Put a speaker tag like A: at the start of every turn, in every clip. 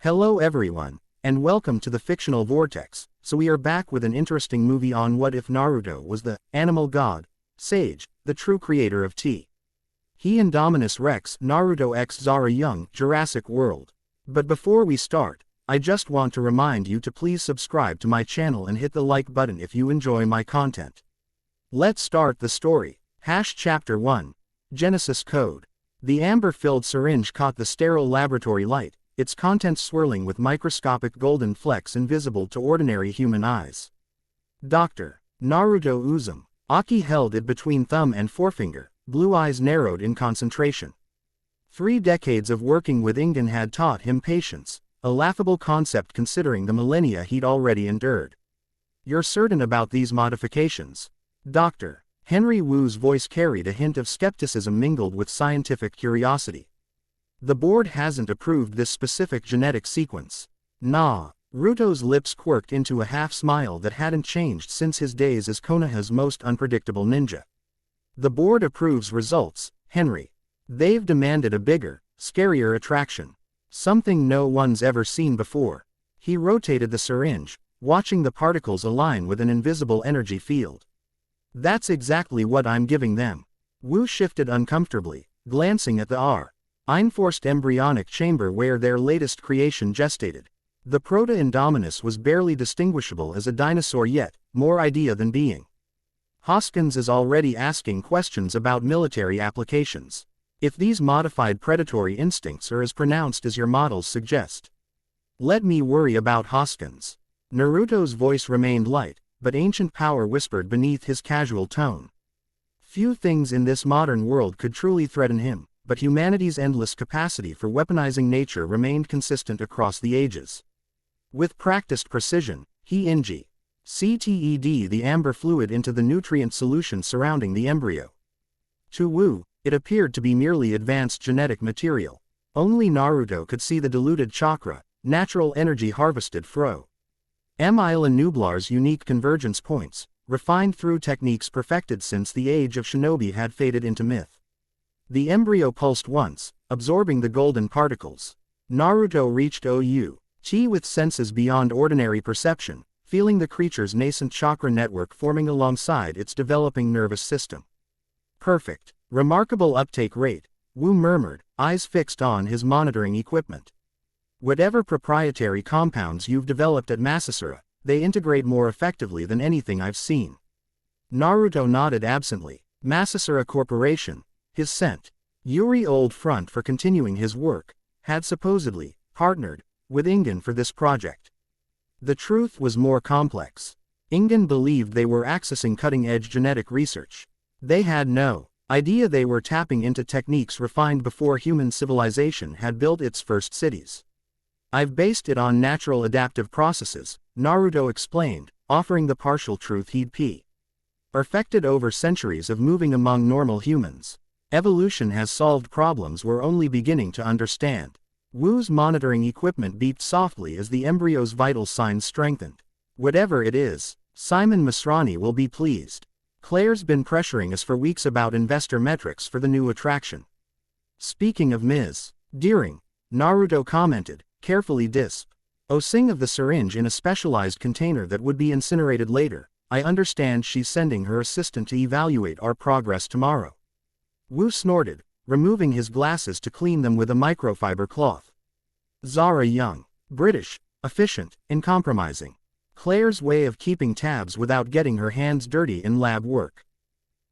A: Hello everyone, and welcome to the Fictional Vortex. So we are back with an interesting movie on what if Naruto was the animal god, Sage, the true creator of tea. He Indominus Rex Naruto x Zara Young Jurassic World. But before we start, I just want to remind you to please subscribe to my channel and hit the like button if you enjoy my content. Let's start the story. Chapter 1. Genesis Code. The amber-filled syringe caught the sterile laboratory light, its contents swirling with microscopic golden flecks invisible to ordinary human eyes. Dr. Naruto Uzumaki held it between thumb and forefinger, blue eyes narrowed in concentration. 3 decades of working with Ingen had taught him patience, a laughable concept considering the millennia he'd already endured. "You're certain about these modifications?" Dr. Henry Wu's voice carried a hint of skepticism mingled with scientific curiosity. "The board hasn't approved this specific genetic sequence." Nah. Ruto's lips quirked into a half-smile that hadn't changed since his days as Konoha's most unpredictable ninja. "The board approves results, Henry. They've demanded a bigger, scarier attraction. Something no one's ever seen before." He rotated the syringe, watching the particles align with an invisible energy field. "That's exactly what I'm giving them." Wu shifted uncomfortably, glancing at the Einforced embryonic chamber where their latest creation gestated. The Proto-Indominus was barely distinguishable as a dinosaur yet, more idea than being. "Hoskins is already asking questions about military applications. If these modified predatory instincts are as pronounced as your models suggest, let me worry about Hoskins." Naruto's voice remained light, but ancient power whispered beneath his casual tone. Few things in this modern world could truly threaten him, but humanity's endless capacity for weaponizing nature remained consistent across the ages. With practiced precision, he injected the amber fluid into the nutrient solution surrounding the embryo. To Wu, it appeared to be merely advanced genetic material. Only Naruto could see the diluted chakra, natural energy harvested fro. Isla Nublar's unique convergence points, refined through techniques perfected since the age of shinobi had faded into myth. The embryo pulsed once, absorbing the golden particles. Naruto reached Chi with senses beyond ordinary perception, feeling the creature's nascent chakra network forming alongside its developing nervous system. "Perfect. Remarkable uptake rate," Wu murmured, eyes fixed on his monitoring equipment. "Whatever proprietary compounds you've developed at Masasura, they integrate more effectively than anything I've seen." Naruto nodded absently. Masasura Corporation, his old front for continuing his work, had supposedly partnered with Ingen for this project. The truth was more complex. Ingen believed they were accessing cutting-edge genetic research. They had no idea they were tapping into techniques refined before human civilization had built its first cities. "I've based it on natural adaptive processes," Naruto explained, offering the partial truth he'd perfected over centuries of moving among normal humans. "Evolution has solved problems we're only beginning to understand." Wu's monitoring equipment beeped softly as the embryo's vital signs strengthened. "Whatever it is, Simon Masrani will be pleased. Claire's been pressuring us for weeks about investor metrics for the new attraction." "Speaking of Ms. Deering," Naruto commented, carefully disposing of the syringe in a specialized container that would be incinerated later, "I understand she's sending her assistant to evaluate our progress tomorrow." Wu snorted, removing his glasses to clean them with a microfiber cloth. Zara Young. British, efficient, uncompromising. Claire's way of keeping tabs without getting her hands dirty in lab work.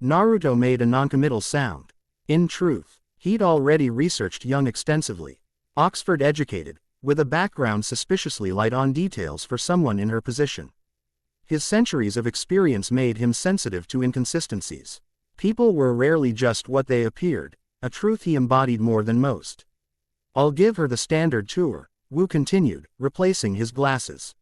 A: Naruto made a noncommittal sound. In truth, he'd already researched Young extensively. Oxford educated, with a background suspiciously light on details for someone in her position. His centuries of experience made him sensitive to inconsistencies. People were rarely just what they appeared, a truth he embodied more than most. "I'll give her the standard tour," Wu continued, replacing his glasses.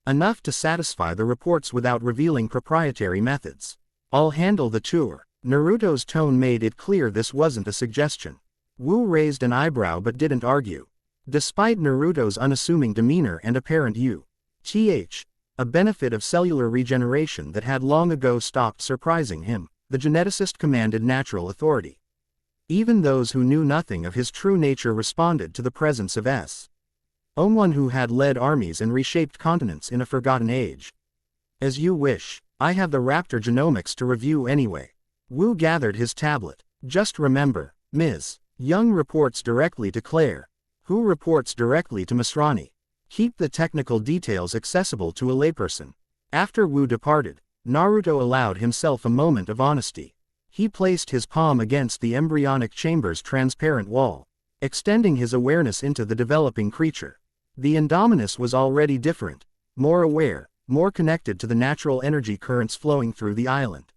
A: "Enough to satisfy the reports without revealing proprietary methods. I'll handle the tour." Naruto's tone made it clear this wasn't a suggestion. Wu raised an eyebrow but didn't argue. Despite Naruto's unassuming demeanor and apparent a benefit of cellular regeneration that had long ago stopped surprising him, the geneticist commanded natural authority. Even those who knew nothing of his true nature responded to the presence of One who had led armies and reshaped continents in a forgotten age. As you wish, I have the raptor genomics to review anyway. Wu gathered his tablet. Just remember, Ms. Young reports directly to Claire, who reports directly to Masrani. Keep the technical details accessible to a layperson. After Wu departed, Naruto allowed himself a moment of honesty. He placed his palm against the embryonic chamber's transparent wall, extending his awareness into the developing creature. The Indominus was already different, more aware, more connected to the natural energy currents flowing through the island.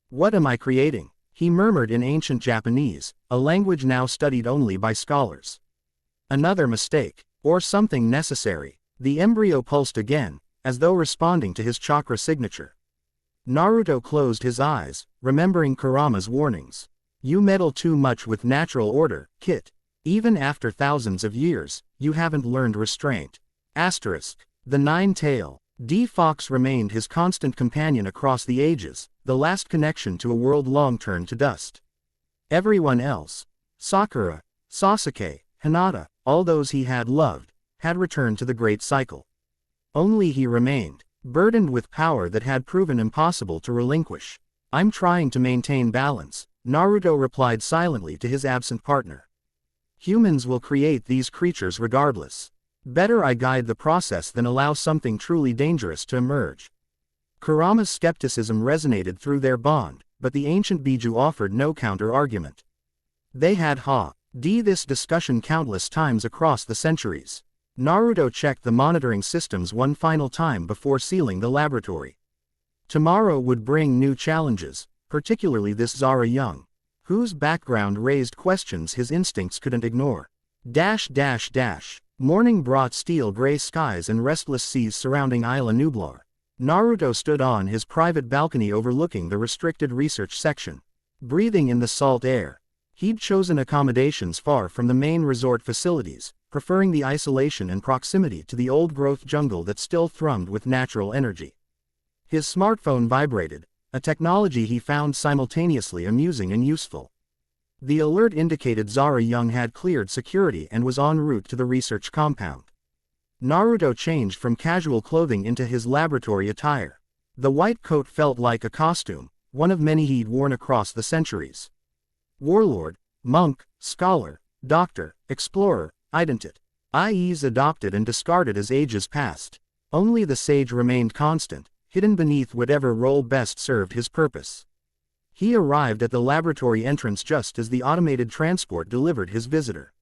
A: What am I creating? He murmured in ancient Japanese, a language now studied only by scholars. Another mistake, or something necessary. The embryo pulsed again, as though responding to his chakra signature. Naruto closed his eyes, remembering Kurama's warnings. You meddle too much with natural order, Kit. Even after thousands of years, you haven't learned restraint. Asterisk. The nine-tail. D. Fox remained his constant companion across the ages, the last connection to a world long turned to dust. Everyone else, Sakura, Sasuke, Hinata, all those he had loved, had returned to the great cycle. Only he remained, burdened with power that had proven impossible to relinquish. I'm trying to maintain balance, Naruto replied silently to his absent partner. Humans will create these creatures regardless. Better I guide the process than allow something truly dangerous to emerge. Kurama's skepticism resonated through their bond, but the ancient Biju offered no counter-argument. They had this discussion countless times across the centuries. Naruto checked the monitoring systems one final time before sealing the laboratory. Tomorrow would bring new challenges, particularly this Zara Young, whose background raised questions his instincts couldn't ignore. Morning brought steel-gray skies and restless seas surrounding Isla Nublar. Naruto stood on his private balcony overlooking the restricted research section. Breathing in the salt air, he'd chosen accommodations far from the main resort facilities, preferring the isolation and proximity to the old-growth jungle that still thrummed with natural energy. His smartphone vibrated, a technology he found simultaneously amusing and useful. The alert indicated Zara Young had cleared security and was en route to the research compound. Naruto changed from casual clothing into his laboratory attire. The white coat felt like a costume, one of many he'd worn across the centuries. Warlord, monk, scholar, doctor, explorer, IEs adopted and discarded as ages passed. Only the sage remained constant, hidden beneath whatever role best served his purpose. He arrived at the laboratory entrance just as the automated transport delivered his visitor.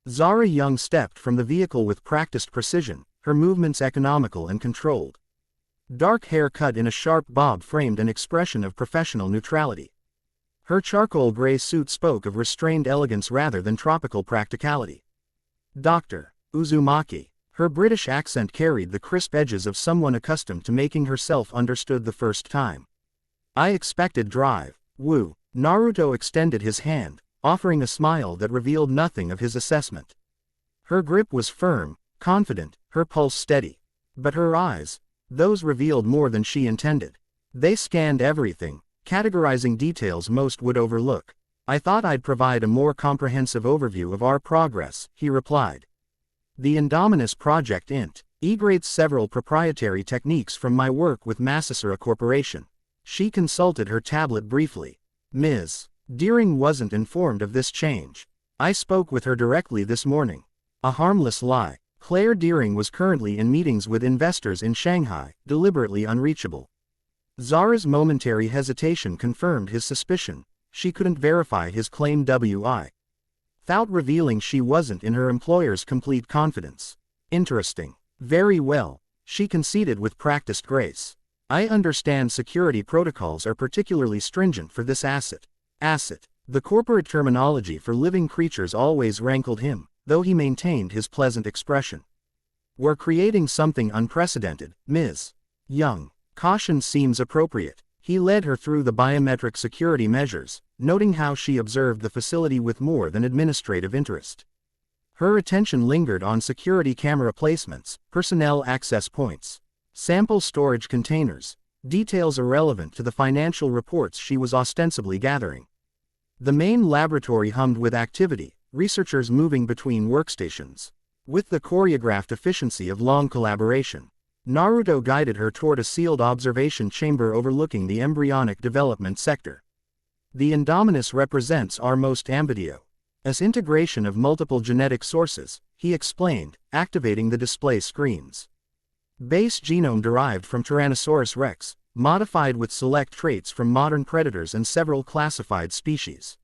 A: Zara Young stepped from the vehicle with practiced precision, her movements economical and controlled. Dark hair cut in a sharp bob framed an expression of professional neutrality. Her charcoal gray suit spoke of restrained elegance rather than tropical practicality. Dr. Uzumaki. Her British accent carried the crisp edges of someone accustomed to making herself understood the first time. I expected drive. Wu. Naruto extended his hand, offering a smile that revealed nothing of his assessment. Her grip was firm, confident, her pulse steady. But her eyes, those revealed more than she intended. They scanned everything, categorizing details most would overlook. I thought I'd provide a more comprehensive overview of our progress, he replied. The Indominus Project integrates several proprietary techniques from my work with Masasura Corporation. She consulted her tablet briefly. Ms. Deering wasn't informed of this change. I spoke with her directly this morning. A harmless lie. Claire Deering was currently in meetings with investors in Shanghai, deliberately unreachable. Zara's momentary hesitation confirmed his suspicion. She couldn't verify his claim without revealing she wasn't in her employer's complete confidence. Interesting. Very well, she conceded with practiced grace. I understand security protocols are particularly stringent for this asset. The corporate terminology for living creatures always rankled him, though he maintained his pleasant expression. We're creating something unprecedented, Ms. Young. Caution seems appropriate. He led her through the biometric security measures, noting how she observed the facility with more than administrative interest. Her attention lingered on security camera placements, personnel access points, sample storage containers, details irrelevant to the financial reports she was ostensibly gathering. The main laboratory hummed with activity, researchers moving between workstations. With the choreographed efficiency of long collaboration, Naruto guided her toward a sealed observation chamber overlooking the embryonic development sector. The Indominus represents our most ambitio. As integration of multiple genetic sources, he explained, activating the display screens. Base genome derived from Tyrannosaurus rex, modified with select traits from modern predators and several classified species.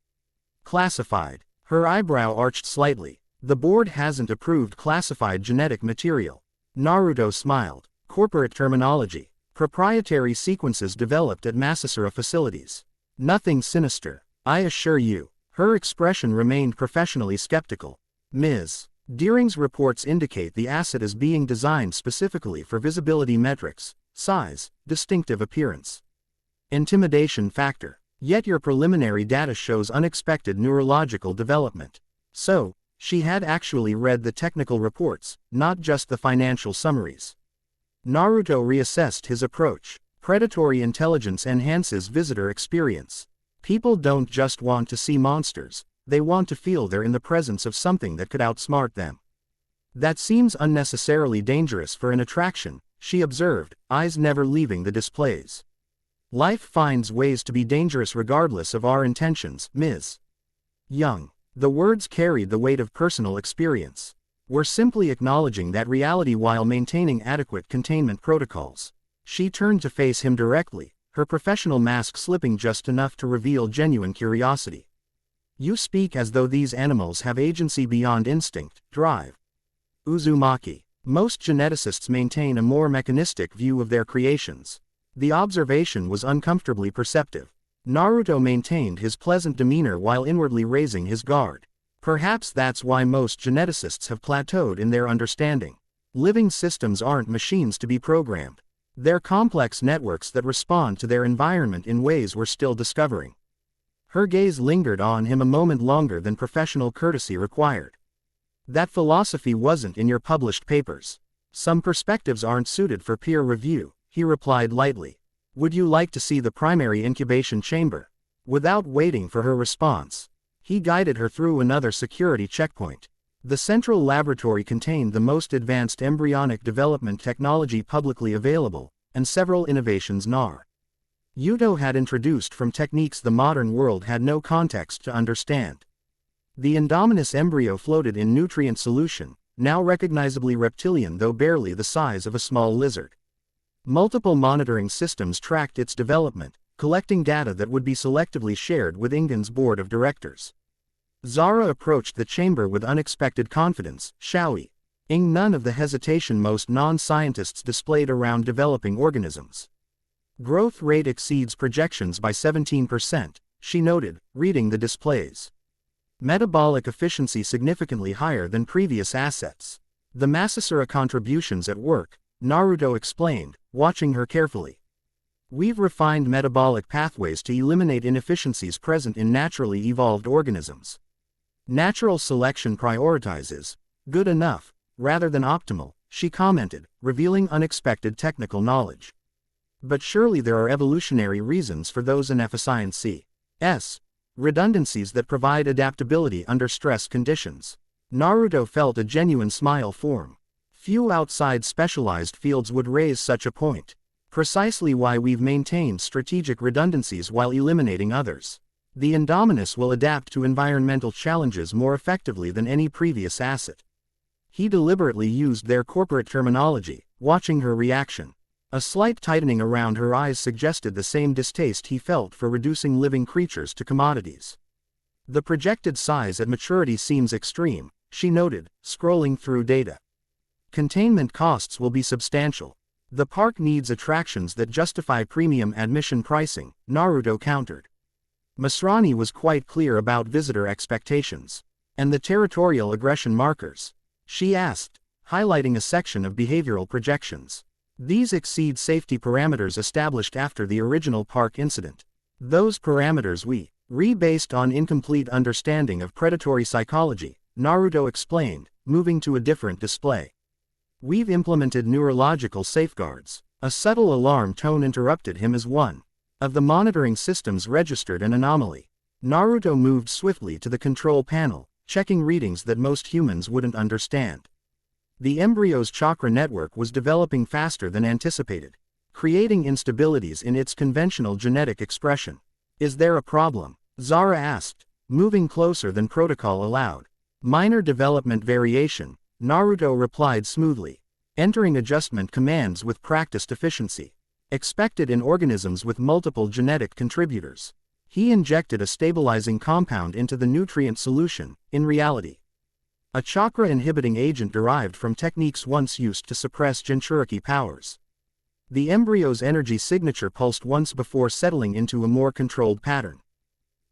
A: Classified. Her eyebrow arched slightly. The board hasn't approved classified genetic material. Naruto smiled. Corporate terminology. Proprietary sequences developed at Masasura facilities. Nothing sinister, I assure you. Her expression remained professionally skeptical. Ms. Deering's reports indicate the asset is being designed specifically for visibility metrics, size, distinctive appearance, intimidation factor. Yet your preliminary data shows unexpected neurological development. So, she had actually read the technical reports, not just the financial summaries. Naruto reassessed his approach. Predatory intelligence enhances visitor experience. People don't just want to see monsters, they want to feel they're in the presence of something that could outsmart them. That seems unnecessarily dangerous for an attraction, she observed, eyes never leaving the displays. Life finds ways to be dangerous regardless of our intentions, Ms. Young. The words carried the weight of personal experience. We're simply acknowledging that reality while maintaining adequate containment protocols. She turned to face him directly, her professional mask slipping just enough to reveal genuine curiosity. You speak as though these animals have agency beyond instinct, drive. Uzumaki. Most geneticists maintain a more mechanistic view of their creations. The observation was uncomfortably perceptive. Naruto maintained his pleasant demeanor while inwardly raising his guard. Perhaps that's why most geneticists have plateaued in their understanding. Living systems aren't machines to be programmed. They're complex networks that respond to their environment in ways we're still discovering. Her gaze lingered on him a moment longer than professional courtesy required. That philosophy wasn't in your published papers. Some perspectives aren't suited for peer review, he replied lightly. Would you like to see the primary incubation chamber? Without waiting for her response, he guided her through another security checkpoint. The central laboratory contained the most advanced embryonic development technology publicly available, and several innovations Naruto had introduced from techniques the modern world had no context to understand. The Indominus embryo floated in nutrient solution, now recognizably reptilian though barely the size of a small lizard. Multiple monitoring systems tracked its development, collecting data that would be selectively shared with Ingen's board of directors. Zara approached the chamber with unexpected confidence, showing none of the hesitation most non-scientists displayed around developing organisms. Growth rate exceeds projections by 17%, she noted, reading the displays. Metabolic efficiency significantly higher than previous assets. The Masasura contributions at work, Naruto explained, watching her carefully. We've refined metabolic pathways to eliminate inefficiencies present in naturally evolved organisms. Natural selection prioritizes good enough, rather than optimal, she commented, revealing unexpected technical knowledge. But surely there are evolutionary reasons for those inefficiencies. Redundancies that provide adaptability under stress conditions. Naruto felt a genuine smile form. Few outside specialized fields would raise such a point. Precisely why we've maintained strategic redundancies while eliminating others. The Indominus will adapt to environmental challenges more effectively than any previous asset. He deliberately used their corporate terminology, watching her reaction. A slight tightening around her eyes suggested the same distaste he felt for reducing living creatures to commodities. The projected size at maturity seems extreme, she noted, scrolling through data. Containment costs will be substantial. The park needs attractions that justify premium admission pricing, Naruto countered. Masrani was quite clear about visitor expectations. And the territorial aggression markers? She asked, highlighting a section of behavioral projections. These exceed safety parameters established after the original park incident. Those parameters we rebased on incomplete understanding of predatory psychology, Naruto explained, moving to a different display. We've implemented neurological safeguards. A subtle alarm tone interrupted him as one of the monitoring systems registered an anomaly. Naruto moved swiftly to the control panel, checking readings that most humans wouldn't understand. The embryo's chakra network was developing faster than anticipated, creating instabilities in its conventional genetic expression. Is there a problem? Zara asked, moving closer than protocol allowed. Minor development variation, Naruto replied smoothly. Entering adjustment commands with practiced efficiency. Expected in organisms with multiple genetic contributors. He injected a stabilizing compound into the nutrient solution, in reality a chakra-inhibiting agent derived from techniques once used to suppress Jinchuriki powers. The embryo's energy signature pulsed once before settling into a more controlled pattern.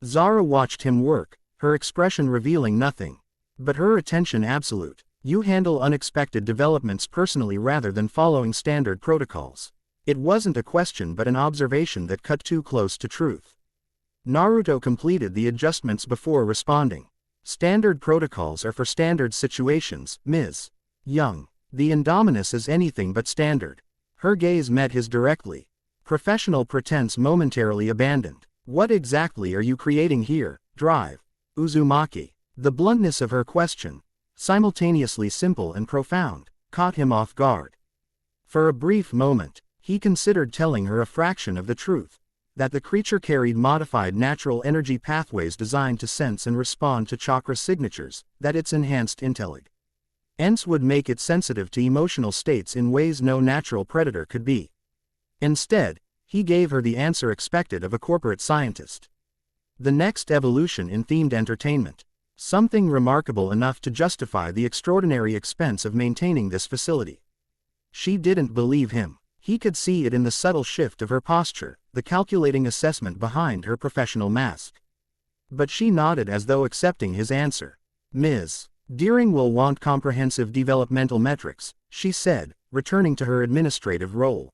A: Zara watched him work, her expression revealing nothing, but her attention absolute. You handle unexpected developments personally rather than following standard protocols. It wasn't a question but an observation that cut too close to truth. Naruto completed the adjustments before responding. Standard protocols are for standard situations, Ms. Young. The Indominus is anything but standard. Her gaze met his directly. Professional pretense momentarily abandoned. What exactly are you creating here, Drive? Uzumaki. The bluntness of her question, simultaneously simple and profound, caught him off guard. For a brief moment, he considered telling her a fraction of the truth. That the creature carried modified natural energy pathways designed to sense and respond to chakra signatures, that its enhanced intelligence would make it sensitive to emotional states in ways no natural predator could be. Instead, he gave her the answer expected of a corporate scientist. The next evolution in themed entertainment. Something remarkable enough to justify the extraordinary expense of maintaining this facility. She didn't believe him. He could see it in the subtle shift of her posture, the calculating assessment behind her professional mask. But she nodded as though accepting his answer. Ms. Deering will want comprehensive developmental metrics, she said, returning to her administrative role.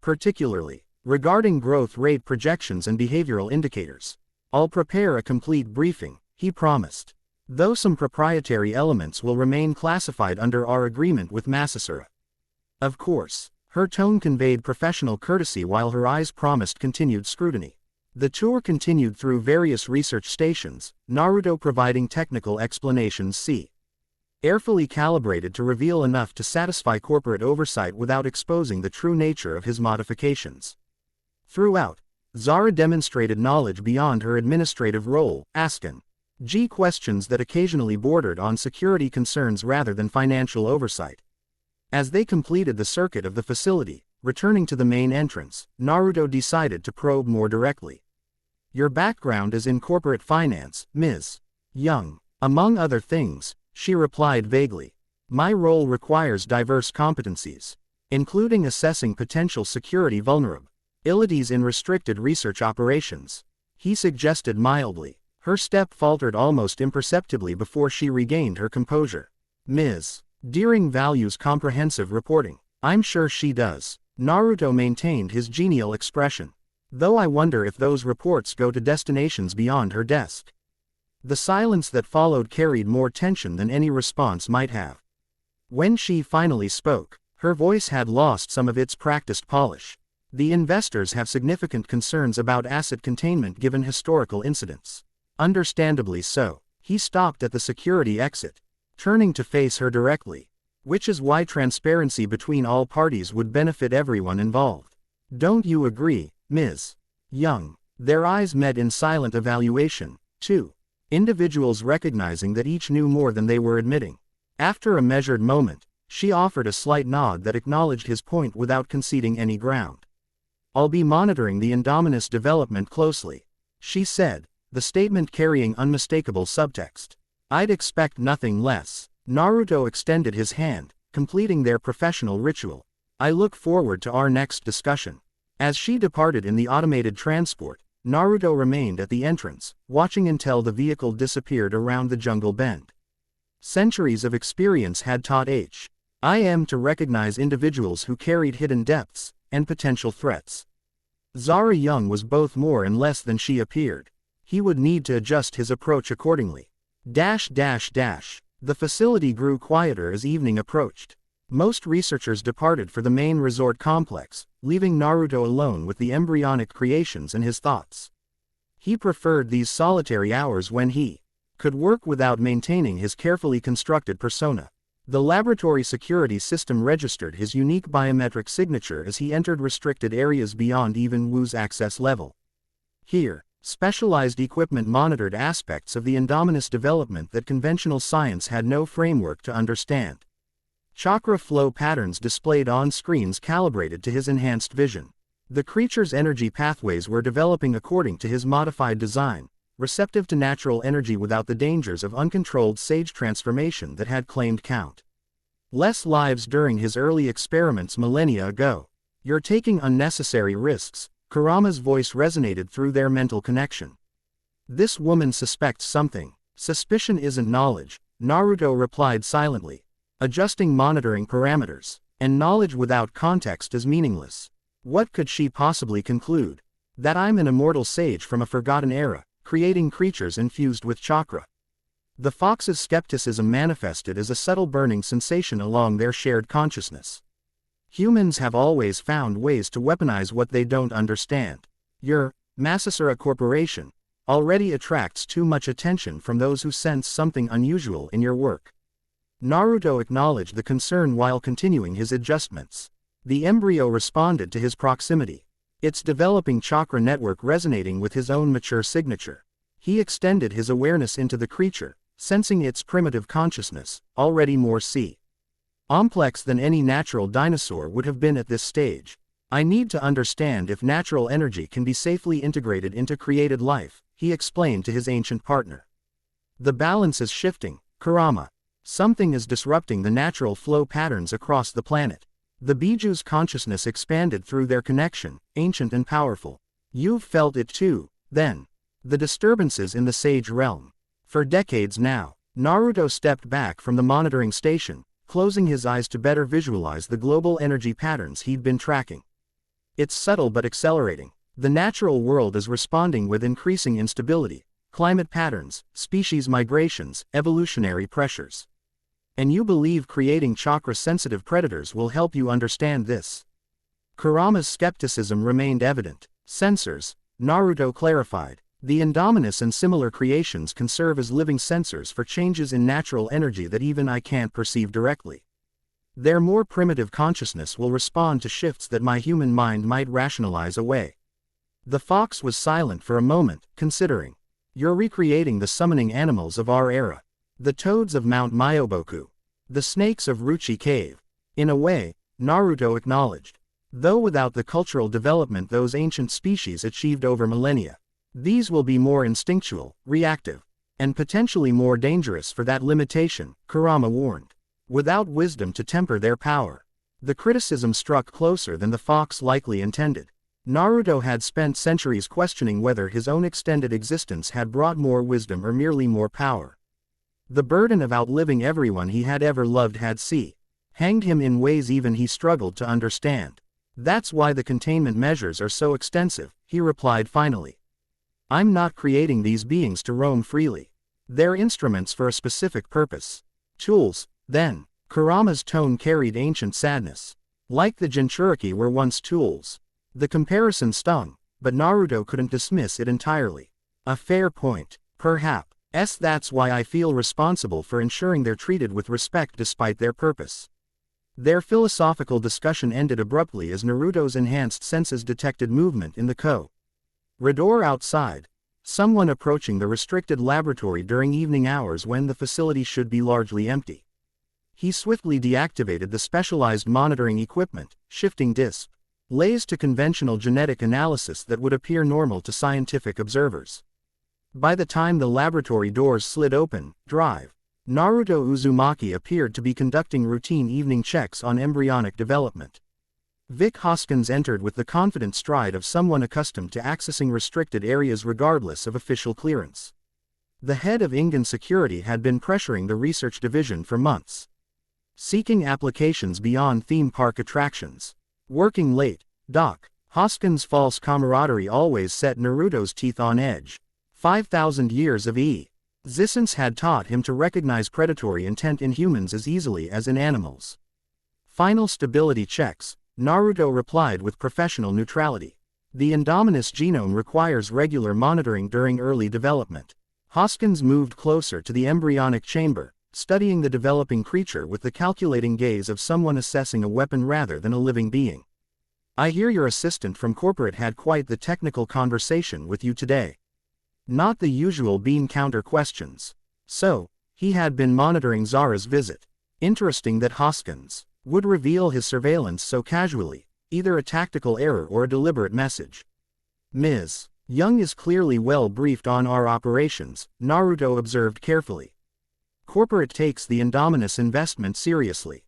A: Particularly, regarding growth rate projections and behavioral indicators. I'll prepare a complete briefing, he promised. Though some proprietary elements will remain classified under our agreement with Masasura. Of course. Her tone conveyed professional courtesy while her eyes promised continued scrutiny. The tour continued through various research stations, Naruto providing technical explanations carefully calibrated to reveal enough to satisfy corporate oversight without exposing the true nature of his modifications. Throughout, Zara demonstrated knowledge beyond her administrative role, asking questions that occasionally bordered on security concerns rather than financial oversight. As they completed the circuit of the facility, returning to the main entrance, Naruto decided to probe more directly. Your background is in corporate finance, Ms. Young. Among other things, she replied vaguely. My role requires diverse competencies, including assessing potential security vulnerabilities in restricted research operations. He suggested mildly. Her step faltered almost imperceptibly before she regained her composure. Ms. Deering values comprehensive reporting. I'm sure she does. Naruto maintained his genial expression. Though I wonder if those reports go to destinations beyond her desk. The silence that followed carried more tension than any response might have. When she finally spoke, her voice had lost some of its practiced polish. The investors have significant concerns about asset containment given historical incidents. Understandably so. He stopped at the security exit, turning to face her directly. Which is why transparency between all parties would benefit everyone involved. Don't you agree, Ms. Young? Their eyes met in silent evaluation, too. Individuals recognizing that each knew more than they were admitting. After a measured moment, she offered a slight nod that acknowledged his point without conceding any ground. I'll be monitoring the Indominus development closely, she said, the statement carrying unmistakable subtext. I'd expect nothing less. Naruto extended his hand, completing their professional ritual. I look forward to our next discussion. As she departed in the automated transport, Naruto remained at the entrance, watching until the vehicle disappeared around the jungle bend. Centuries of experience had taught him to recognize individuals who carried hidden depths and potential threats. Zara Young was both more and less than she appeared. He would need to adjust his approach accordingly. The facility grew quieter as evening approached. Most researchers departed for the main resort complex, leaving Naruto alone with the embryonic creations and his thoughts. He preferred these solitary hours when he could work without maintaining his carefully constructed persona. The laboratory security system registered his unique biometric signature as he entered restricted areas beyond even Wu's access level. Here, specialized equipment monitored aspects of the Indominus development that conventional science had no framework to understand. Chakra flow patterns displayed on screens calibrated to his enhanced vision. The creature's energy pathways were developing according to his modified design, receptive to natural energy without the dangers of uncontrolled sage transformation that had claimed countless lives during his early experiments millennia ago. "You're taking unnecessary risks," Kurama's voice resonated through their mental connection. "This woman suspects something." "Suspicion isn't knowledge," Naruto replied silently. "Adjusting monitoring parameters. And knowledge without context is meaningless." What could she possibly conclude? That I'm an immortal sage from a forgotten era, creating creatures infused with chakra. The fox's skepticism manifested as a subtle burning sensation along their shared consciousness. Humans have always found ways to weaponize what they don't understand. Your Masasura Corporation already attracts too much attention from those who sense something unusual in your work. Naruto acknowledged the concern while continuing his adjustments. The embryo responded to his proximity, its developing chakra network resonating with his own mature signature. He extended his awareness into the creature, sensing its primitive consciousness, already more complex than any natural dinosaur would have been at this stage. "I need to understand if natural energy can be safely integrated into created life," he explained to his ancient partner. "The balance is shifting, Kurama. Something is disrupting the natural flow patterns across the planet." The Biju's consciousness expanded through their connection, ancient and powerful. "You've felt it too, then." The disturbances in the sage realm. For decades now, Naruto stepped back from the monitoring station, closing his eyes to better visualize the global energy patterns he'd been tracking. It's subtle but accelerating. The natural world is responding with increasing instability, climate patterns, species migrations, evolutionary pressures. And you believe creating chakra-sensitive predators will help you understand this? Kurama's skepticism remained evident. "Sensors," Naruto clarified. "The Indominus and similar creations can serve as living sensors for changes in natural energy that even I can't perceive directly. Their more primitive consciousness will respond to shifts that my human mind might rationalize away." The fox was silent for a moment, considering. "You're recreating the summoning animals of our era. The toads of Mount Myoboku. The snakes of Ruchi Cave." "In a way," Naruto acknowledged. "Though without the cultural development those ancient species achieved over millennia. These will be more instinctual, reactive, and potentially more dangerous for that limitation," Kurama warned. "Without wisdom to temper their power." The criticism struck closer than the fox likely intended. Naruto had spent centuries questioning whether his own extended existence had brought more wisdom or merely more power. The burden of outliving everyone he had ever loved had hanged him in ways even he struggled to understand. "That's why the containment measures are so extensive," he replied finally. "I'm not creating these beings to roam freely. They're instruments for a specific purpose." "Tools, then." Kurama's tone carried ancient sadness. "Like the Jinchuriki were once tools." The comparison stung, but Naruto couldn't dismiss it entirely. "A fair point. Perhaps that's why I feel responsible for ensuring they're treated with respect despite their purpose." Their philosophical discussion ended abruptly as Naruto's enhanced senses detected movement in the corridor outside. Someone approaching the restricted laboratory during evening hours when the facility should be largely empty. He swiftly deactivated the specialized monitoring equipment, shifting displays to conventional genetic analysis that would appear normal to scientific observers. By the time the laboratory doors slid open, Naruto Uzumaki appeared to be conducting routine evening checks on embryonic development. Vic Hoskins entered with the confident stride of someone accustomed to accessing restricted areas regardless of official clearance. The head of Ingen Security had been pressuring the research division for months, seeking applications beyond theme park attractions. "Working late, Doc." Hoskins' false camaraderie always set Naruto's teeth on edge. 5,000 years of existence had taught him to recognize predatory intent in humans as easily as in animals. "Final stability checks," Naruto replied with professional neutrality. "The Indominus genome requires regular monitoring during early development." Hoskins moved closer to the embryonic chamber, studying the developing creature with the calculating gaze of someone assessing a weapon rather than a living being. I hear your assistant from corporate had quite the technical conversation with you today. Not the usual bean counter questions. So, he had been monitoring Zara's visit. Interesting that Hoskins would reveal his surveillance so casually, either a tactical error or a deliberate message. Ms. Young is clearly well briefed on our operations, Naruto observed carefully. Corporate takes the Indominus investment seriously.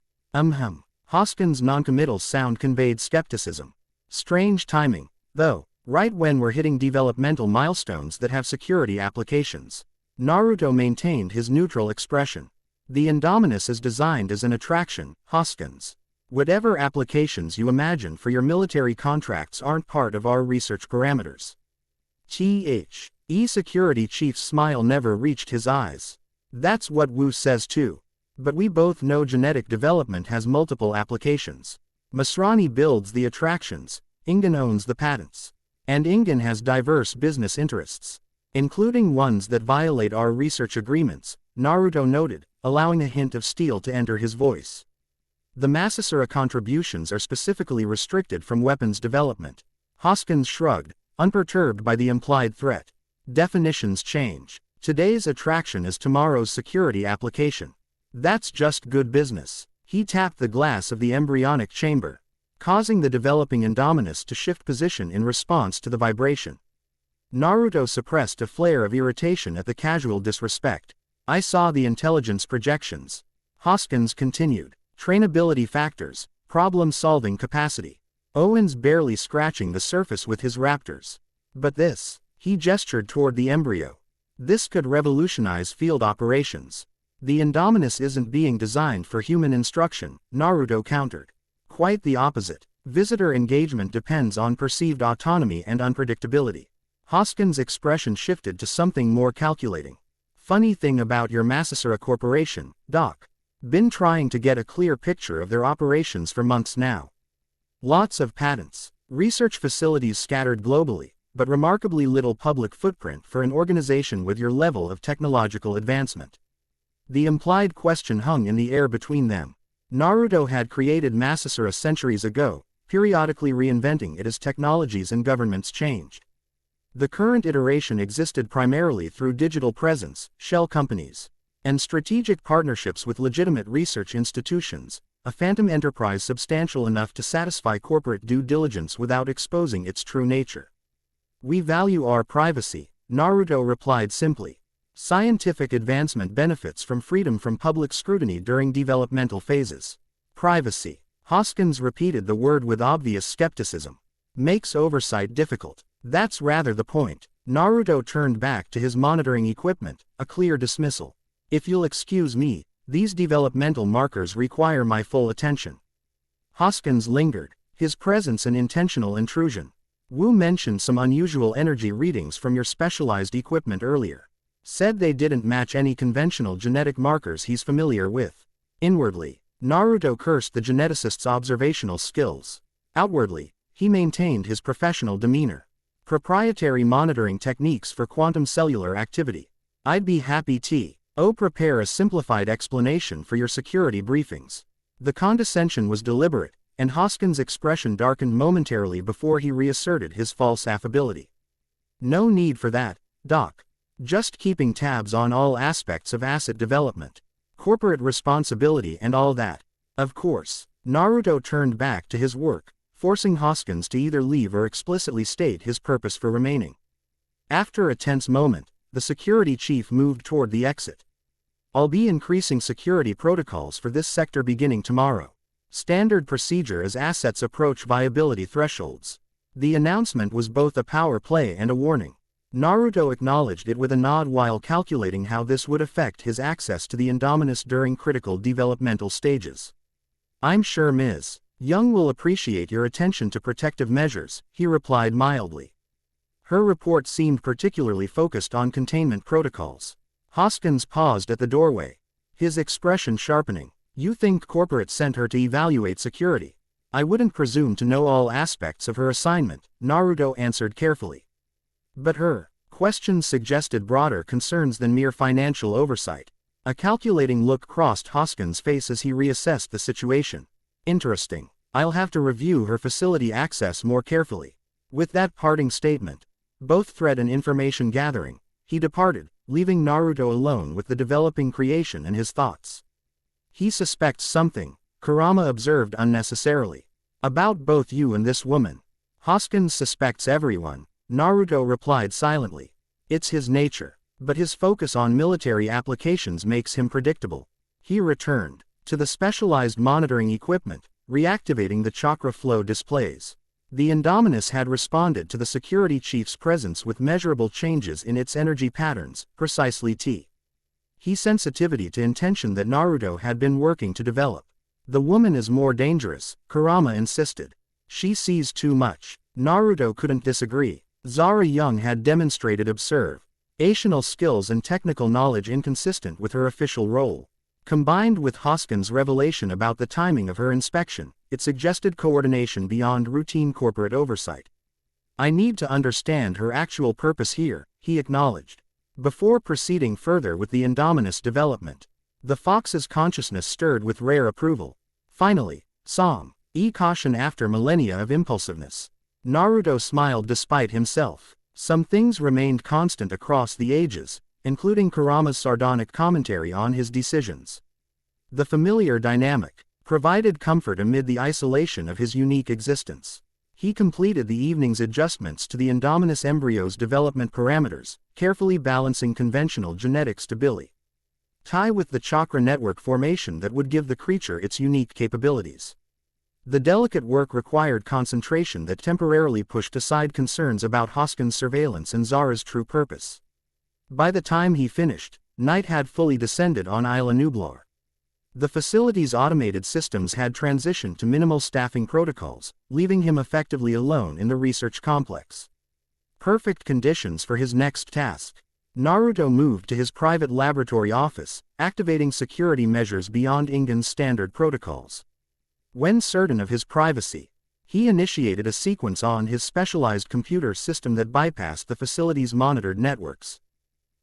A: Hoskins' noncommittal sound conveyed skepticism. Strange timing, though, right when we're hitting developmental milestones that have security applications. Naruto maintained his neutral expression. The Indominus is designed as an attraction, Hoskins. Whatever applications you imagine for your military contracts aren't part of our research parameters. Security chief's smile never reached his eyes. That's what Wu says too. But we both know genetic development has multiple applications. Masrani builds the attractions, Ingen owns the patents. And Ingen has diverse business interests, including ones that violate our research agreements, Naruto noted, allowing a hint of steel to enter his voice. The Masasura contributions are specifically restricted from weapons development. Hoskins shrugged, unperturbed by the implied threat. Definitions change. Today's attraction is tomorrow's security application. That's just good business. He tapped the glass of the embryonic chamber, causing the developing Indominus to shift position in response to the vibration. Naruto suppressed a flare of irritation at the casual disrespect. I saw the intelligence projections. Hoskins continued. Trainability factors, problem-solving capacity. Owen's barely scratching the surface with his raptors. But this, he gestured toward the embryo. This could revolutionize field operations. The Indominus isn't being designed for human instruction, Naruto countered. Quite the opposite. Visitor engagement depends on perceived autonomy and unpredictability. Hoskins' expression shifted to something more calculating. Funny thing about your Masasura Corporation, Doc. Been trying to get a clear picture of their operations for months now. Lots of patents, research facilities scattered globally, but remarkably little public footprint for an organization with your level of technological advancement. The implied question hung in the air between them. Naruto had created Masasura centuries ago, periodically reinventing it as technologies and governments changed. The current iteration existed primarily through digital presence, shell companies, and strategic partnerships with legitimate research institutions, a phantom enterprise substantial enough to satisfy corporate due diligence without exposing its true nature. We value our privacy, Naruto replied simply. Scientific advancement benefits from freedom from public scrutiny during developmental phases. Privacy. Hoskins repeated the word with obvious skepticism. Makes oversight difficult. That's rather the point. Naruto turned back to his monitoring equipment, a clear dismissal. If you'll excuse me, these developmental markers require my full attention. Hoskins lingered, his presence an intentional intrusion. Wu mentioned some unusual energy readings from your specialized equipment earlier. Said they didn't match any conventional genetic markers he's familiar with. Inwardly, Naruto cursed the geneticist's observational skills. Outwardly, he maintained his professional demeanor. Proprietary monitoring techniques for quantum cellular activity. I'd be happy to prepare a simplified explanation for your security briefings. The condescension was deliberate, and Hoskins' expression darkened momentarily before he reasserted his false affability. No need for that, Doc. Just keeping tabs on all aspects of asset development, corporate responsibility and all that. Of course, Naruto turned back to his work, forcing Hoskins to either leave or explicitly state his purpose for remaining. After a tense moment, the security chief moved toward the exit. I'll be increasing security protocols for this sector beginning tomorrow. Standard procedure as assets approach viability thresholds. The announcement was both a power play and a warning. Naruto acknowledged it with a nod while calculating how this would affect his access to the Indominus during critical developmental stages. I'm sure Ms. Young will appreciate your attention to protective measures, he replied mildly. Her report seemed particularly focused on containment protocols. Hoskins paused at the doorway, his expression sharpening. You think corporate sent her to evaluate security? I wouldn't presume to know all aspects of her assignment, Naruto answered carefully. But her questions suggested broader concerns than mere financial oversight. A calculating look crossed Hoskins' face as he reassessed the situation. Interesting. I'll have to review her facility access more carefully. With that parting statement, both threat and information gathering, he departed, leaving Naruto alone with the developing creation and his thoughts. He suspects something, Kurama observed unnecessarily. About both you and this woman. Hoskins suspects everyone, Naruto replied silently. It's his nature, but his focus on military applications makes him predictable. He returned to the specialized monitoring equipment, reactivating the chakra flow displays. The Indominus had responded to the security chief's presence with measurable changes in its energy patterns, precisely He sensitivity to intention that Naruto had been working to develop. The woman is more dangerous, Kurama insisted. She sees too much. Naruto couldn't disagree. Zara Young had demonstrated observational skills and technical knowledge inconsistent with her official role. Combined with Hoskins' revelation about the timing of her inspection, it suggested coordination beyond routine corporate oversight. I need to understand her actual purpose here, he acknowledged. Before proceeding further with the Indominus development, the fox's consciousness stirred with rare approval. Finally, caution after millennia of impulsiveness. Naruto smiled despite himself. Some things remained constant across the ages, including Kurama's sardonic commentary on his decisions. The familiar dynamic provided comfort amid the isolation of his unique existence. He completed the evening's adjustments to the Indominus embryo's development parameters, carefully balancing conventional genetic stability with the chakra network formation that would give the creature its unique capabilities. The delicate work required concentration that temporarily pushed aside concerns about Hoskins' surveillance and Zara's true purpose. By the time he finished, night had fully descended on Isla Nublar. The facility's automated systems had transitioned to minimal staffing protocols, leaving him effectively alone in the research complex. Perfect conditions for his next task. Naruto moved to his private laboratory office, activating security measures beyond Ingen's standard protocols. When certain of his privacy, he initiated a sequence on his specialized computer system that bypassed the facility's monitored networks.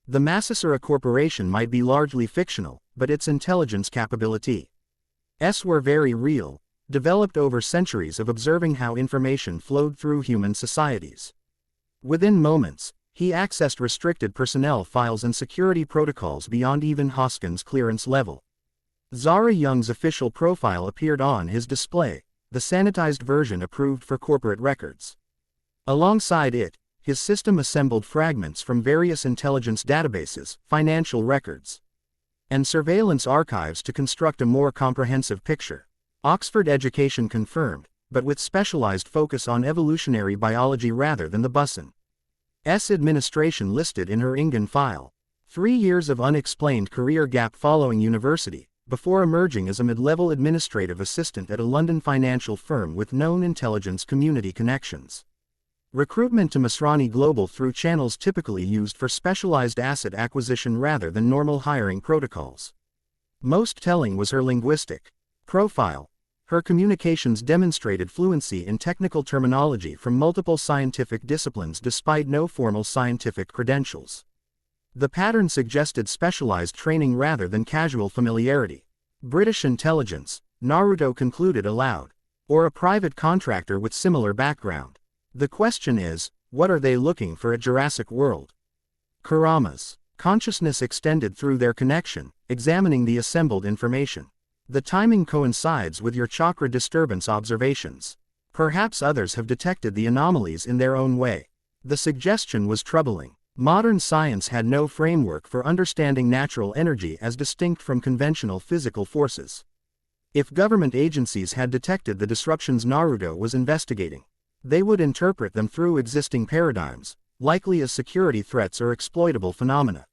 A: The Masasura Corporation might be largely fictional, but its intelligence capabilities were very real, developed over centuries of observing how information flowed through human societies. Within moments, he accessed restricted personnel files and security protocols beyond even Hoskins' clearance level. Zara Young's official profile appeared on his display, the sanitized version approved for corporate records. Alongside it, his system assembled fragments from various intelligence databases, financial records, and surveillance archives to construct a more comprehensive picture. Oxford education confirmed, but with specialized focus on evolutionary biology rather than the Busan's administration listed in her Ingen file. 3 years of unexplained career gap following university, before emerging as a mid-level administrative assistant at a London financial firm with known intelligence community connections. Recruitment to Masrani Global through channels typically used for specialized asset acquisition rather than normal hiring protocols. Most telling was her linguistic profile. Her communications demonstrated fluency in technical terminology from multiple scientific disciplines despite no formal scientific credentials. The pattern suggested specialized training rather than casual familiarity. British intelligence, Naruto concluded aloud. Or a private contractor with similar background. The question is, what are they looking for at Jurassic World? Kurama's consciousness extended through their connection, examining the assembled information. The timing coincides with your chakra disturbance observations. Perhaps others have detected the anomalies in their own way. The suggestion was troubling. Modern science had no framework for understanding natural energy as distinct from conventional physical forces. If government agencies had detected the disruptions Naruto was investigating, they would interpret them through existing paradigms, likely as security threats or exploitable phenomena.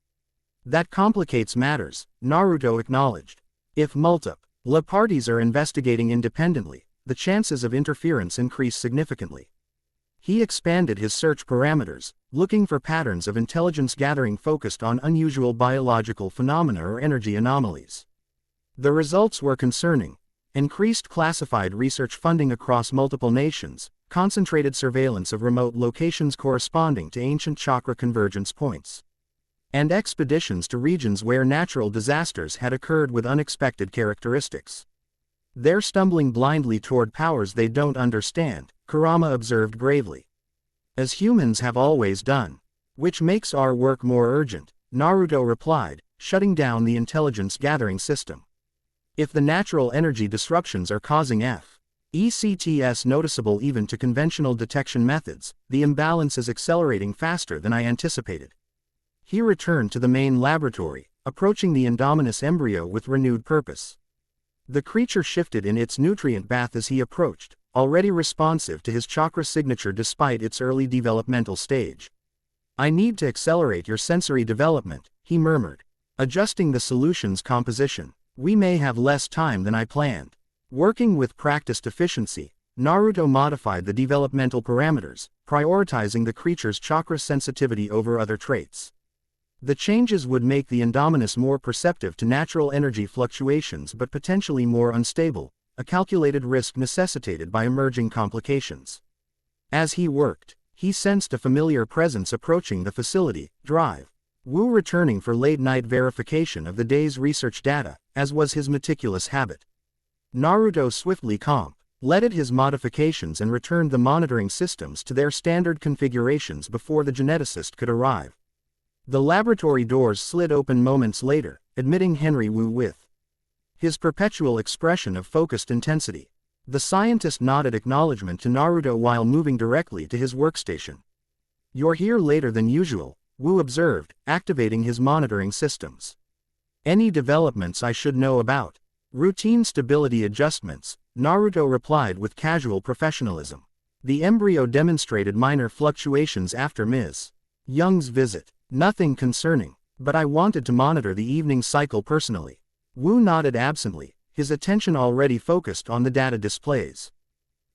A: That complicates matters, Naruto acknowledged. If multiple parties are investigating independently, the chances of interference increase significantly. He expanded his search parameters, looking for patterns of intelligence gathering focused on unusual biological phenomena or energy anomalies. The results were concerning. Increased classified research funding across multiple nations, concentrated surveillance of remote locations corresponding to ancient chakra convergence points, and expeditions to regions where natural disasters had occurred with unexpected characteristics. They're stumbling blindly toward powers they don't understand, Kurama observed gravely. As humans have always done. Which makes our work more urgent, Naruto replied, shutting down the intelligence gathering system. If the natural energy disruptions are causing ECTS noticeable even to conventional detection methods, the imbalance is accelerating faster than I anticipated. He returned to the main laboratory, approaching the Indominus embryo with renewed purpose. The creature shifted in its nutrient bath as he approached, already responsive to his chakra signature despite its early developmental stage. I need to accelerate your sensory development, he murmured. Adjusting the solution's composition. We may have less time than I planned. Working with practiced efficiency, Naruto modified the developmental parameters, prioritizing the creature's chakra sensitivity over other traits. The changes would make the Indominus more perceptive to natural energy fluctuations but potentially more unstable, a calculated risk necessitated by emerging complications. As he worked, he sensed a familiar presence approaching the facility, Drive. Wu returning for late-night verification of the day's research data, as was his meticulous habit. Naruto swiftly completed his modifications and returned the monitoring systems to their standard configurations before the geneticist could arrive. The laboratory doors slid open moments later, admitting Henry Wu with his perpetual expression of focused intensity. The scientist nodded acknowledgement to Naruto while moving directly to his workstation. You're here later than usual, Wu observed, activating his monitoring systems. Any developments I should know about? Routine stability adjustments, Naruto replied with casual professionalism. The embryo demonstrated minor fluctuations after Ms. Young's visit. Nothing concerning, but I wanted to monitor the evening cycle personally. Wu nodded absently, his attention already focused on the data displays.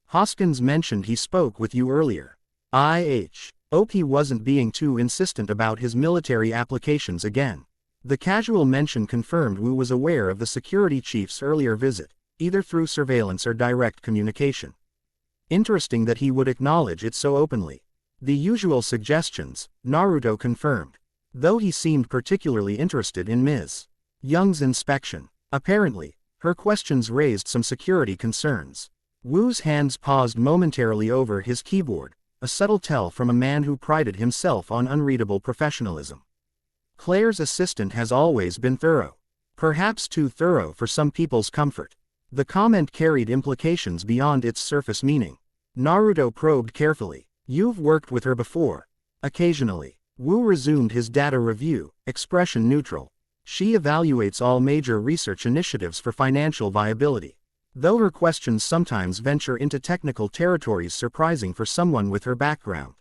A: Hoskins mentioned he spoke with you earlier. I hope he wasn't being too insistent about his military applications again. The casual mention confirmed Wu was aware of the security chief's earlier visit, either through surveillance or direct communication. Interesting that he would acknowledge it so openly. The usual suggestions, Naruto confirmed. Though he seemed particularly interested in Ms. Young's inspection. Apparently, her questions raised some security concerns. Wu's hands paused momentarily over his keyboard, a subtle tell from a man who prided himself on unreadable professionalism. Claire's assistant has always been thorough. Perhaps too thorough for some people's comfort. The comment carried implications beyond its surface meaning. Naruto probed carefully. You've worked with her before. Occasionally. Wu resumed his data review, expression neutral. She evaluates all major research initiatives for financial viability. Though her questions sometimes venture into technical territories surprising for someone with her background.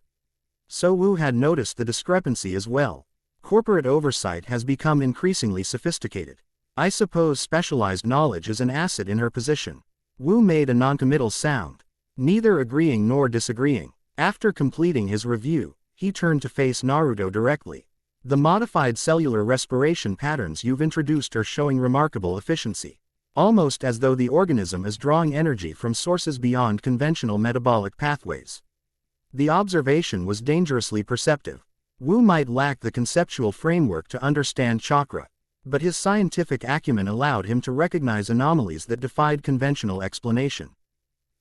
A: So Wu had noticed the discrepancy as well. Corporate oversight has become increasingly sophisticated. I suppose specialized knowledge is an asset in her position. Wu made a noncommittal sound. Neither agreeing nor disagreeing. After completing his review, he turned to face Naruto directly. The modified cellular respiration patterns you've introduced are showing remarkable efficiency. Almost as though the organism is drawing energy from sources beyond conventional metabolic pathways. The observation was dangerously perceptive. Wu might lack the conceptual framework to understand chakra, but his scientific acumen allowed him to recognize anomalies that defied conventional explanation.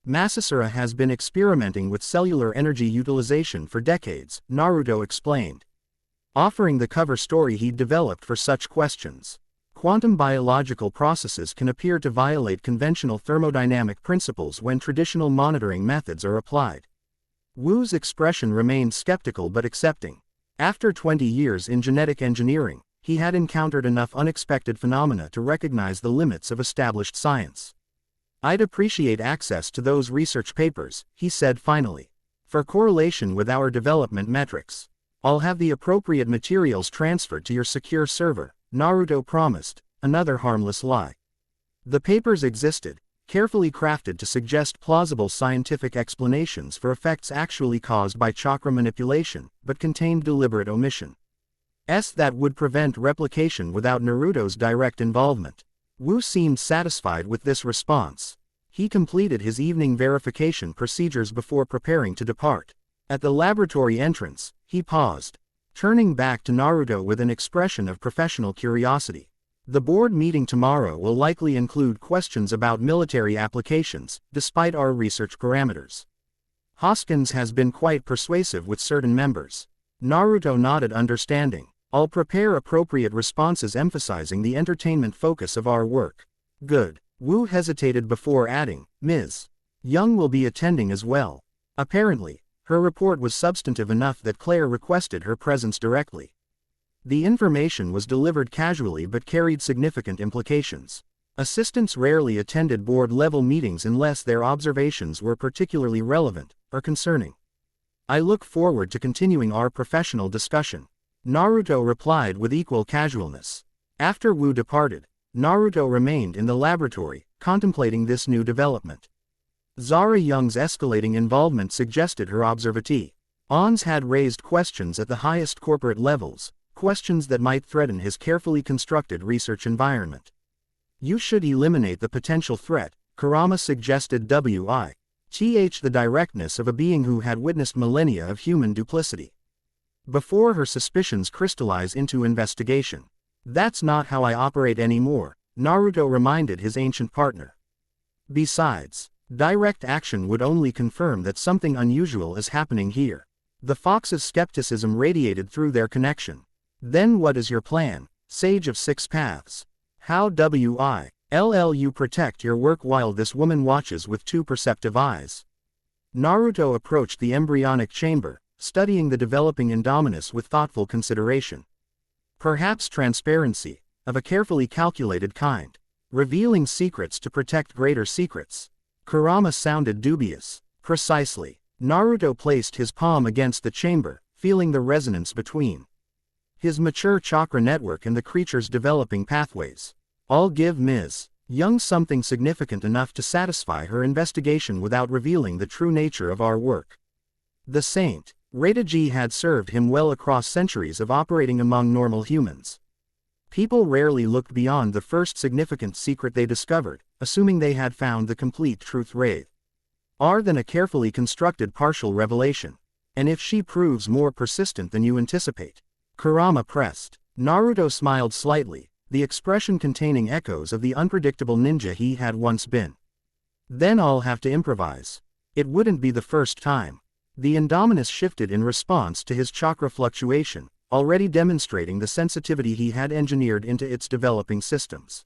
A: Masasura has been experimenting with cellular energy utilization for decades, Naruto explained. Offering the cover story he'd developed for such questions. Quantum biological processes can appear to violate conventional thermodynamic principles when traditional monitoring methods are applied. Wu's expression remained skeptical but accepting. After 20 years in genetic engineering, he had encountered enough unexpected phenomena to recognize the limits of established science. I'd appreciate access to those research papers, he said finally. For correlation with our development metrics. I'll have the appropriate materials transferred to your secure server, Naruto promised, another harmless lie. The papers existed, carefully crafted to suggest plausible scientific explanations for effects actually caused by chakra manipulation, but contained deliberate omission. That would prevent replication without Naruto's direct involvement. Wu seemed satisfied with this response. He completed his evening verification procedures before preparing to depart. At the laboratory entrance, he paused. turning back to Naruto with an expression of professional curiosity. The board meeting tomorrow will likely include questions about military applications, despite our research parameters. Hoskins has been quite persuasive with certain members. Naruto nodded understanding. I'll prepare appropriate responses emphasizing the entertainment focus of our work. Good. Wu hesitated before adding, Ms. Young will be attending as well. Apparently, her report was substantive enough that Claire requested her presence directly. The information was delivered casually but carried significant implications. Assistants rarely attended board-level meetings unless their observations were particularly relevant or concerning. I look forward to continuing our professional discussion. Naruto replied with equal casualness. After Wu departed, Naruto remained in the laboratory, contemplating this new development. Zara Young's escalating involvement suggested her observatee. Ons had raised questions at the highest corporate levels, questions that might threaten his carefully constructed research environment. You should eliminate the potential threat, Kurama suggested the directness of a being who had witnessed millennia of human duplicity. Before her suspicions crystallize into investigation. That's not how I operate anymore, Naruto reminded his ancient partner. Besides, direct action would only confirm that something unusual is happening here. The Fox's skepticism radiated through their connection. Then what is your plan, Sage of Six Paths? How will you protect your work while this woman watches with two perceptive eyes? Naruto approached the embryonic chamber, studying the developing Indominus with thoughtful consideration. Perhaps transparency, of a carefully calculated kind. Revealing secrets to protect greater secrets. Kurama sounded dubious. Precisely. Naruto placed his palm against the chamber, feeling the resonance between his mature chakra network and the creature's developing pathways. I'll give Ms. Young something significant enough to satisfy her investigation without revealing the true nature of our work. The saint, Reitaji had served him well across centuries of operating among normal humans. People rarely looked beyond the first significant secret they discovered, assuming they had found the complete truth rather than a carefully constructed partial revelation. And if she proves more persistent than you anticipate? Kurama pressed. Naruto smiled slightly, the expression containing echoes of the unpredictable ninja he had once been. Then I'll have to improvise. It wouldn't be the first time. The Indominus shifted in response to his chakra fluctuation, already demonstrating the sensitivity he had engineered into its developing systems.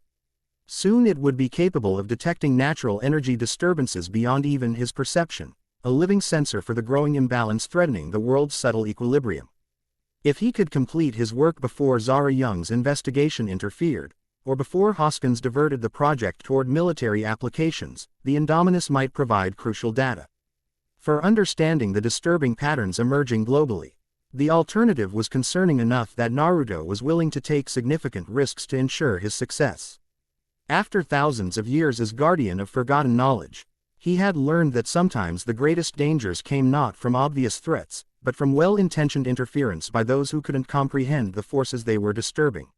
A: Soon it would be capable of detecting natural energy disturbances beyond even his perception, a living sensor for the growing imbalance threatening the world's subtle equilibrium. If he could complete his work before Zara Young's investigation interfered, or before Hoskins diverted the project toward military applications, the Indominus might provide crucial data for understanding the disturbing patterns emerging globally. The alternative was concerning enough that Naruto was willing to take significant risks to ensure his success. After thousands of years as guardian of forgotten knowledge, he had learned that sometimes the greatest dangers came not from obvious threats, but from well-intentioned interference by those who couldn't comprehend the forces they were disturbing.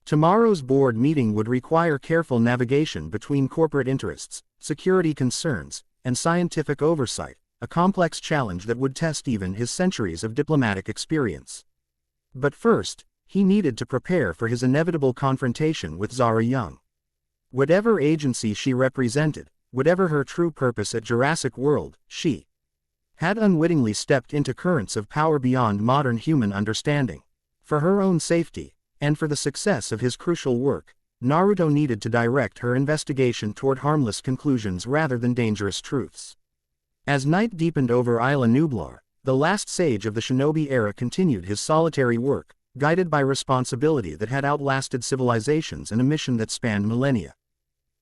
A: Tomorrow's board meeting would require careful navigation between corporate interests, security concerns, and scientific oversight, a complex challenge that would test even his centuries of diplomatic experience. But first, he needed to prepare for his inevitable confrontation with Zara Young. Whatever agency she represented, whatever her true purpose at Jurassic World, she had unwittingly stepped into currents of power beyond modern human understanding. For her own safety, and for the success of his crucial work, Naruto needed to direct her investigation toward harmless conclusions rather than dangerous truths. As night deepened over Isla Nublar, the last sage of the shinobi era continued his solitary work, guided by responsibility that had outlasted civilizations and a mission that spanned millennia.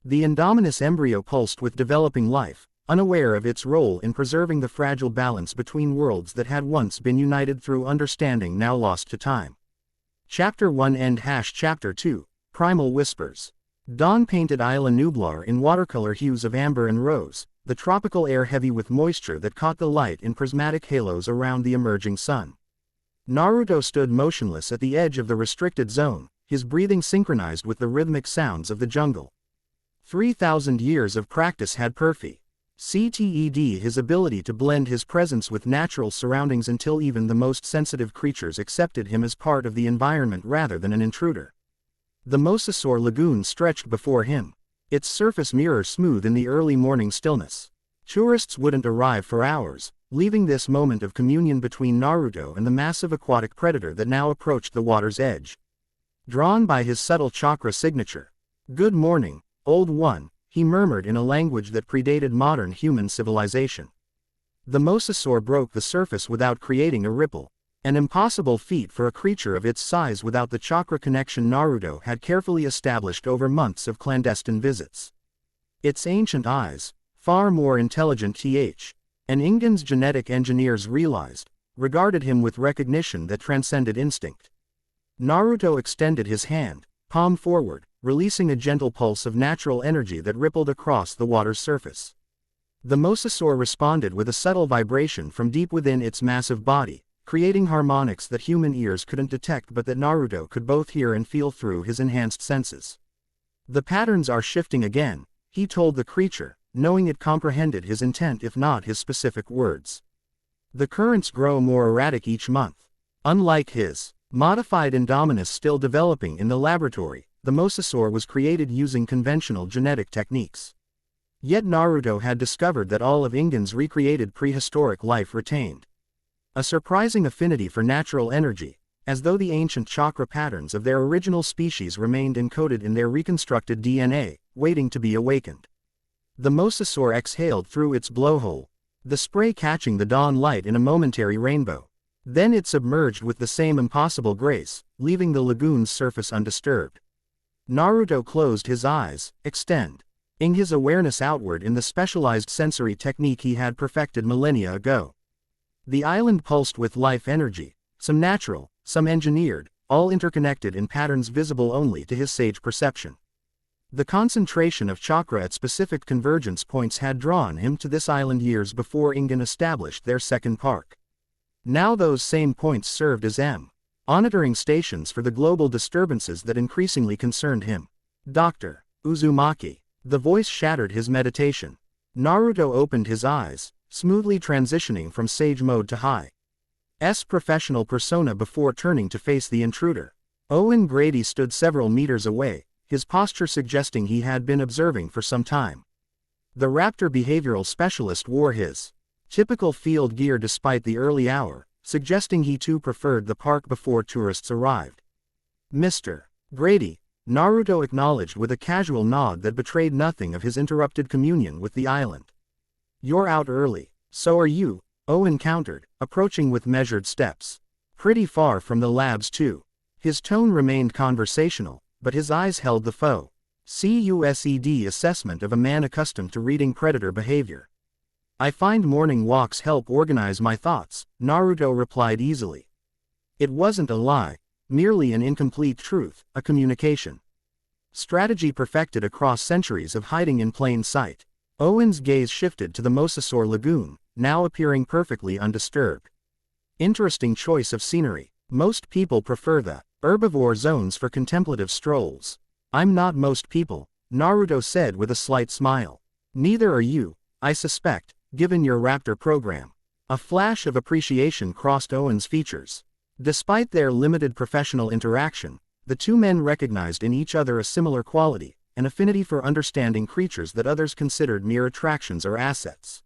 A: The Indominus embryo pulsed with developing life, unaware of its role in preserving the fragile balance between worlds that had once been united through understanding now lost to time. Chapter 1 End Chapter 2, Primal Whispers. Dawn painted Isla Nublar in watercolor hues of amber and rose, the tropical air heavy with moisture that caught the light in prismatic halos around the emerging sun. Naruto stood motionless at the edge of the restricted zone, his breathing synchronized with the rhythmic sounds of the jungle. 3,000 years of practice had CTED, his ability to blend his presence with natural surroundings until even the most sensitive creatures accepted him as part of the environment rather than an intruder. The Mosasaur lagoon stretched before him, its surface mirror smooth in the early morning stillness. Tourists wouldn't arrive for hours, leaving this moment of communion between Naruto and the massive aquatic predator that now approached the water's edge. Drawn by his subtle chakra signature. "Good morning, old one," he murmured in a language that predated modern human civilization. The Mosasaur broke the surface without creating a ripple, an impossible feat for a creature of its size without the chakra connection Naruto had carefully established over months of clandestine visits. Its ancient eyes, far more intelligent and Ingen's genetic engineers realized, regarded him with recognition that transcended instinct. Naruto extended his hand, palm forward, releasing a gentle pulse of natural energy that rippled across the water's surface. The Mosasaur responded with a subtle vibration from deep within its massive body, creating harmonics that human ears couldn't detect but that Naruto could both hear and feel through his enhanced senses. "The patterns are shifting again," he told the creature, knowing it comprehended his intent if not his specific words. "The currents grow more erratic each month." Unlike his modified Indominus still developing in the laboratory, the Mosasaur was created using conventional genetic techniques. Yet Naruto had discovered that all of Ingen's recreated prehistoric life retained a surprising affinity for natural energy, as though the ancient chakra patterns of their original species remained encoded in their reconstructed DNA, waiting to be awakened. The Mosasaur exhaled through its blowhole, the spray catching the dawn light in a momentary rainbow. Then it submerged with the same impossible grace, leaving the lagoon's surface undisturbed. Naruto closed his eyes, extending his awareness outward in the specialized sensory technique he had perfected millennia ago. The island pulsed with life energy, some natural, some engineered, all interconnected in patterns visible only to his sage perception. The concentration of chakra at specific convergence points had drawn him to this island years before Ingen established their second park. Now those same points served as monitoring stations for the global disturbances that increasingly concerned him. "Dr. Uzumaki." The voice shattered his meditation. Naruto opened his eyes, smoothly transitioning from sage mode to high-S professional persona before turning to face the intruder. Owen Grady stood several meters away, his posture suggesting he had been observing for some time. The raptor behavioral specialist wore his typical field gear despite the early hour, suggesting he too preferred the park before tourists arrived. "Mr. Grady," Naruto acknowledged with a casual nod that betrayed nothing of his interrupted communion with the island. "You're out early." "So are you," Owen countered, approaching with measured steps. "Pretty far from the labs too." His tone remained conversational, but his eyes held the CUSED assessment of a man accustomed to reading predator behavior. "I find morning walks help organize my thoughts," Naruto replied easily. It wasn't a lie, merely an incomplete truth, a communication strategy perfected across centuries of hiding in plain sight. Owen's gaze shifted to the Mosasaur lagoon, now appearing perfectly undisturbed. "Interesting choice of scenery. Most people prefer the herbivore zones for contemplative strolls." "I'm not most people," Naruto said with a slight smile. "Neither are you, I suspect, given your raptor program." A flash of appreciation crossed Owen's features. Despite their limited professional interaction, the two men recognized in each other a similar quality, an affinity for understanding creatures that others considered mere attractions or assets.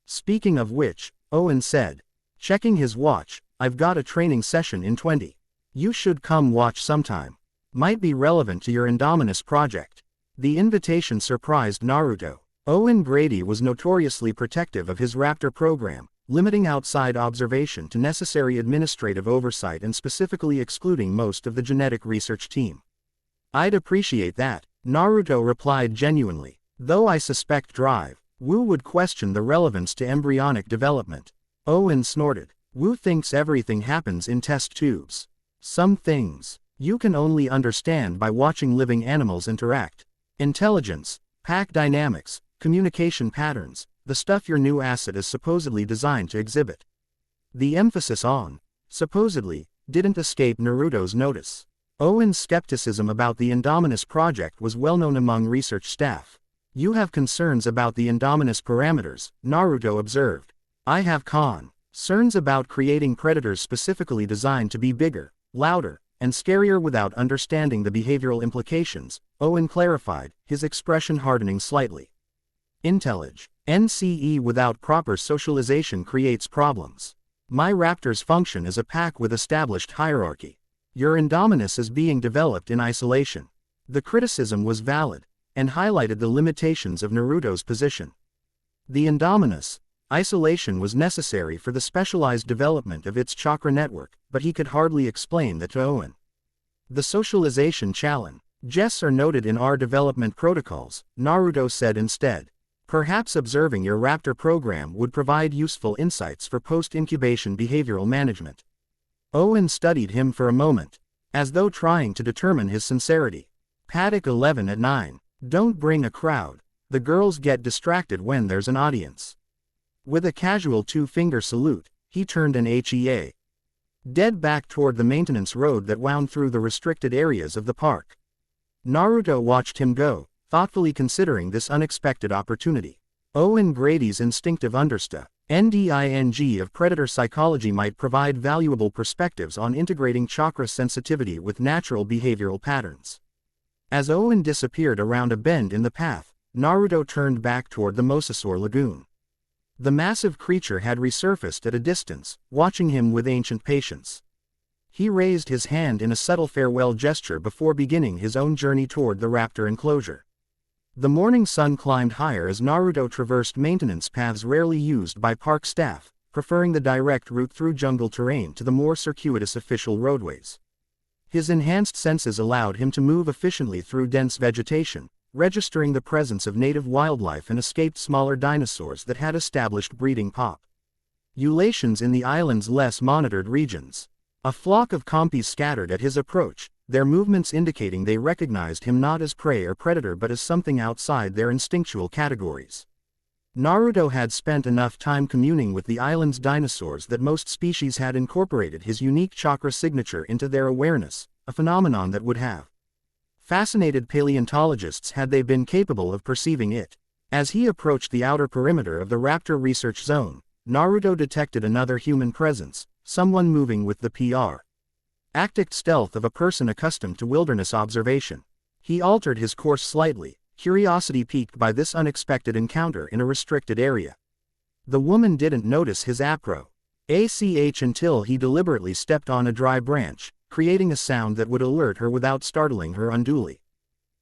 A: "Speaking of which," Owen said, checking his watch, "I've got a training session in 20. You should come watch sometime. Might be relevant to your Indominus project." The invitation surprised Naruto. Owen Grady was notoriously protective of his raptor program, limiting outside observation to necessary administrative oversight and specifically excluding most of the genetic research team. "I'd appreciate that," Naruto replied genuinely, "though I suspect Wu would question the relevance to embryonic development." Owen snorted. "Wu thinks everything happens in test tubes. Some things you can only understand by watching living animals interact. Intelligence, pack dynamics, communication patterns, the stuff your new asset is supposedly designed to exhibit." The emphasis on supposedly didn't escape Naruto's notice. Owen's skepticism about the Indominus project was well known among research staff. You have concerns about the Indominus parameters, Naruto observed. I have concerns about creating predators specifically designed to be bigger, louder, and scarier without understanding the behavioral implications, Owen clarified, his expression hardening slightly. NCE without proper socialization creates problems. My raptors function as a pack with established hierarchy. Your Indominus is being developed in isolation. The criticism was valid, and highlighted the limitations of Naruto's position. The Indominus isolation was necessary for the specialized development of its chakra network, but he could hardly explain that to Owen. The socialization challenges are noted in our development protocols, Naruto said instead. Perhaps observing your raptor program would provide useful insights for post-incubation behavioral management. Owen studied him for a moment, as though trying to determine his sincerity. Paddock 11 at 9. Don't bring a crowd. The girls get distracted when there's an audience. With a casual two-finger salute, he turned an HEA. Dead back toward the maintenance road that wound through the restricted areas of the park. Naruto watched him go, thoughtfully considering this unexpected opportunity. Owen Grady's instinctive understanding of predator psychology might provide valuable perspectives on integrating chakra sensitivity with natural behavioral patterns. As Owen disappeared around a bend in the path, Naruto turned back toward the Mosasaur lagoon. The massive creature had resurfaced at a distance, watching him with ancient patience. He raised his hand in a subtle farewell gesture before beginning his own journey toward the raptor enclosure. The morning sun climbed higher as Naruto traversed maintenance paths rarely used by park staff, preferring the direct route through jungle terrain to the more circuitous official roadways. His enhanced senses allowed him to move efficiently through dense vegetation, registering the presence of native wildlife and escaped smaller dinosaurs that had established breeding populations in the island's less monitored regions. A flock of compis scattered at his approach, their movements indicating they recognized him not as prey or predator but as something outside their instinctual categories. Naruto had spent enough time communing with the island's dinosaurs that most species had incorporated his unique chakra signature into their awareness, a phenomenon that would have fascinated paleontologists had they been capable of perceiving it. As he approached the outer perimeter of the raptor research zone, Naruto detected another human presence, someone moving with the active stealth of a person accustomed to wilderness observation. He altered his course slightly, curiosity piqued by this unexpected encounter in a restricted area. The woman didn't notice his approach until he deliberately stepped on a dry branch, creating a sound that would alert her without startling her unduly.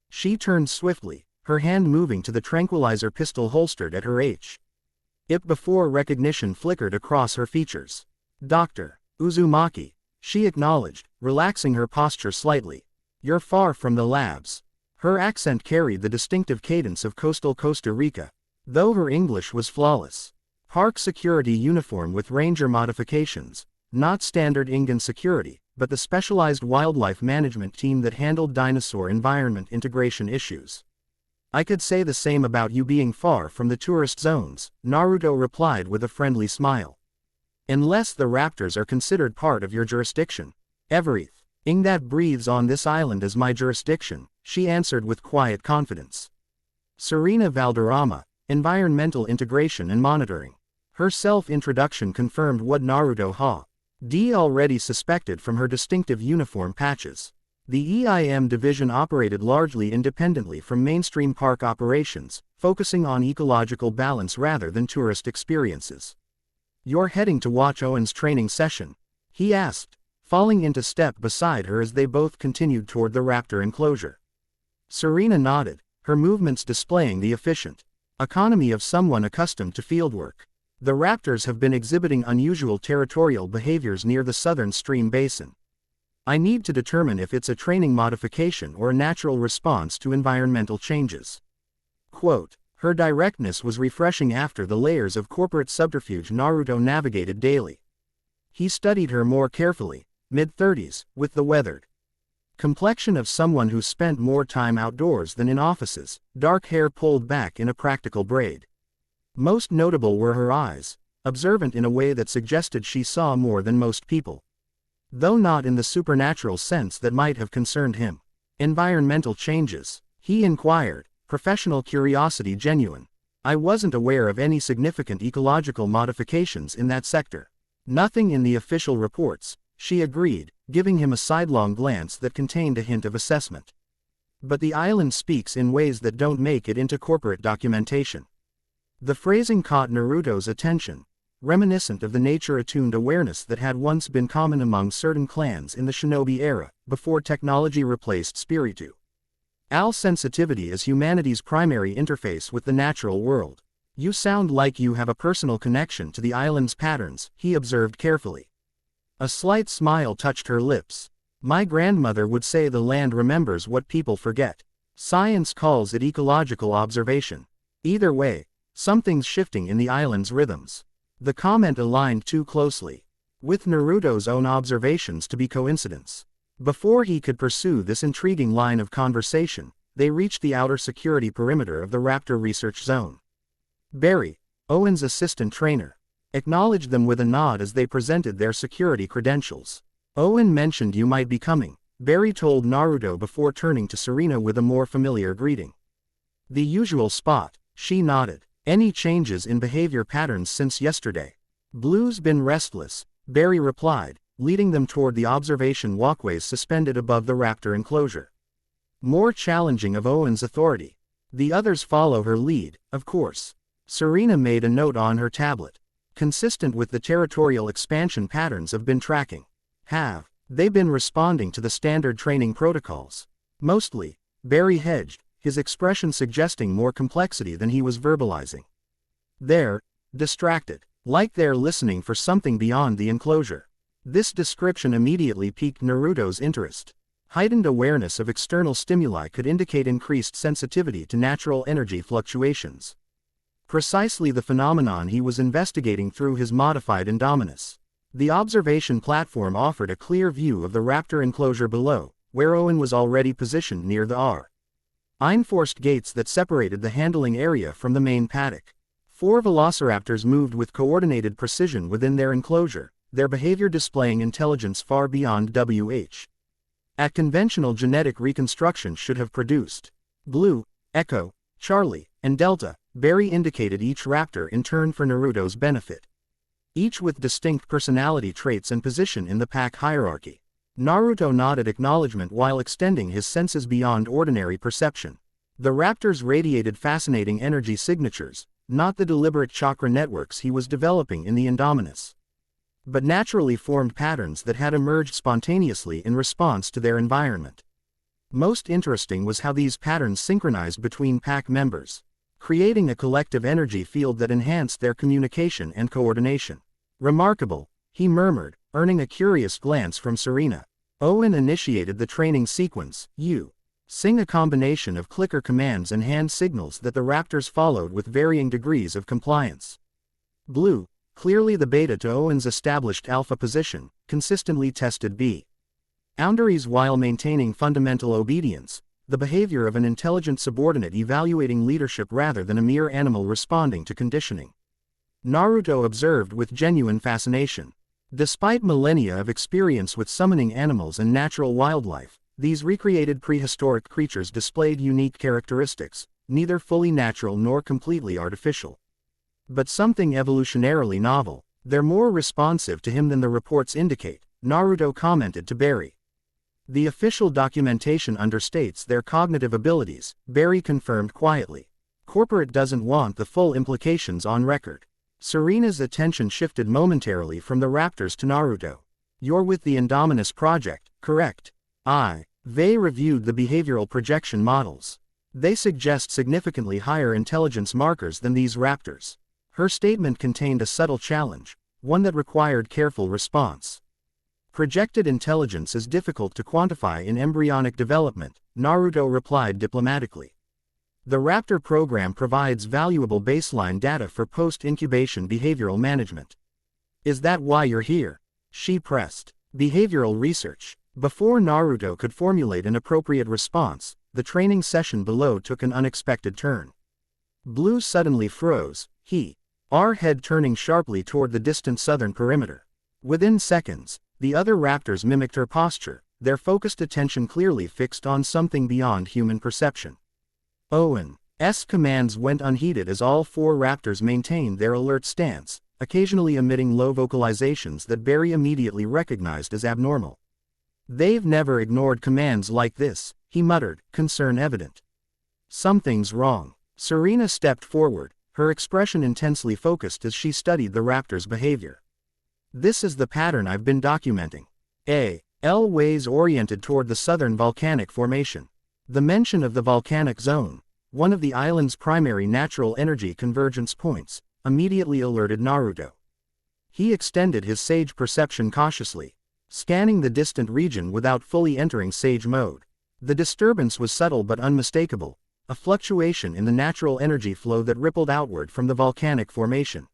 A: She turned swiftly, her hand moving to the tranquilizer pistol holstered at her hip before recognition flickered across her features. Dr. Uzumaki, she acknowledged, relaxing her posture slightly. You're far from the labs. Her accent carried the distinctive cadence of coastal Costa Rica, though her English was flawless. Park security uniform with ranger modifications, not standard Ingan security, but the specialized wildlife management team that handled dinosaur environment integration issues. I could say the same about you being far from the tourist zones, Naruto replied with a friendly smile. Unless the raptors are considered part of your jurisdiction. Everything that breathes on this island is my jurisdiction, she answered with quiet confidence. Serena Valderrama, Environmental Integration and Monitoring. Her self-introduction confirmed what Naruto had already suspected from her distinctive uniform patches. The EIM division operated largely independently from mainstream park operations, focusing on ecological balance rather than tourist experiences. You're heading to watch Owen's training session? He asked, falling into step beside her as they both continued toward the raptor enclosure. Serena nodded, her movements displaying the efficient economy of someone accustomed to fieldwork. The raptors have been exhibiting unusual territorial behaviors near the southern stream basin. I need to determine if it's a training modification or a natural response to environmental changes. Quote, her directness was refreshing after the layers of corporate subterfuge Naruto navigated daily. He studied her more carefully, mid-30s, with the weathered complexion of someone who spent more time outdoors than in offices, dark hair pulled back in a practical braid. Most notable were her eyes, observant in a way that suggested she saw more than most people. Though not in the supernatural sense that might have concerned him. Environmental changes, he inquired, professional curiosity genuine. I wasn't aware of any significant ecological modifications in that sector. Nothing in the official reports, she agreed, giving him a sidelong glance that contained a hint of assessment. But the island speaks in ways that don't make it into corporate documentation. The phrasing caught Naruto's attention, reminiscent of the nature-attuned awareness that had once been common among certain clans in the shinobi era, before technology replaced spiritu. Al sensitivity is humanity's primary interface with the natural world. You sound like you have a personal connection to the island's patterns, he observed carefully. A slight smile touched her lips. My grandmother would say the land remembers what people forget. Science calls it ecological observation. Either way, something's shifting in the island's rhythms. The comment aligned too closely with Naruto's own observations to be coincidence. Before he could pursue this intriguing line of conversation, they reached the outer security perimeter of the Raptor Research Zone. Barry, Owen's assistant trainer, acknowledged them with a nod as they presented their security credentials. Owen mentioned you might be coming, Barry told Naruto before turning to Serena with a more familiar greeting. The usual spot, she nodded. Any changes in behavior patterns since yesterday? Blue's been restless, Barry replied, leading them toward the observation walkways suspended above the raptor enclosure. More challenging of Owen's authority. The others follow her lead, of course. Serena made a note on her tablet. Consistent with the territorial expansion patterns have been tracking. Have they been responding to the standard training protocols? Mostly, Barry hedged, his expression suggesting more complexity than he was verbalizing. They're distracted, like they're listening for something beyond the enclosure. This description immediately piqued Naruto's interest. Heightened awareness of external stimuli could indicate increased sensitivity to natural energy fluctuations. Precisely the phenomenon he was investigating through his modified Indominus. The observation platform offered a clear view of the raptor enclosure below, where Owen was already positioned near the reinforced gates that separated the handling area from the main paddock. 4 velociraptors moved with coordinated precision within their enclosure, their behavior displaying intelligence far beyond at conventional genetic reconstruction should have produced. Blue, Echo, Charlie, and Delta, Barry indicated each raptor in turn for Naruto's benefit. Each with distinct personality traits and position in the pack hierarchy. Naruto nodded acknowledgement while extending his senses beyond ordinary perception. The raptors radiated fascinating energy signatures, not the deliberate chakra networks he was developing in the Indominus, but naturally formed patterns that had emerged spontaneously in response to their environment. Most interesting was how these patterns synchronized between pack members, creating a collective energy field that enhanced their communication and coordination. Remarkable, he murmured, earning a curious glance from Serena. Owen initiated the training sequence, sing a combination of clicker commands and hand signals that the raptors followed with varying degrees of compliance. Blue, clearly the beta to Owen's established alpha position, consistently tested boundaries while maintaining fundamental obedience, the behavior of an intelligent subordinate evaluating leadership rather than a mere animal responding to conditioning. Naruto observed with genuine fascination. Despite millennia of experience with summoning animals and natural wildlife, these recreated prehistoric creatures displayed unique characteristics, neither fully natural nor completely artificial. But something evolutionarily novel. They're more responsive to him than the reports indicate, Naruto commented to Barry. The official documentation understates their cognitive abilities, Barry confirmed quietly. Corporate doesn't want the full implications on record. Serena's attention shifted momentarily from the raptors to Naruto. You're with the Indominus project, correct? They reviewed the behavioral projection models. They suggest significantly higher intelligence markers than these raptors. Her statement contained a subtle challenge, one that required careful response. Projected intelligence is difficult to quantify in embryonic development, Naruto replied diplomatically. The Raptor program provides valuable baseline data for post-incubation behavioral management. Is that why you're here? She pressed. Behavioral research. Before Naruto could formulate an appropriate response, the training session below took an unexpected turn. Blue suddenly froze, her head turning sharply toward the distant southern perimeter. Within seconds, the other raptors mimicked her posture, their focused attention clearly fixed on something beyond human perception. Owen, commands went unheeded as all 4 raptors maintained their alert stance, occasionally emitting low vocalizations that Barry immediately recognized as abnormal. "They've never ignored commands like this," he muttered, concern evident. "Something's wrong." Serena stepped forward, her expression intensely focused as she studied the raptor's behavior. "This is the pattern I've been documenting." L ways oriented toward the southern volcanic formation. The mention of the volcanic zone, one of the island's primary natural energy convergence points, immediately alerted Naruto. He extended his sage perception cautiously, scanning the distant region without fully entering sage mode. The disturbance was subtle but unmistakable, a fluctuation in the natural energy flow that rippled outward from the volcanic formation,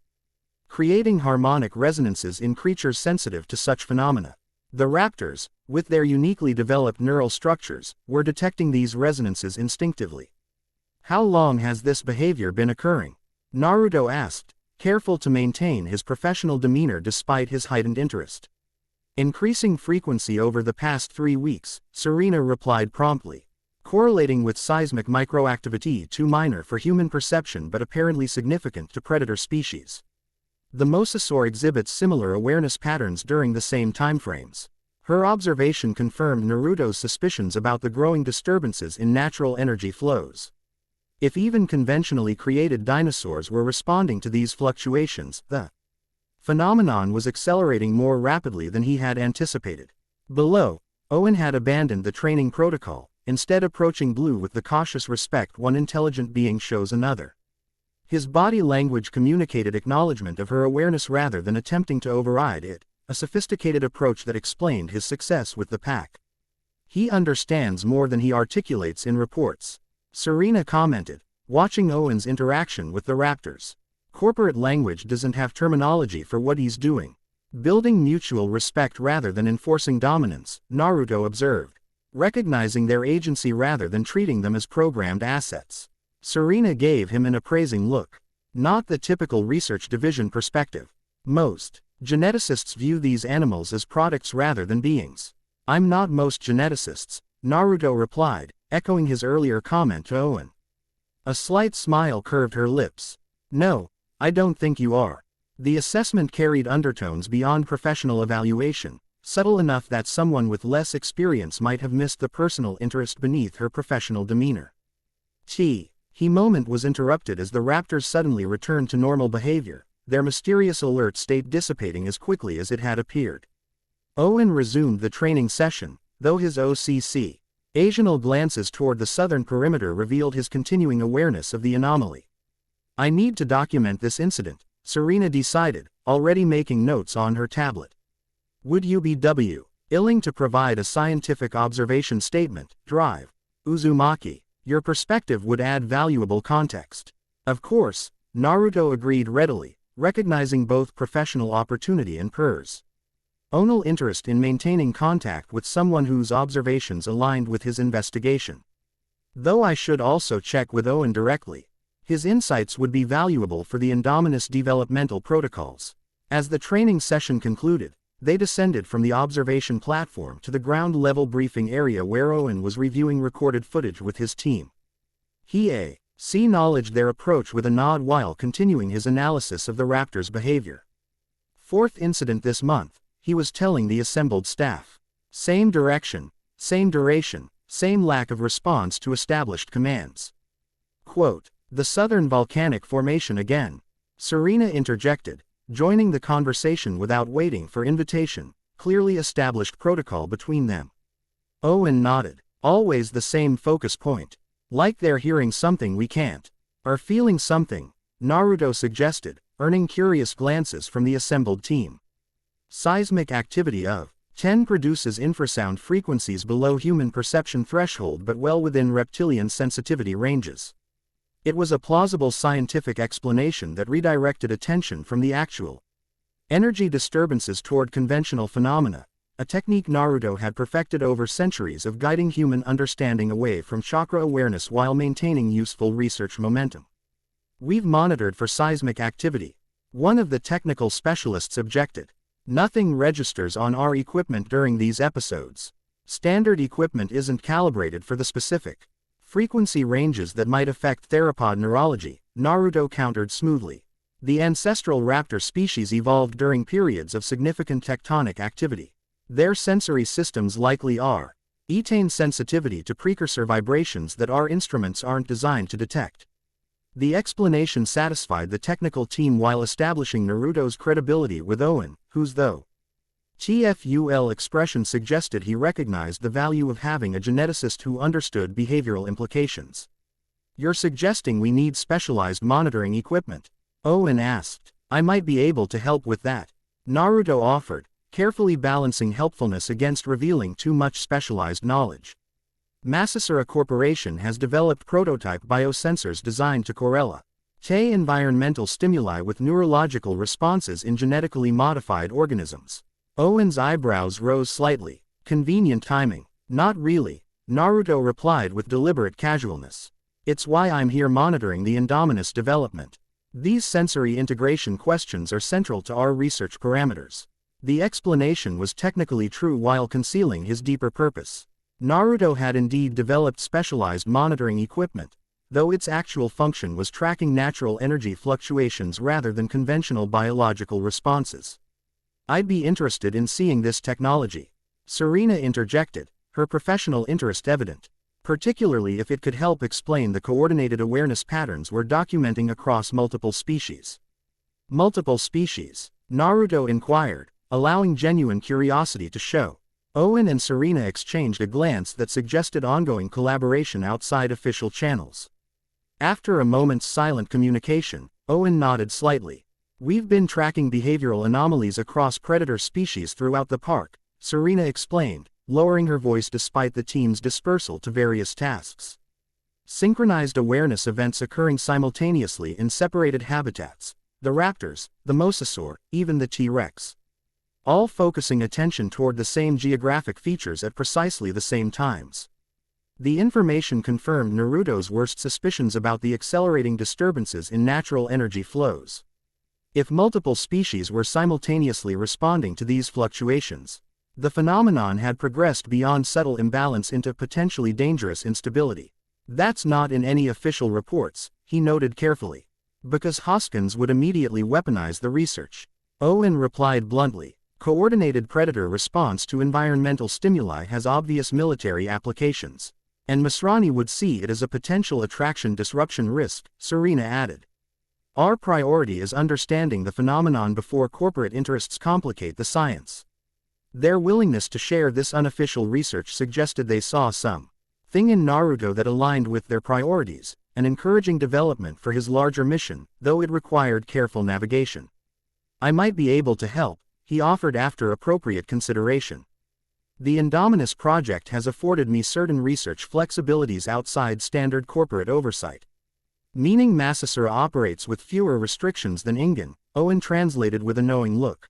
A: creating harmonic resonances in creatures sensitive to such phenomena. The raptors, with their uniquely developed neural structures, were detecting these resonances instinctively. "How long has this behavior been occurring?" Naruto asked, careful to maintain his professional demeanor despite his heightened interest. "Increasing frequency over the past 3 weeks," Serena replied promptly. "Correlating with seismic microactivity too minor for human perception but apparently significant to predator species. The mosasaur exhibits similar awareness patterns during the same timeframes." Her observation confirmed Naruto's suspicions about the growing disturbances in natural energy flows. If even conventionally created dinosaurs were responding to these fluctuations, the phenomenon was accelerating more rapidly than he had anticipated. Below, Owen had abandoned the training protocol, instead approaching Blue with the cautious respect one intelligent being shows another. His body language communicated acknowledgement of her awareness rather than attempting to override it, a sophisticated approach that explained his success with the pack. "He understands more than he articulates in reports," Serena commented, watching Owen's interaction with the raptors. "Corporate language doesn't have terminology for what he's doing. Building mutual respect rather than enforcing dominance," Naruto observed, recognizing their agency rather than treating them as programmed assets. Serena gave him an appraising look. "Not the typical research division perspective. Most geneticists view these animals as products rather than beings." "I'm not most geneticists," Naruto replied, echoing his earlier comment to Owen. A slight smile curved her lips. "No, I don't think you are." The assessment carried undertones beyond professional evaluation, subtle enough that someone with less experience might have missed the personal interest beneath her professional demeanor. He moment was interrupted as the raptors suddenly returned to normal behavior, their mysterious alert state dissipating as quickly as it had appeared. Owen resumed the training session, though his occasional glances toward the southern perimeter revealed his continuing awareness of the anomaly. "I need to document this incident," Serena decided, already making notes on her tablet. "Would you be willing to provide a scientific observation statement, Drive, Uzumaki? Your perspective would add valuable context." "Of course," Naruto agreed readily, recognizing both professional opportunity and Owen's interest in maintaining contact with someone whose observations aligned with his investigation. "Though I should also check with Owen directly. His insights would be valuable for the Indominus developmental protocols." As the training session concluded, they descended from the observation platform to the ground-level briefing area where Owen was reviewing recorded footage with his team. He acknowledged their approach with a nod while continuing his analysis of the raptor's behavior. "Fourth incident this month," he was telling the assembled staff. "Same direction, same duration, same lack of response to established commands." Quote, "The southern volcanic formation again," Serena interjected, joining the conversation without waiting for invitation, clearly established protocol between them. Owen nodded. "Always the same focus point. Like they're hearing something we can't. Or feeling something," Naruto suggested, earning curious glances from the assembled team. "Seismic activity of 10 produces infrasound frequencies below human perception threshold but well within reptilian sensitivity ranges." It was a plausible scientific explanation that redirected attention from the actual energy disturbances toward conventional phenomena, a technique Naruto had perfected over centuries of guiding human understanding away from chakra awareness while maintaining useful research momentum. "We've monitored for seismic activity," one of the technical specialists objected. "Nothing registers on our equipment during these episodes. Standard equipment isn't calibrated for the specific frequency ranges that might affect theropod neurology, Naruto countered smoothly. The ancestral raptor species evolved during periods of significant tectonic activity. Their sensory systems likely are retain sensitivity to precursor vibrations that our instruments aren't designed to detect. The explanation satisfied the technical team while establishing Naruto's credibility with Owen, whose though TFUL expression suggested he recognized the value of having a geneticist who understood behavioral implications. "You're suggesting we need specialized monitoring equipment?" Owen asked. "I might be able to help with that," Naruto offered, carefully balancing helpfulness against revealing too much specialized knowledge. Masasura Corporation has developed prototype biosensors designed to correlate environmental stimuli with neurological responses in genetically modified organisms. Owen's eyebrows rose slightly. "Convenient timing." "Not really," Naruto replied with deliberate casualness. "It's why I'm here monitoring the Indominus development. These sensory integration questions are central to our research parameters." The explanation was technically true while concealing his deeper purpose. Naruto had indeed developed specialized monitoring equipment, though its actual function was tracking natural energy fluctuations rather than conventional biological responses. "I'd be interested in seeing this technology," Serena interjected, her professional interest evident, particularly if it could help explain the coordinated awareness patterns we're documenting across multiple species. "Multiple species?" Naruto inquired, allowing genuine curiosity to show. Owen and Serena exchanged a glance that suggested ongoing collaboration outside official channels. After a moment's silent communication, Owen nodded slightly. "We've been tracking behavioral anomalies across predator species throughout the park," Serena explained, lowering her voice despite the team's dispersal to various tasks. Synchronized awareness events occurring simultaneously in separated habitats: the raptors, the mosasaur, even the T-Rex. All focusing attention toward the same geographic features at precisely the same times. The information confirmed Naruto's worst suspicions about the accelerating disturbances in natural energy flows. If multiple species were simultaneously responding to these fluctuations, the phenomenon had progressed beyond subtle imbalance into potentially dangerous instability. "That's not in any official reports," he noted carefully. "Because Hoskins would immediately weaponize the research." Owen replied bluntly. "Coordinated predator response to environmental stimuli has obvious military applications. And Masrani would see it as a potential attraction disruption risk," Serena added. "Our priority is understanding the phenomenon before corporate interests complicate the science." Their willingness to share this unofficial research suggested they saw something in Naruto that aligned with their priorities, an encouraging development for his larger mission, though it required careful navigation. "I might be able to help," he offered after appropriate consideration. "The Indominus project has afforded me certain research flexibilities outside standard corporate oversight." "Meaning Masasura operates with fewer restrictions than Ingen," Owen translated with a knowing look.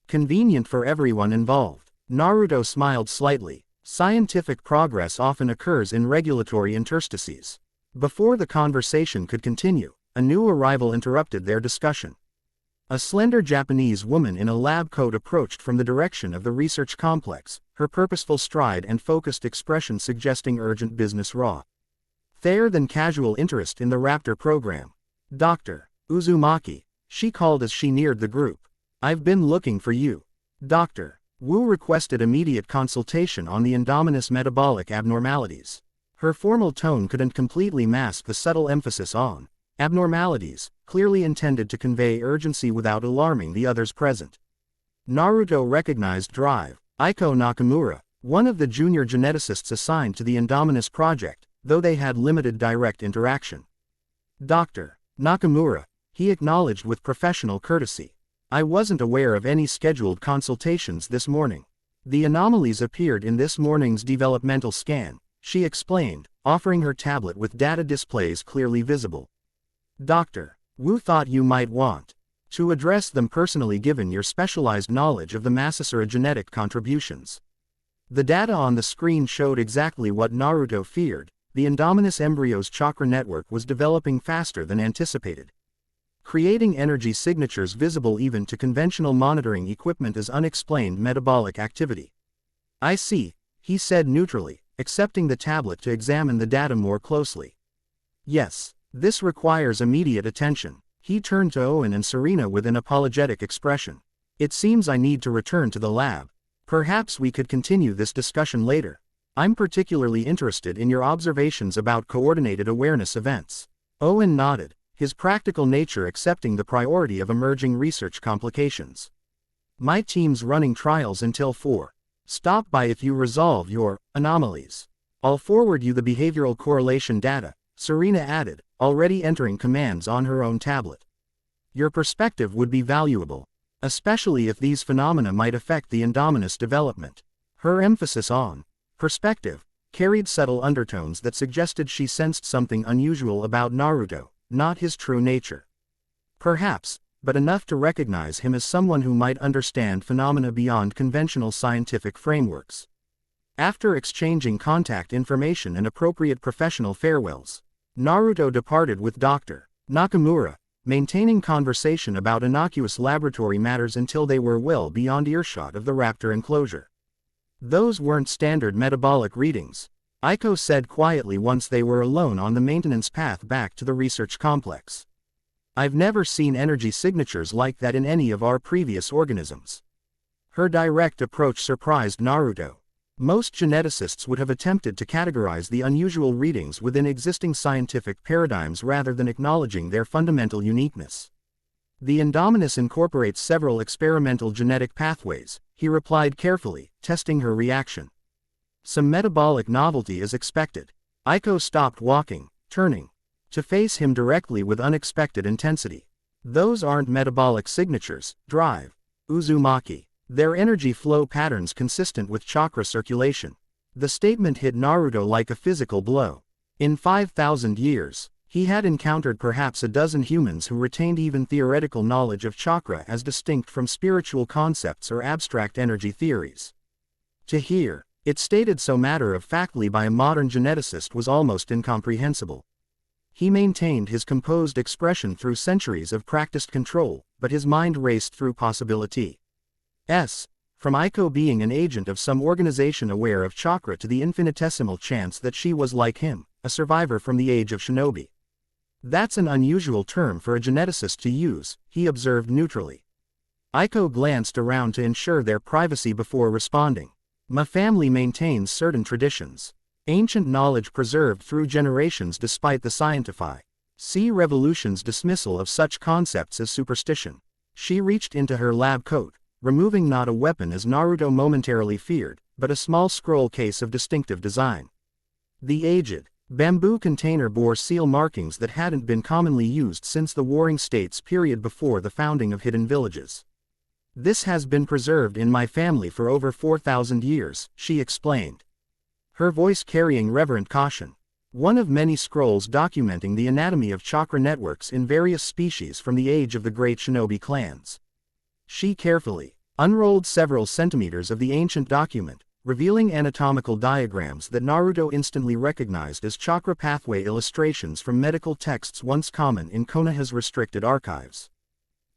A: "Convenient for everyone involved." Naruto smiled slightly. "Scientific progress often occurs in regulatory interstices." Before the conversation could continue, a new arrival interrupted their discussion. A slender Japanese woman in a lab coat approached from the direction of the research complex, her purposeful stride and focused expression suggesting urgent business rather than casual interest in the Raptor program. "Dr. Uzumaki," she called as she neared the group. "I've been looking for you." Dr. Wu requested immediate consultation on the Indominus metabolic abnormalities. Her formal tone couldn't completely mask the subtle emphasis on abnormalities, clearly intended to convey urgency without alarming the others present. Naruto recognized Drive Aiko Nakamura, one of the junior geneticists assigned to the Indominus project, though they had limited direct interaction. "Dr. Nakamura," he acknowledged with professional courtesy. "I wasn't aware of any scheduled consultations this morning. The anomalies appeared in this morning's developmental scan," she explained, offering her tablet with data displays clearly visible. "Dr. Wu thought you might want to address them personally given your specialized knowledge of the Masasura genetic contributions." The data on the screen showed exactly what Naruto feared: the Indominus embryo's chakra network was developing faster than anticipated, creating energy signatures visible even to conventional monitoring equipment as unexplained metabolic activity. "I see," he said neutrally, accepting the tablet to examine the data more closely. Yes, this requires immediate attention. He turned to Owen and Serena with an apologetic expression. It seems I need to return to the lab. Perhaps we could continue this discussion later. I'm particularly interested in your observations about coordinated awareness events. Owen nodded, his practical nature accepting the priority of emerging research complications. My team's running trials until 4. Stop by if you resolve your anomalies. I'll forward you the behavioral correlation data, Serena added, already entering commands on her own tablet. Your perspective would be valuable, especially if these phenomena might affect the Indominus development. Her emphasis on perspective carried subtle undertones that suggested she sensed something unusual about Naruto, not his true nature. Perhaps, but enough to recognize him as someone who might understand phenomena beyond conventional scientific frameworks. After exchanging contact information and appropriate professional farewells, Naruto departed with Dr. Nakamura, maintaining conversation about innocuous laboratory matters until they were well beyond earshot of the raptor enclosure. Those weren't standard metabolic readings, Aiko said quietly once they were alone on the maintenance path back to the research complex. I've never seen energy signatures like that in any of our previous organisms. Her direct approach surprised Naruto. Most geneticists would have attempted to categorize the unusual readings within existing scientific paradigms rather than acknowledging their fundamental uniqueness. The Indominus incorporates several experimental genetic pathways, he replied carefully, testing her reaction. Some metabolic novelty is expected. Aiko stopped walking, turning to face him directly with unexpected intensity. Those aren't metabolic signatures, drive, Uzumaki. They're energy flow patterns consistent with chakra circulation. The statement hit Naruto like a physical blow. In 5,000 years, he had encountered perhaps a dozen humans who retained even theoretical knowledge of chakra as distinct from spiritual concepts or abstract energy theories. To hear it stated so matter-of-factly by a modern geneticist was almost incomprehensible. He maintained his composed expression through centuries of practiced control, but his mind raced through possibilities. From Aiko being an agent of some organization aware of chakra to the infinitesimal chance that she was like him, a survivor from the age of shinobi. That's an unusual term for a geneticist to use, he observed neutrally. Aiko glanced around to ensure their privacy before responding. My family maintains certain traditions. Ancient knowledge preserved through generations despite the scientific revolution's dismissal of such concepts as superstition. She reached into her lab coat, removing not a weapon as Naruto momentarily feared, but a small scroll case of distinctive design. The aged bamboo container bore seal markings that hadn't been commonly used since the Warring States period before the founding of hidden villages. This has been preserved in my family for over 4,000 years, she explained, her voice carrying reverent caution. One of many scrolls documenting the anatomy of chakra networks in various species from the age of the great shinobi clans. She carefully unrolled several centimeters of the ancient document, revealing anatomical diagrams that Naruto instantly recognized as chakra pathway illustrations from medical texts once common in Konoha's restricted archives.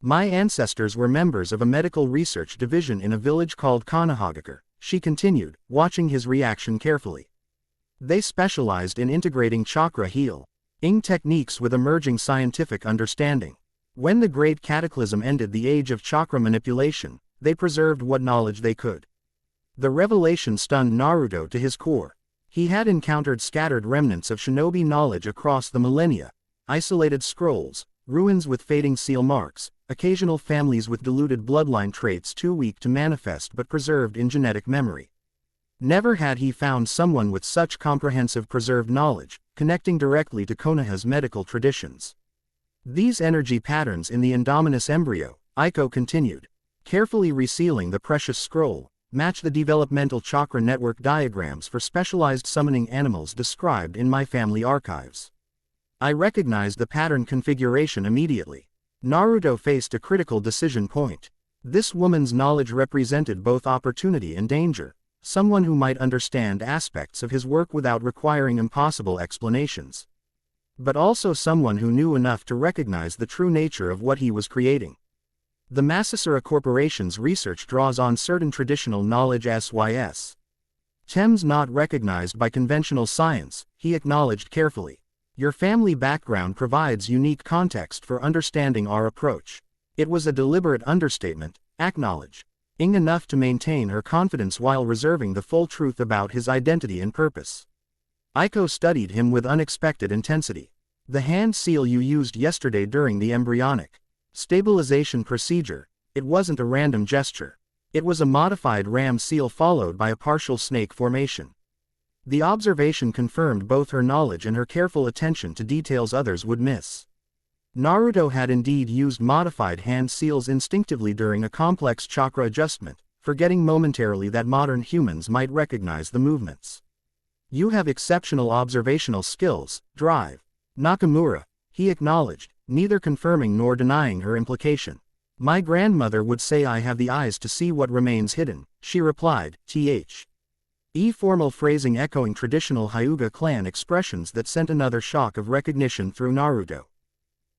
A: My ancestors were members of a medical research division in a village called Konohagakure, she continued, watching his reaction carefully. They specialized in integrating chakra healing techniques with emerging scientific understanding. When the Great Cataclysm ended the age of chakra manipulation, they preserved what knowledge they could. The revelation stunned Naruto to his core. He had encountered scattered remnants of shinobi knowledge across the millennia, isolated scrolls, ruins with fading seal marks, occasional families with diluted bloodline traits too weak to manifest but preserved in genetic memory. Never had he found someone with such comprehensive preserved knowledge, connecting directly to Konoha's medical traditions. These energy patterns in the Indominus embryo, Aiko continued, carefully resealing the precious scroll, match the developmental chakra network diagrams for specialized summoning animals described in my family archives. I recognized the pattern configuration immediately. Naruto faced a critical decision point. This woman's knowledge represented both opportunity and danger, someone who might understand aspects of his work without requiring impossible explanations. But also someone who knew enough to recognize the true nature of what he was creating. The Masasura Corporation's research draws on certain traditional knowledge Terms not recognized by conventional science, he acknowledged carefully. Your family background provides unique context for understanding our approach. It was a deliberate understatement, acknowledging enough to maintain her confidence while reserving the full truth about his identity and purpose. Aiko studied him with unexpected intensity. The hand seal you used yesterday during the embryonic stabilization procedure, it wasn't a random gesture. It was a modified ram seal followed by a partial snake formation. The observation confirmed both her knowledge and her careful attention to details others would miss. Naruto had indeed used modified hand seals instinctively during a complex chakra adjustment, forgetting momentarily that modern humans might recognize the movements. You have exceptional observational skills, drive. Nakamura, he acknowledged, neither confirming nor denying her implication. My grandmother would say I have the eyes to see what remains hidden, she replied, formal phrasing echoing traditional Hyuga clan expressions that sent another shock of recognition through Naruto.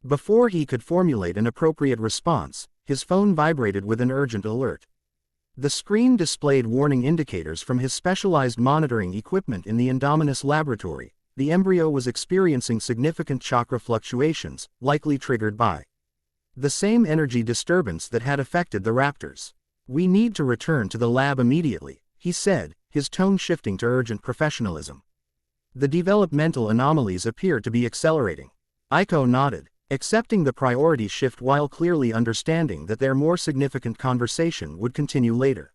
A: Before he could formulate an appropriate response, his phone vibrated with an urgent alert. The screen displayed warning indicators from his specialized monitoring equipment in the Indominus laboratory. The embryo was experiencing significant chakra fluctuations, likely triggered by the same energy disturbance that had affected the raptors. We need to return to the lab immediately, he said, his tone shifting to urgent professionalism. The developmental anomalies appear to be accelerating. Aiko nodded, accepting the priority shift while clearly understanding that their more significant conversation would continue later.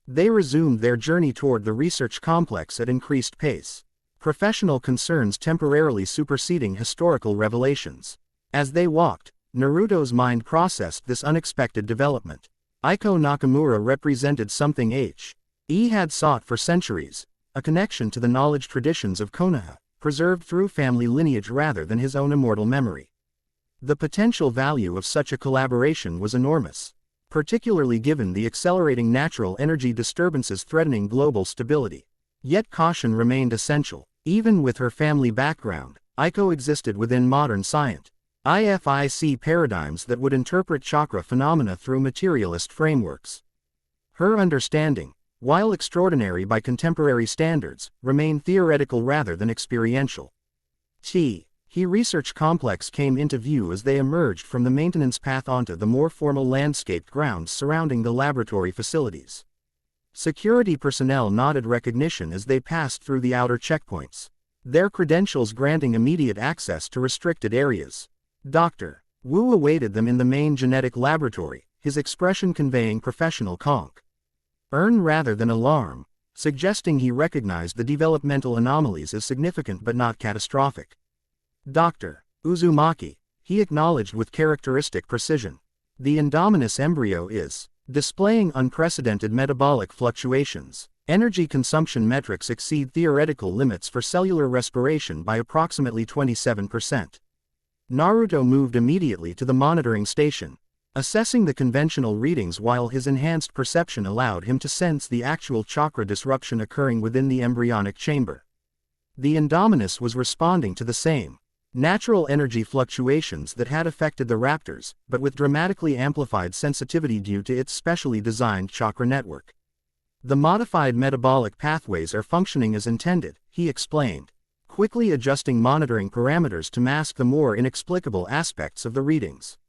A: They resumed their journey toward the research complex at increased pace, professional concerns temporarily superseding historical revelations. As they walked, Naruto's mind processed this unexpected development. Aiko Nakamura represented something he had sought for centuries, a connection to the knowledge traditions of Konoha, preserved through family lineage rather than his own immortal memory. The potential value of such a collaboration was enormous, particularly given the accelerating natural energy disturbances threatening global stability. Yet caution remained essential. Even with her family background, Aiko existed within modern scientific paradigms that would interpret chakra phenomena through materialist frameworks. Her understanding, while extraordinary by contemporary standards, remained theoretical rather than experiential. He research complex came into view as they emerged from the maintenance path onto the more formal landscaped grounds surrounding the laboratory facilities. Security personnel nodded recognition as they passed through the outer checkpoints, their credentials granting immediate access to restricted areas. Dr. Wu awaited them in the main genetic laboratory, his expression conveying professional concern rather than alarm, suggesting he recognized the developmental anomalies as significant but not catastrophic. Dr. Uzumaki, he acknowledged with characteristic precision. The Indominus embryo is displaying unprecedented metabolic fluctuations. Energy consumption metrics exceed theoretical limits for cellular respiration by approximately 27%. Naruto moved immediately to the monitoring station, assessing the conventional readings while his enhanced perception allowed him to sense the actual chakra disruption occurring within the embryonic chamber. The Indominus was responding to the same natural energy fluctuations that had affected the raptors, but with dramatically amplified sensitivity due to its specially designed chakra network. The modified metabolic pathways are functioning as intended, he explained, quickly adjusting monitoring parameters to mask the more inexplicable aspects of the readings.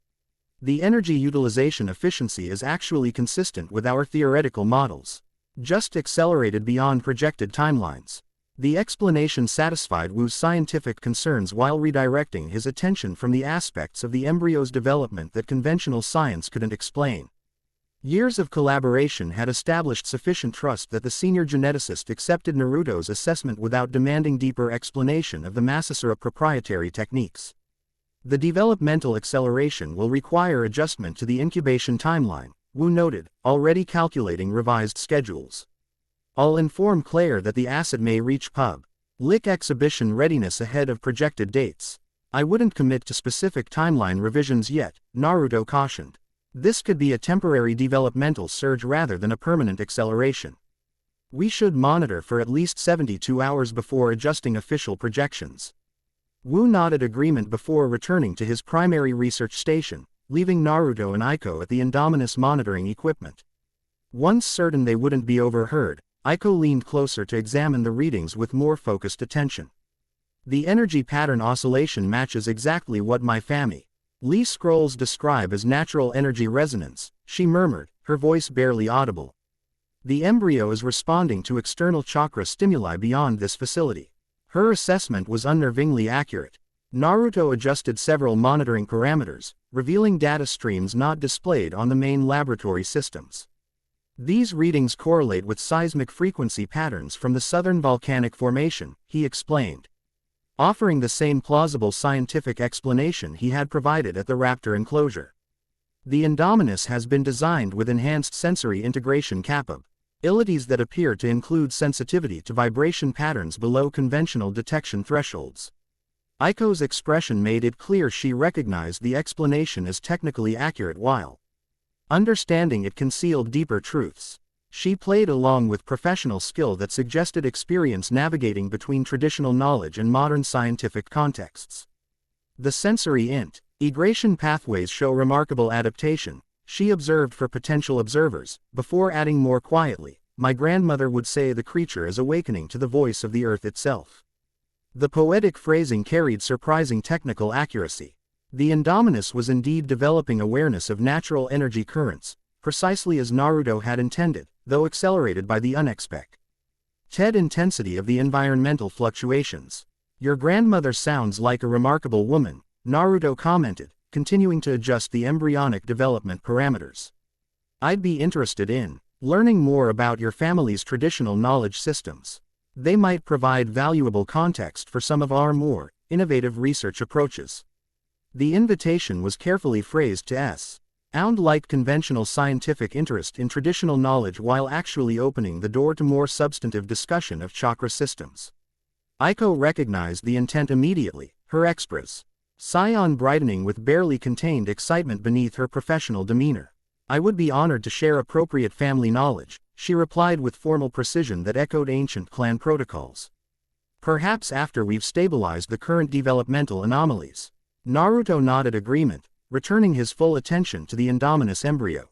A: The energy utilization efficiency is actually consistent with our theoretical models, just accelerated beyond projected timelines. The explanation satisfied Wu's scientific concerns while redirecting his attention from the aspects of the embryo's development that conventional science couldn't explain. Years of collaboration had established sufficient trust that the senior geneticist accepted Naruto's assessment without demanding deeper explanation of the Masasura proprietary techniques. The developmental acceleration will require adjustment to the incubation timeline, Wu noted, already calculating revised schedules. I'll inform Claire that the acid may reach public exhibition readiness ahead of projected dates. I wouldn't commit to specific timeline revisions yet, Naruto cautioned. This could be a temporary developmental surge rather than a permanent acceleration. We should monitor for at least 72 hours before adjusting official projections. Wu nodded agreement before returning to his primary research station, leaving Naruto and Aiko at the Indominus monitoring equipment. Once certain they wouldn't be overheard, Aiko leaned closer to examine the readings with more focused attention. The energy pattern oscillation matches exactly what my family scrolls describe as natural energy resonance, she murmured, her voice barely audible. The embryo is responding to external chakra stimuli beyond this facility. Her assessment was unnervingly accurate. Naruto adjusted several monitoring parameters, revealing data streams not displayed on the main laboratory systems. These readings correlate with seismic frequency patterns from the southern volcanic formation, he explained, offering the same plausible scientific explanation he had provided at the raptor enclosure. The Indominus has been designed with enhanced sensory integration capabilities that appear to include sensitivity to vibration patterns below conventional detection thresholds. Aiko's expression made it clear she recognized the explanation as technically accurate while understanding it concealed deeper truths. She played along with professional skill that suggested experience navigating between traditional knowledge and modern scientific contexts. The sensory integration pathways show remarkable adaptation, she observed for potential observers, before adding more quietly, my grandmother would say the creature is awakening to the voice of the earth itself. The poetic phrasing carried surprising technical accuracy. The Indominus was indeed developing awareness of natural energy currents, precisely as Naruto had intended, though accelerated by the unexpected intensity of the environmental fluctuations. Your grandmother sounds like a remarkable woman, Naruto commented, continuing to adjust the embryonic development parameters. I'd be interested in learning more about your family's traditional knowledge systems. They might provide valuable context for some of our more innovative research approaches. The invitation was carefully phrased to sound like conventional scientific interest in traditional knowledge while actually opening the door to more substantive discussion of chakra systems. Aiko recognized the intent immediately, her expression brightening with barely contained excitement beneath her professional demeanor. I would be honored to share appropriate family knowledge, she replied with formal precision that echoed ancient clan protocols. Perhaps after we've stabilized the current developmental anomalies. Naruto nodded agreement, returning his full attention to the Indominus embryo.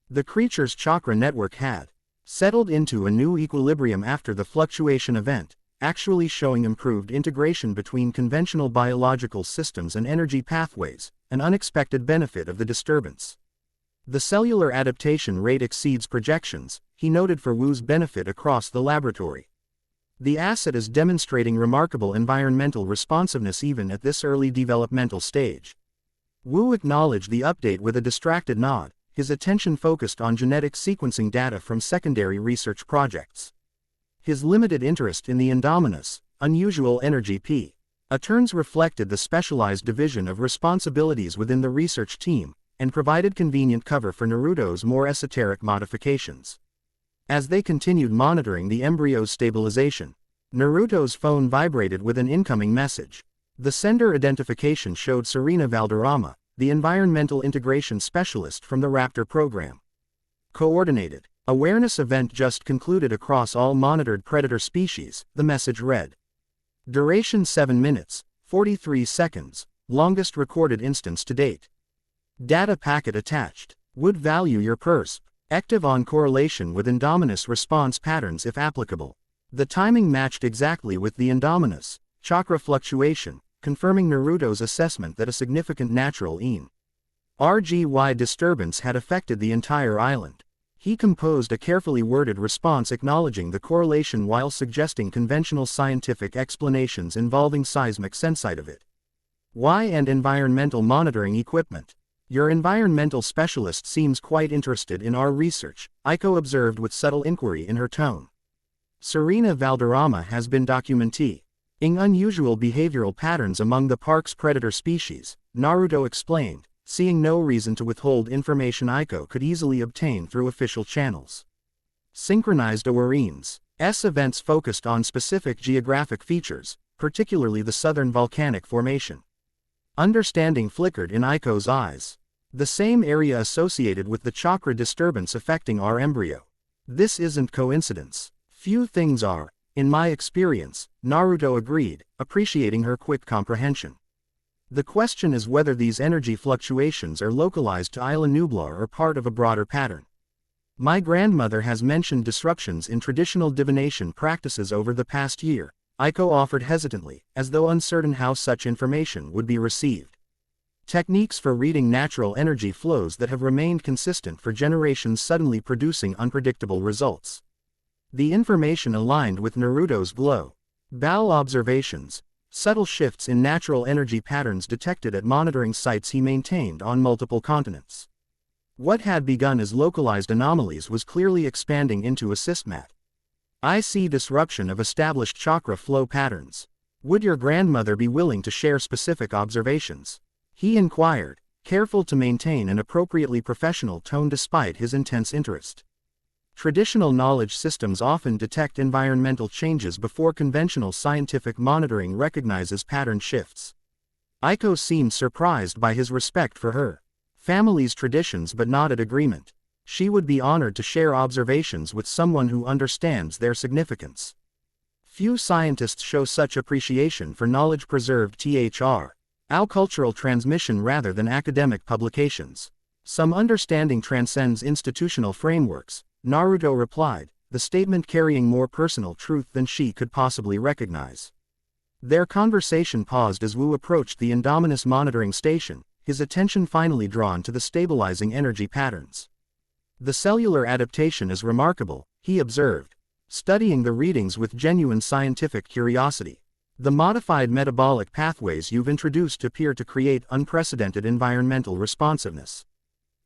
A: The creature's chakra network had settled into a new equilibrium after the fluctuation event, actually showing improved integration between conventional biological systems and energy pathways, an unexpected benefit of the disturbance. The cellular adaptation rate exceeds projections, he noted for Wu's benefit across the laboratory. The asset is demonstrating remarkable environmental responsiveness even at this early developmental stage. Wu acknowledged the update with a distracted nod, his attention focused on genetic sequencing data from secondary research projects. His limited interest in the Indominus, unusual energy patterns reflected the specialized division of responsibilities within the research team, and provided convenient cover for Naruto's more esoteric modifications. As they continued monitoring the embryo's stabilization, Naruto's phone vibrated with an incoming message. The sender identification showed Serena Valderrama, the environmental integration specialist from the Raptor program. Coordinated awareness event just concluded across all monitored predator species, the message read. Duration 7 minutes, 43 seconds, longest recorded instance to date. Data packet attached. Would value your persp. Active on correlation with Indominus response patterns if applicable. The timing matched exactly with the Indominus chakra fluctuation, confirming Naruto's assessment that a significant natural RGY disturbance had affected the entire island. He composed a carefully worded response acknowledging the correlation while suggesting conventional scientific explanations involving seismic sensitivity and environmental monitoring equipment. Your environmental specialist seems quite interested in our research, Aiko observed with subtle inquiry in her tone. Serena Valderrama has been documenting unusual behavioral patterns among the park's predator species, Naruto explained, seeing no reason to withhold information Aiko could easily obtain through official channels. Synchronized awarenes. Events focused on specific geographic features, particularly the southern volcanic formation. Understanding flickered in Aiko's eyes. The same area associated with the chakra disturbance affecting our embryo. This isn't coincidence. Few things are, in my experience, Naruto agreed, appreciating her quick comprehension. The question is whether these energy fluctuations are localized to Isla Nublar or part of a broader pattern. My grandmother has mentioned disruptions in traditional divination practices over the past year, Aiko offered hesitantly, as though uncertain how such information would be received. Techniques for reading natural energy flows that have remained consistent for generations suddenly producing unpredictable results. The information aligned with Naruto's glow. Bowel observations, subtle shifts in natural energy patterns detected at monitoring sites he maintained on multiple continents. What had begun as localized anomalies was clearly expanding into a systematic. I see disruption of established chakra flow patterns. Would your grandmother be willing to share specific observations? He inquired, careful to maintain an appropriately professional tone despite his intense interest. Traditional knowledge systems often detect environmental changes before conventional scientific monitoring recognizes pattern shifts. Aiko seemed surprised by his respect for her family's traditions but nodded agreement. She would be honored to share observations with someone who understands their significance. Few scientists show such appreciation for knowledge preserved our cultural transmission rather than academic publications. Some understanding transcends institutional frameworks, Naruto replied, the statement carrying more personal truth than she could possibly recognize. Their conversation paused as Wu approached the Indominus monitoring station, his attention finally drawn to the stabilizing energy patterns. The cellular adaptation is remarkable, he observed, studying the readings with genuine scientific curiosity. The modified metabolic pathways you've introduced appear to create unprecedented environmental responsiveness.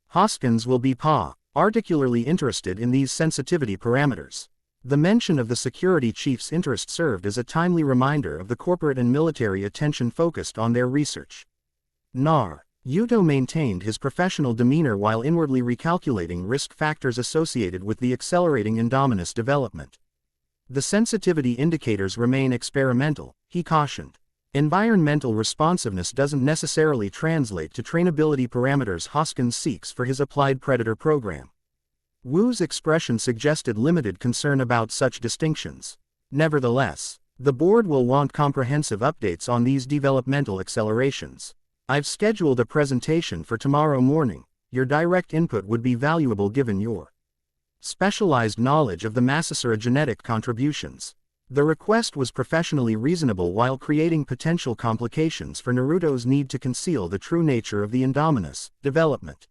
A: Hoskins will be particularly interested in these sensitivity parameters. The mention of the security chief's interest served as a timely reminder of the corporate and military attention focused on their research. Yuto maintained his professional demeanor while inwardly recalculating risk factors associated with the accelerating Indominus development. The sensitivity indicators remain experimental, he cautioned. Environmental responsiveness doesn't necessarily translate to trainability parameters Hoskins seeks for his applied predator program. Wu's expression suggested limited concern about such distinctions. Nevertheless, the board will want comprehensive updates on these developmental accelerations. I've scheduled a presentation for tomorrow morning. Your direct input would be valuable given your specialized knowledge of the Masasura genetic contributions. The request was professionally reasonable while creating potential complications for Naruto's need to conceal the true nature of the Indominus development.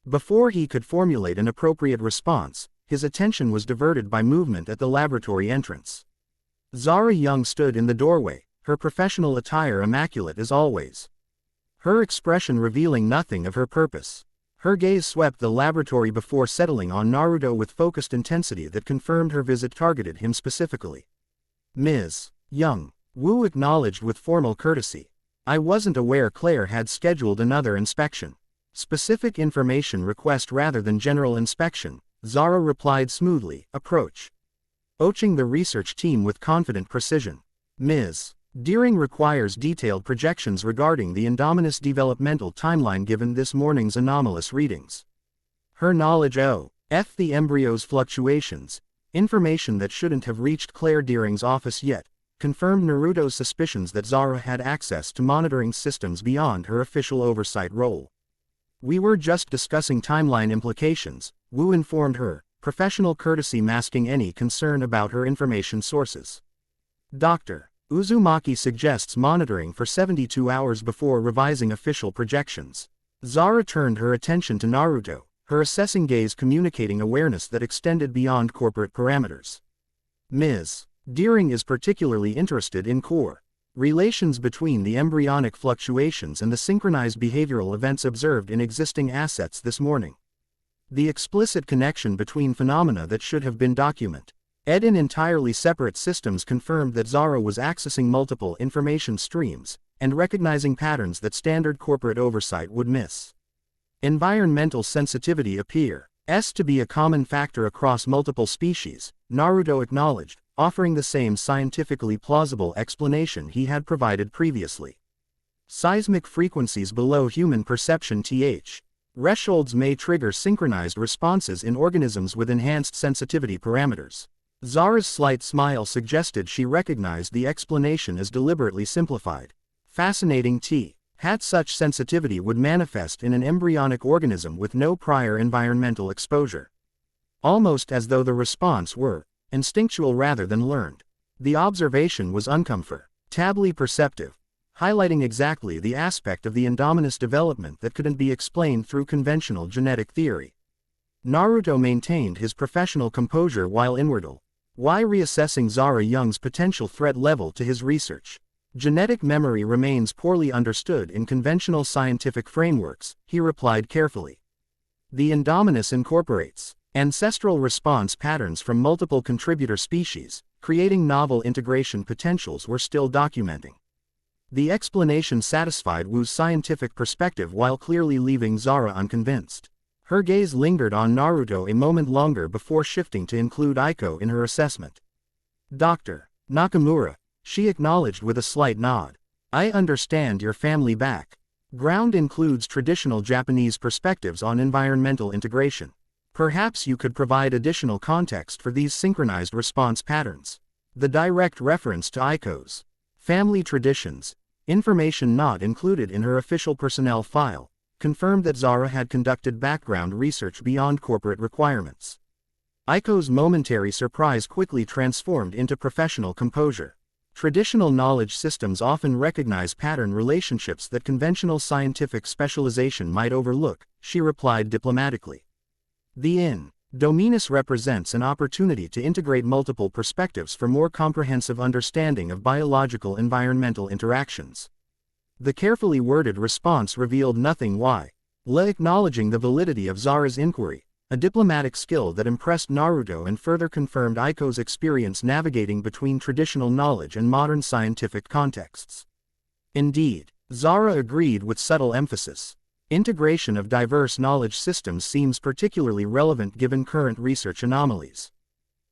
A: Before he could formulate an appropriate response, his attention was diverted by movement at the laboratory entrance. Zara Young stood in the doorway, her professional attire immaculate as always. Her expression revealing nothing of her purpose. Her gaze swept the laboratory before settling on Naruto with focused intensity that confirmed her visit targeted him specifically. Ms. Young, Wu acknowledged with formal courtesy. I wasn't aware Claire had scheduled another inspection. Specific information request rather than general inspection, Zara replied smoothly, approach. Coaching the research team with confident precision. Ms. Deering requires detailed projections regarding the Indominus developmental timeline given this morning's anomalous readings. Her knowledge of the embryo's fluctuations, information that shouldn't have reached Claire Deering's office yet, confirmed Naruto's suspicions that Zara had access to monitoring systems beyond her official oversight role. We were just discussing timeline implications, Wu informed her, professional courtesy masking any concern about her information sources. Dr. Uzumaki suggests monitoring for 72 hours before revising official projections. Zara turned her attention to Naruto, her assessing gaze communicating awareness that extended beyond corporate parameters. Ms. Deering is particularly interested in core relations between the embryonic fluctuations and the synchronized behavioral events observed in existing assets this morning. The explicit connection between phenomena that should have been documented in entirely separate systems confirmed that Zara was accessing multiple information streams and recognizing patterns that standard corporate oversight would miss. Environmental sensitivity appears to be a common factor across multiple species, Naruto acknowledged, offering the same scientifically plausible explanation he had provided previously. Seismic frequencies below human perception thresholds may trigger synchronized responses in organisms with enhanced sensitivity parameters. Zara's slight smile suggested she recognized the explanation as deliberately simplified. Fascinating had such sensitivity would manifest in an embryonic organism with no prior environmental exposure. almost as though the response were instinctual rather than learned. The observation was uncomfortably perceptive, highlighting exactly the aspect of the Indominus development that couldn't be explained through conventional genetic theory. Naruto maintained his professional composure while inwardly reassessing Zara Young's potential threat level to his research. Genetic memory remains poorly understood in conventional scientific frameworks, he replied carefully. The Indominus incorporates ancestral response patterns from multiple contributor species, creating novel integration potentials we're still documenting. The explanation satisfied Wu's scientific perspective while clearly leaving Zara unconvinced. Her gaze lingered on Naruto a moment longer before shifting to include Aiko in her assessment. Dr. Nakamura, she acknowledged with a slight nod. I understand your family background includes traditional Japanese perspectives on environmental integration. Perhaps you could provide additional context for these synchronized response patterns. The direct reference to Aiko's family traditions, information not included in her official personnel file, confirmed that Zara had conducted background research beyond corporate requirements. Aiko's momentary surprise quickly transformed into professional composure. Traditional knowledge systems often recognize pattern relationships that conventional scientific specialization might overlook, she replied diplomatically. The Indominus represents an opportunity to integrate multiple perspectives for more comprehensive understanding of biological-environmental interactions. The carefully worded response revealed nothing while acknowledging the validity of Zara's inquiry, a diplomatic skill that impressed Naruto and further confirmed Aiko's experience navigating between traditional knowledge and modern scientific contexts. Indeed, Zara agreed with subtle emphasis. Integration of diverse knowledge systems seems particularly relevant given current research anomalies.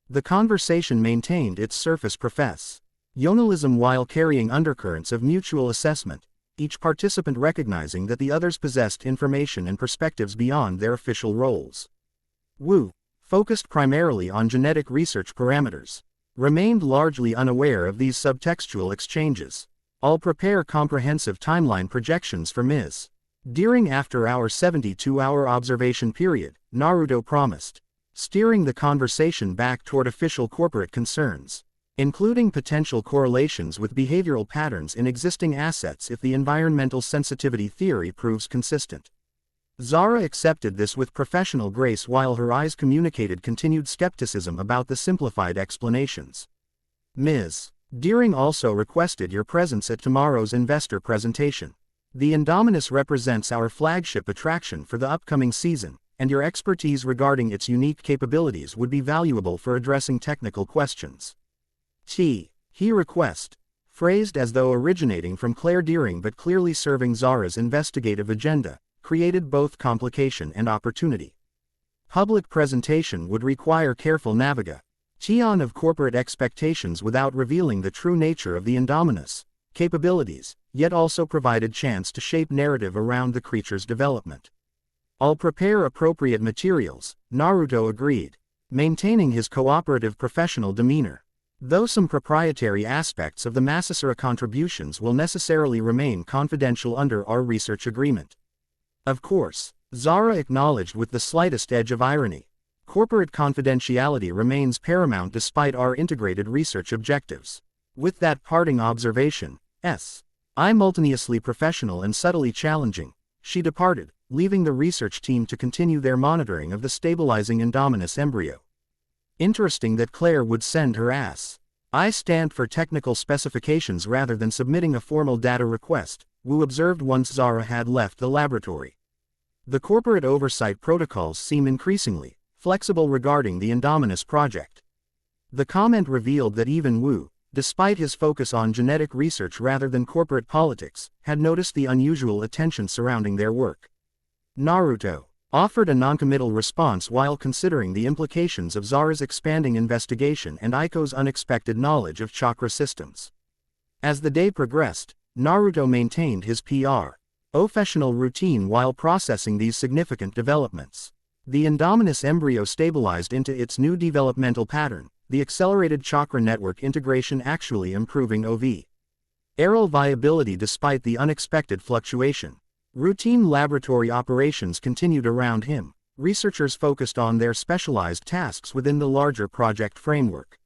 A: The conversation maintained its surface professionalism while carrying undercurrents of mutual assessment, each participant recognizing that the others possessed information and perspectives beyond their official roles. Wu, focused primarily on genetic research parameters, remained largely unaware of these subtextual exchanges. I'll prepare comprehensive timeline projections for Ms. During after our 72-hour observation period, Naruto promised, steering the conversation back toward official corporate concerns, including potential correlations with behavioral patterns in existing assets if the environmental sensitivity theory proves consistent. Zara accepted this with professional grace while her eyes communicated continued skepticism about the simplified explanations. Ms. Deering also requested your presence at tomorrow's investor presentation. The Indominus represents our flagship attraction for the upcoming season, and your expertise regarding its unique capabilities would be valuable for addressing technical questions. He request, phrased as though originating from Claire Deering but clearly serving Zara's investigative agenda, created both complication and opportunity. Public presentation would require careful navigation of corporate expectations without revealing the true nature of the Indominus capabilities, yet also provided chance to shape narrative around the creature's development. I'll prepare appropriate materials, Naruto agreed, maintaining his cooperative professional demeanor. Though some proprietary aspects of the Masasura contributions will necessarily remain confidential under our research agreement. Of course, Zara acknowledged with the slightest edge of irony. Corporate confidentiality remains paramount despite our integrated research objectives. With that parting observation, simultaneously professional and subtly challenging, she departed, leaving the research team to continue their monitoring of the stabilizing Indominus embryo. Interesting that Claire would send her I stand for technical specifications rather than submitting a formal data request, Wu observed once Zara had left the laboratory. The corporate oversight protocols seem increasingly flexible regarding the Indominus project. The comment revealed that even Wu, despite his focus on genetic research rather than corporate politics, had noticed the unusual attention surrounding their work. Naruto offered a noncommittal response while considering the implications of Zara's expanding investigation and Aiko's unexpected knowledge of chakra systems. As the day progressed, Naruto maintained his professional routine while processing these significant developments. The Indominus embryo stabilized into its new developmental pattern, the accelerated chakra network integration actually improving overall viability despite the unexpected fluctuation. Routine laboratory operations continued around him, researchers focused on their specialized tasks within the larger project framework.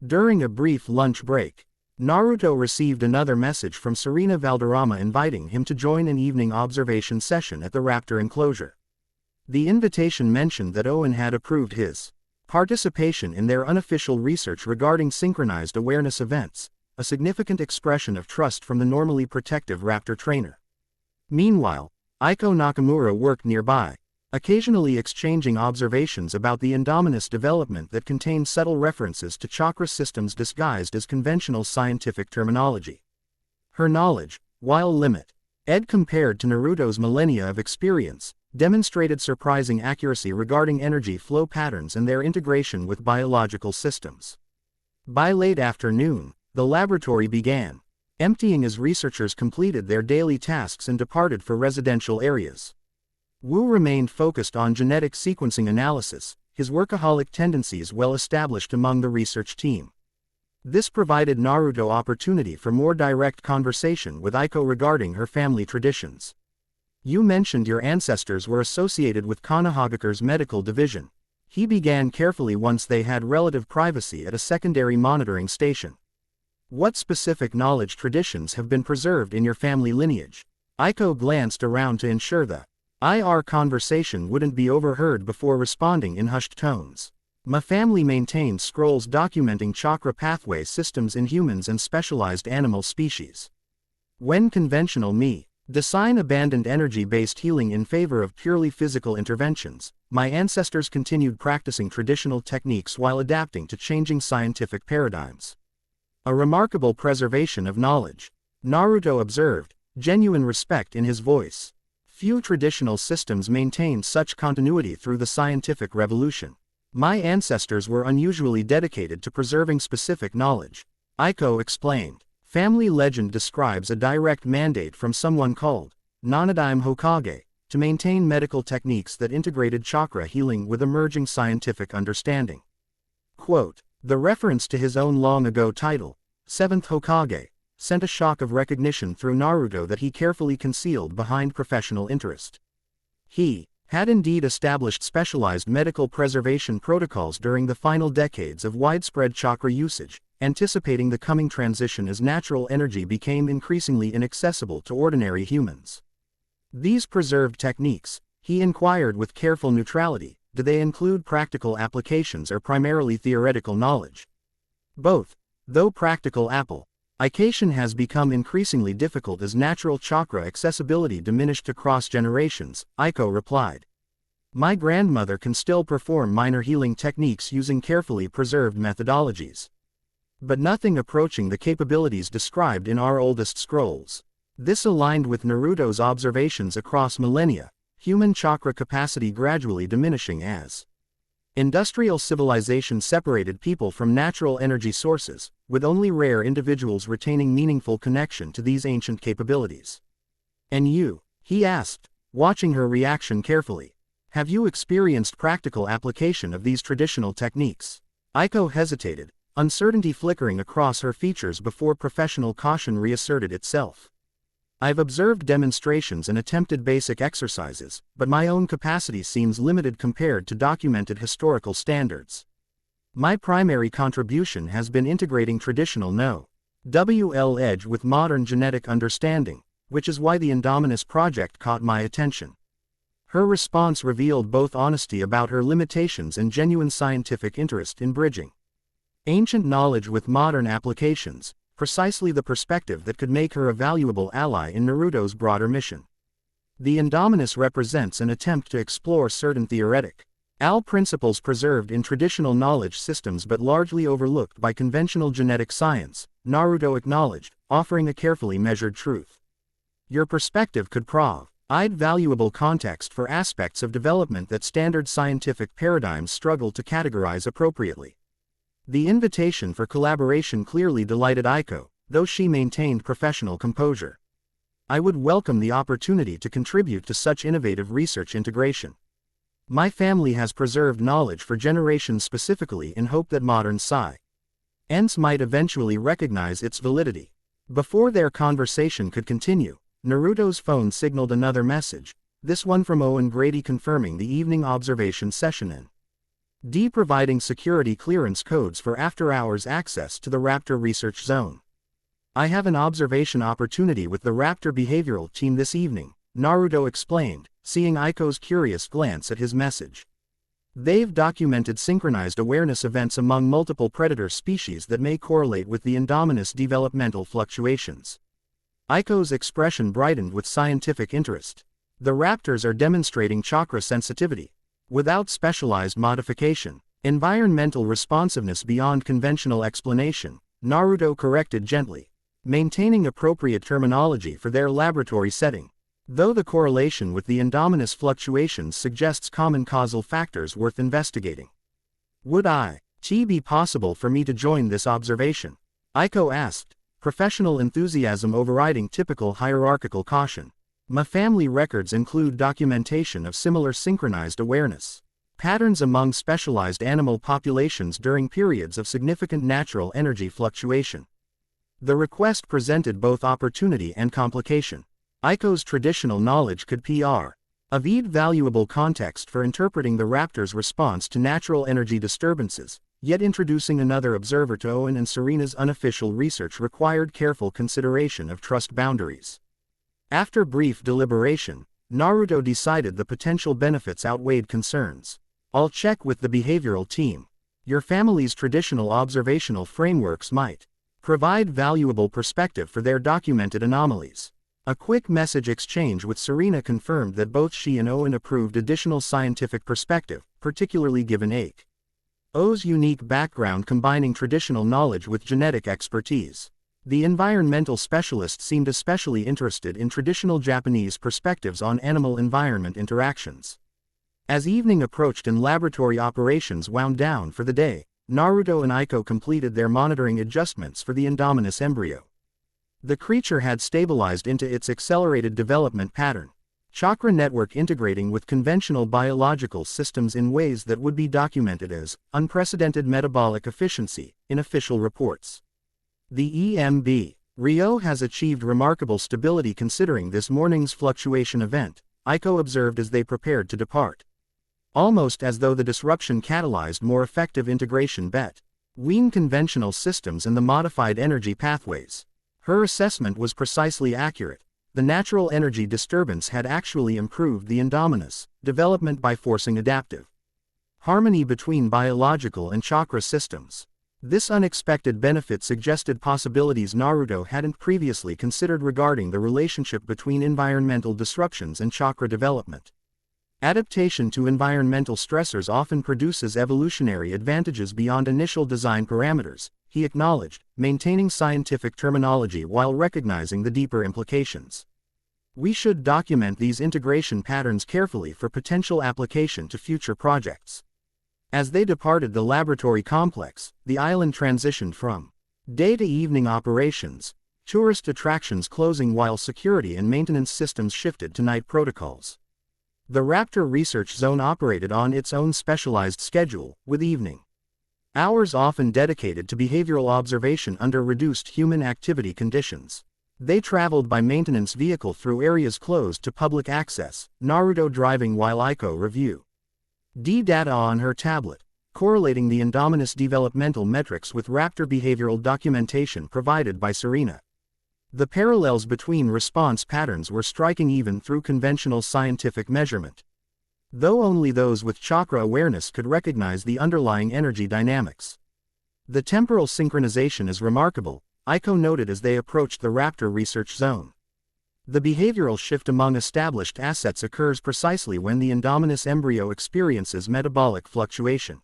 A: During a brief lunch break, Naruto received another message from Serena Valderrama inviting him to join an evening observation session at the raptor enclosure. The invitation mentioned that Owen had approved his participation in their unofficial research regarding synchronized awareness events, a significant expression of trust from the normally protective raptor trainer. Meanwhile, Aiko Nakamura worked nearby, occasionally exchanging observations about the Indominus development that contained subtle references to chakra systems disguised as conventional scientific terminology. Her knowledge, while limited compared to Naruto's millennia of experience, demonstrated surprising accuracy regarding energy flow patterns and their integration with biological systems. By late afternoon, the laboratory began emptying as researchers completed their daily tasks and departed for residential areas. Wu remained focused on genetic sequencing analysis, his workaholic tendencies well established among the research team. This provided Naruto opportunity for more direct conversation with Aiko regarding her family traditions. You mentioned your ancestors were associated with Konohagakure's medical division. He began carefully once they had relative privacy at a secondary monitoring station. What specific knowledge traditions have been preserved in your family lineage? Aiko glanced around to ensure the IR conversation wouldn't be overheard before responding in hushed tones. My family maintains scrolls documenting chakra pathway systems in humans and specialized animal species. When conventional medicine abandoned energy-based healing in favor of purely physical interventions, my ancestors continued practicing traditional techniques while adapting to changing scientific paradigms. A remarkable preservation of knowledge, Naruto observed, genuine respect in his voice. Few traditional systems maintained such continuity through the scientific revolution. My ancestors were unusually dedicated to preserving specific knowledge, Aiko explained. Family legend describes a direct mandate from someone called Nanadime Hokage to maintain medical techniques that integrated chakra healing with emerging scientific understanding. Quote, the reference to his own long-ago title, Seventh Hokage, sent a shock of recognition through Naruto that he carefully concealed behind professional interest. He had indeed established specialized medical preservation protocols during the final decades of widespread chakra usage, anticipating the coming transition as natural energy became increasingly inaccessible to ordinary humans. These preserved techniques, he inquired with careful neutrality, do they include practical applications or primarily theoretical knowledge? Both, though practical application has become increasingly difficult as natural chakra accessibility diminished across generations, Aiko replied. My grandmother can still perform minor healing techniques using carefully preserved methodologies. But nothing approaching the capabilities described in our oldest scrolls. This aligned with Naruto's observations across millennia, human chakra capacity gradually diminishing as industrial civilization separated people from natural energy sources, with only rare individuals retaining meaningful connection to these ancient capabilities. And you? He asked, watching her reaction carefully. Have you experienced practical application of these traditional techniques? Aiko hesitated, uncertainty flickering across her features before professional caution reasserted itself. I've observed demonstrations and attempted basic exercises, but my own capacity seems limited compared to documented historical standards. My primary contribution has been integrating traditional knowledge with modern genetic understanding, which is why the Indominus project caught my attention. Her response revealed both honesty about her limitations and genuine scientific interest in bridging ancient knowledge with modern applications, precisely the perspective that could make her a valuable ally in Naruto's broader mission. The Indominus represents an attempt to explore certain theoretical principles preserved in traditional knowledge systems but largely overlooked by conventional genetic science, Naruto acknowledged, offering a carefully measured truth. Your perspective could provide valuable context for aspects of development that standard scientific paradigms struggle to categorize appropriately. The invitation for collaboration clearly delighted Aiko, though she maintained professional composure. I would welcome the opportunity to contribute to such innovative research integration. My family has preserved knowledge for generations specifically in hope that modern science might eventually recognize its validity. Before their conversation could continue, Naruto's phone signaled another message, this one from Owen Grady confirming the evening observation session in D providing security clearance codes for after-hours access to the Raptor Research Zone. I have an observation opportunity with the Raptor behavioral team this evening, Naruto explained, seeing Aiko's curious glance at his message. They've documented synchronized awareness events among multiple predator species that may correlate with the Indominus developmental fluctuations. Aiko's expression brightened with scientific interest. The raptors are demonstrating chakra sensitivity. Without specialized modification, environmental responsiveness beyond conventional explanation, Naruto corrected gently, maintaining appropriate terminology for their laboratory setting. Though the correlation with the Indominus fluctuations suggests common causal factors worth investigating. Would it be possible for me to join this observation? Aiko asked, professional enthusiasm overriding typical hierarchical caution. My family records include documentation of similar synchronized awareness patterns among specialized animal populations during periods of significant natural energy fluctuation. The request presented both opportunity and complication. Aiko's traditional knowledge could provide valuable context for interpreting the raptor's response to natural energy disturbances, yet introducing another observer to Owen and Serena's unofficial research required careful consideration of trust boundaries. After brief deliberation, Naruto decided the potential benefits outweighed concerns. I'll check with the behavioral team. Your family's traditional observational frameworks might provide valuable perspective for their documented anomalies. A quick message exchange with Serena confirmed that both she and Owen approved additional scientific perspective, particularly given Aiko's unique background combining traditional knowledge with genetic expertise. The environmental specialist seemed especially interested in traditional Japanese perspectives on animal-environment interactions. As evening approached and laboratory operations wound down for the day, Naruto and Aiko completed their monitoring adjustments for the Indominus embryo. The creature had stabilized into its accelerated development pattern, chakra network integrating with conventional biological systems in ways that would be documented as unprecedented metabolic efficiency in official reports. The embryo has achieved remarkable stability considering this morning's fluctuation event, Aiko observed as they prepared to depart. Almost as though the disruption catalyzed more effective integration between conventional systems and the modified energy pathways. Her assessment was precisely accurate. The natural energy disturbance had actually improved the Indominus development by forcing adaptive harmony between biological and chakra systems. This unexpected benefit suggested possibilities Naruto hadn't previously considered regarding the relationship between environmental disruptions and chakra development. Adaptation to environmental stressors often produces evolutionary advantages beyond initial design parameters, he acknowledged, maintaining scientific terminology while recognizing the deeper implications. We should document these integration patterns carefully for potential application to future projects. As they departed the laboratory complex, the island transitioned from day to evening operations, tourist attractions closing while security and maintenance systems shifted to night protocols. The Raptor Research Zone operated on its own specialized schedule, with evening hours often dedicated to behavioral observation under reduced human activity conditions. They traveled by maintenance vehicle through areas closed to public access, Naruto driving while Aiko reviewed data on her tablet, correlating the Indominus developmental metrics with Raptor behavioral documentation provided by Serena. The parallels between response patterns were striking even through conventional scientific measurement. Though only those with chakra awareness could recognize the underlying energy dynamics. The temporal synchronization is remarkable, Aiko noted as they approached the Raptor Research Zone. The behavioral shift among established assets occurs precisely when the Indominus embryo experiences metabolic fluctuation.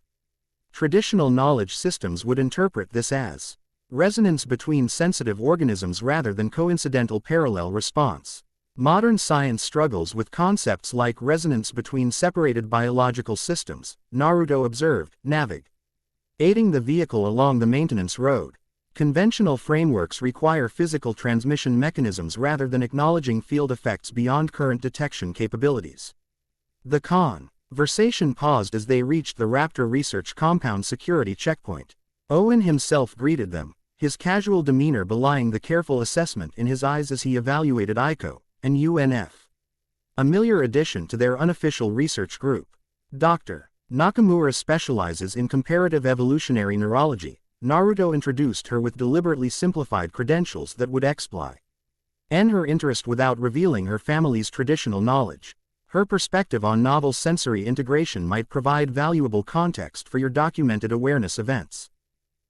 A: Traditional knowledge systems would interpret this as resonance between sensitive organisms rather than coincidental parallel response. Modern science struggles with concepts like resonance between separated biological systems, Naruto observed, navigating the vehicle along the maintenance road. Conventional frameworks require physical transmission mechanisms rather than acknowledging field effects beyond current detection capabilities. The conversation paused as they reached the Raptor Research Compound security checkpoint. Owen himself greeted them, his casual demeanor belying the careful assessment in his eyes as he evaluated Aiko and UNF. a familiar addition to their unofficial research group. Dr. Nakamura specializes in comparative evolutionary neurology. Naruto introduced her with deliberately simplified credentials that would explain her interest without revealing her family's traditional knowledge. Her perspective on novel sensory integration might provide valuable context for your documented awareness events.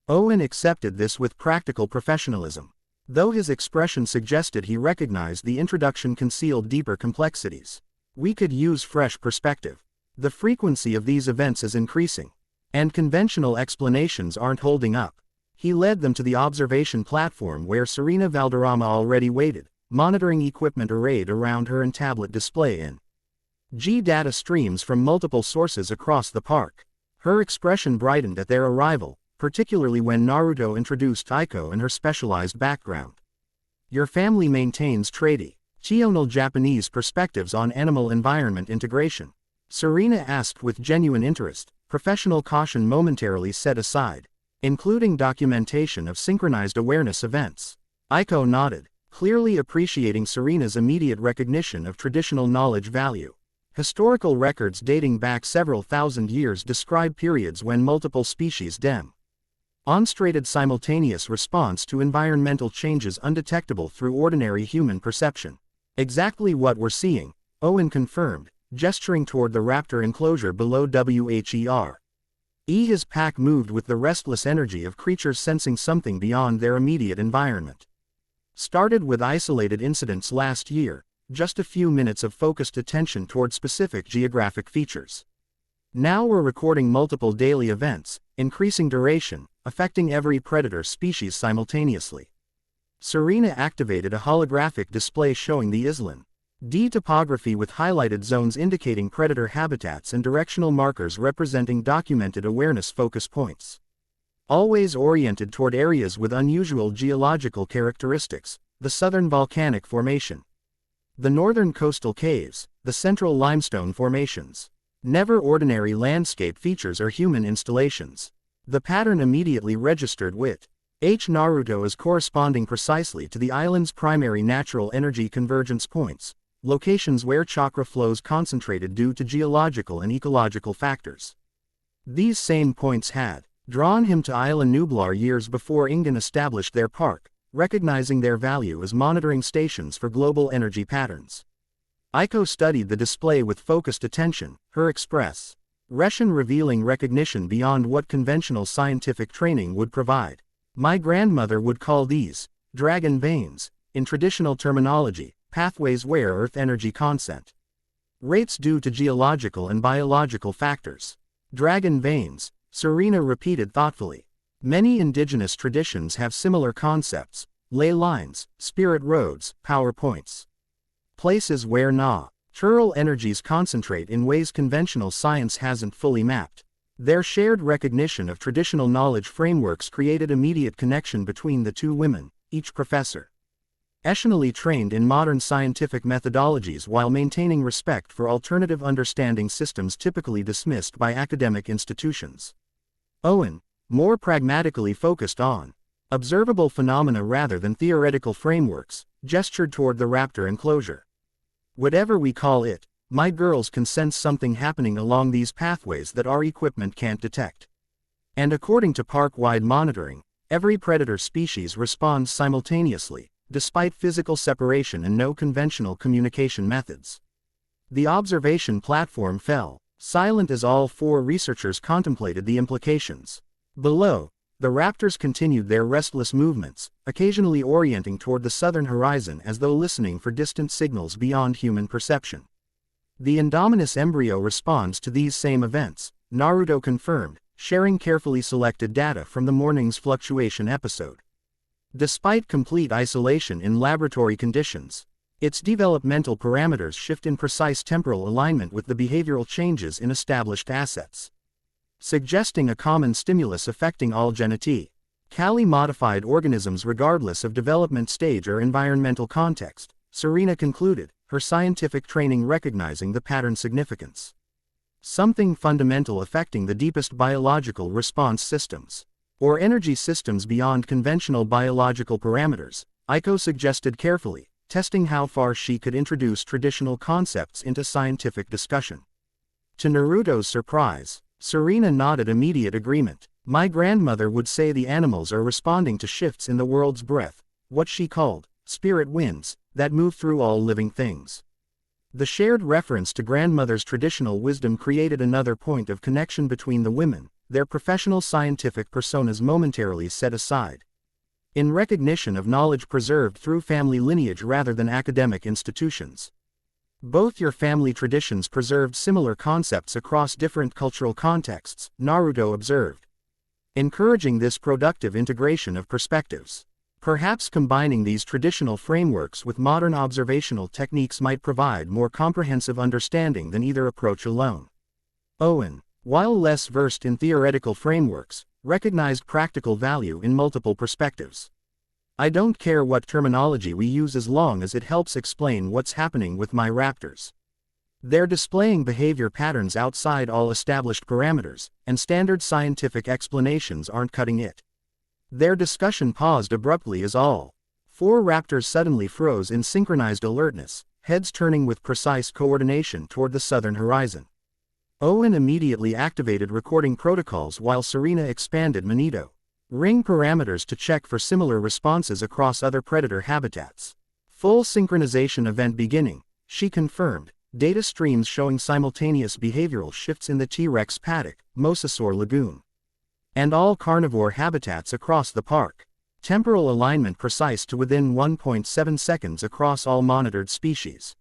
A: Owen accepted this with practical professionalism. Though his expression suggested he recognized the introduction concealed deeper complexities. We could use fresh perspective. The frequency of these events is increasing, and conventional explanations aren't holding up. He led them to the observation platform where Serena Valderrama already waited, monitoring equipment arrayed around her and tablet display in data streams from multiple sources across the park. Her expression brightened at their arrival, particularly when Naruto introduced Aiko and her specialized background. Your family maintains traditional Japanese perspectives on animal-environment integration. Serena asked with genuine interest, professional caution momentarily set aside, including documentation of synchronized awareness events. Aiko nodded, clearly appreciating Serena's immediate recognition of traditional knowledge value. Historical records dating back several thousand years describe periods when multiple species demonstrated simultaneous response to environmental changes undetectable through ordinary human perception. Exactly what we're seeing, Owen confirmed, gesturing toward the raptor enclosure below WHER. His pack moved with the restless energy of creatures sensing something beyond their immediate environment. Started with isolated incidents last year, just a few minutes of focused attention toward specific geographic features. Now we're recording multiple daily events, increasing duration, affecting every predator species simultaneously. Serena activated a holographic display showing the island topography with highlighted zones indicating predator habitats and directional markers representing documented awareness focus points. Always oriented toward areas with unusual geological characteristics, the southern volcanic formation, the northern coastal caves, the central limestone formations. Never ordinary landscape features or human installations. The pattern immediately registered with Naruto as corresponding precisely to the island's primary natural energy convergence points, locations where chakra flows concentrated due to geological and ecological factors. These same points had drawn him to Isla Nublar years before Ingen established their park, recognizing their value as monitoring stations for global energy patterns. Aiko studied the display with focused attention, her expression revealing recognition beyond what conventional scientific training would provide. My grandmother would call these dragon veins, in traditional terminology, pathways where Earth energy consent rates due to geological and biological factors. Dragon veins, Serena repeated thoughtfully. Many indigenous traditions have similar concepts: ley lines, spirit roads, power points. Places where natural energies concentrate in ways conventional science hasn't fully mapped. Their shared recognition of traditional knowledge frameworks created immediate connection between the two women, each professionally trained in modern scientific methodologies while maintaining respect for alternative understanding systems typically dismissed by academic institutions. Owen, more pragmatically focused on observable phenomena rather than theoretical frameworks, gestured toward the raptor enclosure. Whatever we call it, my girls can sense something happening along these pathways that our equipment can't detect. And according to park-wide monitoring, every predator species responds simultaneously, despite physical separation and no conventional communication methods. The observation platform fell silent as all four researchers contemplated the implications. Below, the raptors continued their restless movements, occasionally orienting toward the southern horizon as though listening for distant signals beyond human perception. The Indominus embryo responds to these same events, Naruto confirmed, sharing carefully selected data from the morning's fluctuation episode. Despite complete isolation in laboratory conditions, its developmental parameters shift in precise temporal alignment with the behavioral changes in established assets, suggesting a common stimulus affecting all genetically modified organisms regardless of development stage or environmental context, Serena concluded, her scientific training recognizing the pattern significance. Something fundamental affecting the deepest biological response systems, or energy systems beyond conventional biological parameters, Aiko suggested carefully, testing how far she could introduce traditional concepts into scientific discussion. To Naruto's surprise, Serena nodded immediate agreement. My grandmother would say the animals are responding to shifts in the world's breath, what she called spirit winds, that move through all living things. The shared reference to grandmother's traditional wisdom created another point of connection between the women, their professional scientific personas momentarily set aside. In recognition of knowledge preserved through family lineage rather than academic institutions. Both your family traditions preserved similar concepts across different cultural contexts, Naruto observed, encouraging this productive integration of perspectives. Perhaps combining these traditional frameworks with modern observational techniques might provide more comprehensive understanding than either approach alone. Owen, while less versed in theoretical frameworks, recognized practical value in multiple perspectives. I don't care what terminology we use as long as it helps explain what's happening with my raptors. They're displaying behavior patterns outside all established parameters, and standard scientific explanations aren't cutting it. Their discussion paused abruptly as all four raptors suddenly froze in synchronized alertness, heads turning with precise coordination toward the southern horizon. Owen immediately activated recording protocols while Serena expanded Magneto ring parameters to check for similar responses across other predator habitats. Full synchronization event beginning, she confirmed, data streams showing simultaneous behavioral shifts in the T-Rex paddock, Mosasaur lagoon, and all carnivore habitats across the park. Temporal alignment precise to within 1.7 seconds across all monitored species.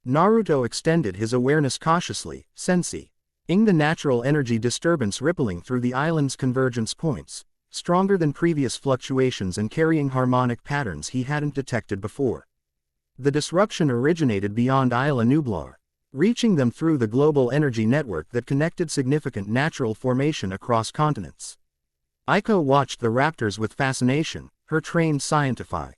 A: Naruto extended his awareness cautiously, sensing the natural energy disturbance rippling through the island's convergence points, stronger than previous fluctuations and carrying harmonic patterns he hadn't detected before. The disruption originated beyond Isla Nublar, reaching them through the global energy network that connected significant natural formation across continents. Aiko watched the raptors with fascination, her trained scientific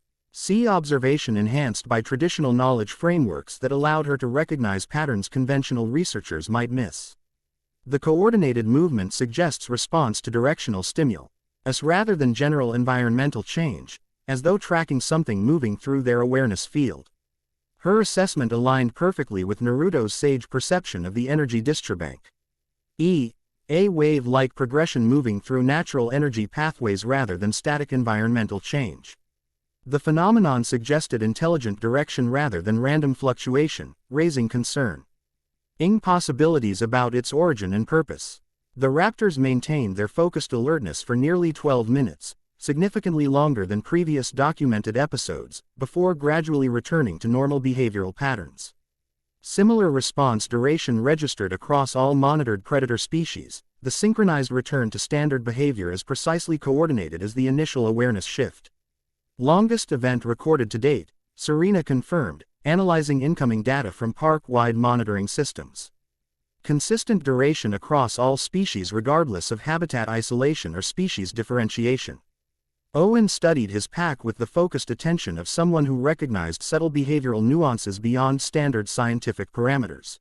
A: observation enhanced by traditional knowledge frameworks that allowed her to recognize patterns conventional researchers might miss. The coordinated movement suggests response to directional stimulus, rather than general environmental change, as though tracking something moving through their awareness field. Her assessment aligned perfectly with Naruto's sage perception of the energy distribank. A wave-like progression moving through natural energy pathways rather than static environmental change. The phenomenon suggested intelligent direction rather than random fluctuation, raising concern. Possibilities about its origin and purpose. The raptors maintained their focused alertness for nearly 12 minutes, significantly longer than previous documented episodes, before gradually returning to normal behavioral patterns. Similar response duration registered across all monitored predator species, the synchronized return to standard behavior as precisely coordinated as the initial awareness shift. Longest event recorded to date, Serena confirmed, analyzing incoming data from park-wide monitoring systems. Consistent duration across all species regardless of habitat isolation or species differentiation. Owen studied his pack with the focused attention of someone who recognized subtle behavioral nuances beyond standard scientific parameters.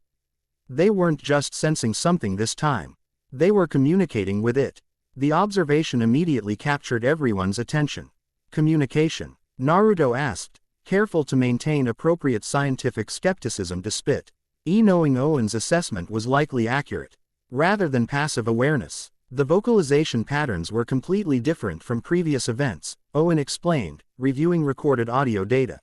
A: They weren't just sensing something this time. They were communicating with it. The observation immediately captured everyone's attention. Communication, Naruto asked, careful to maintain appropriate scientific skepticism despite knowing Owen's assessment was likely accurate. Rather than passive awareness, the vocalization patterns were completely different from previous events, Owen explained, reviewing recorded audio data.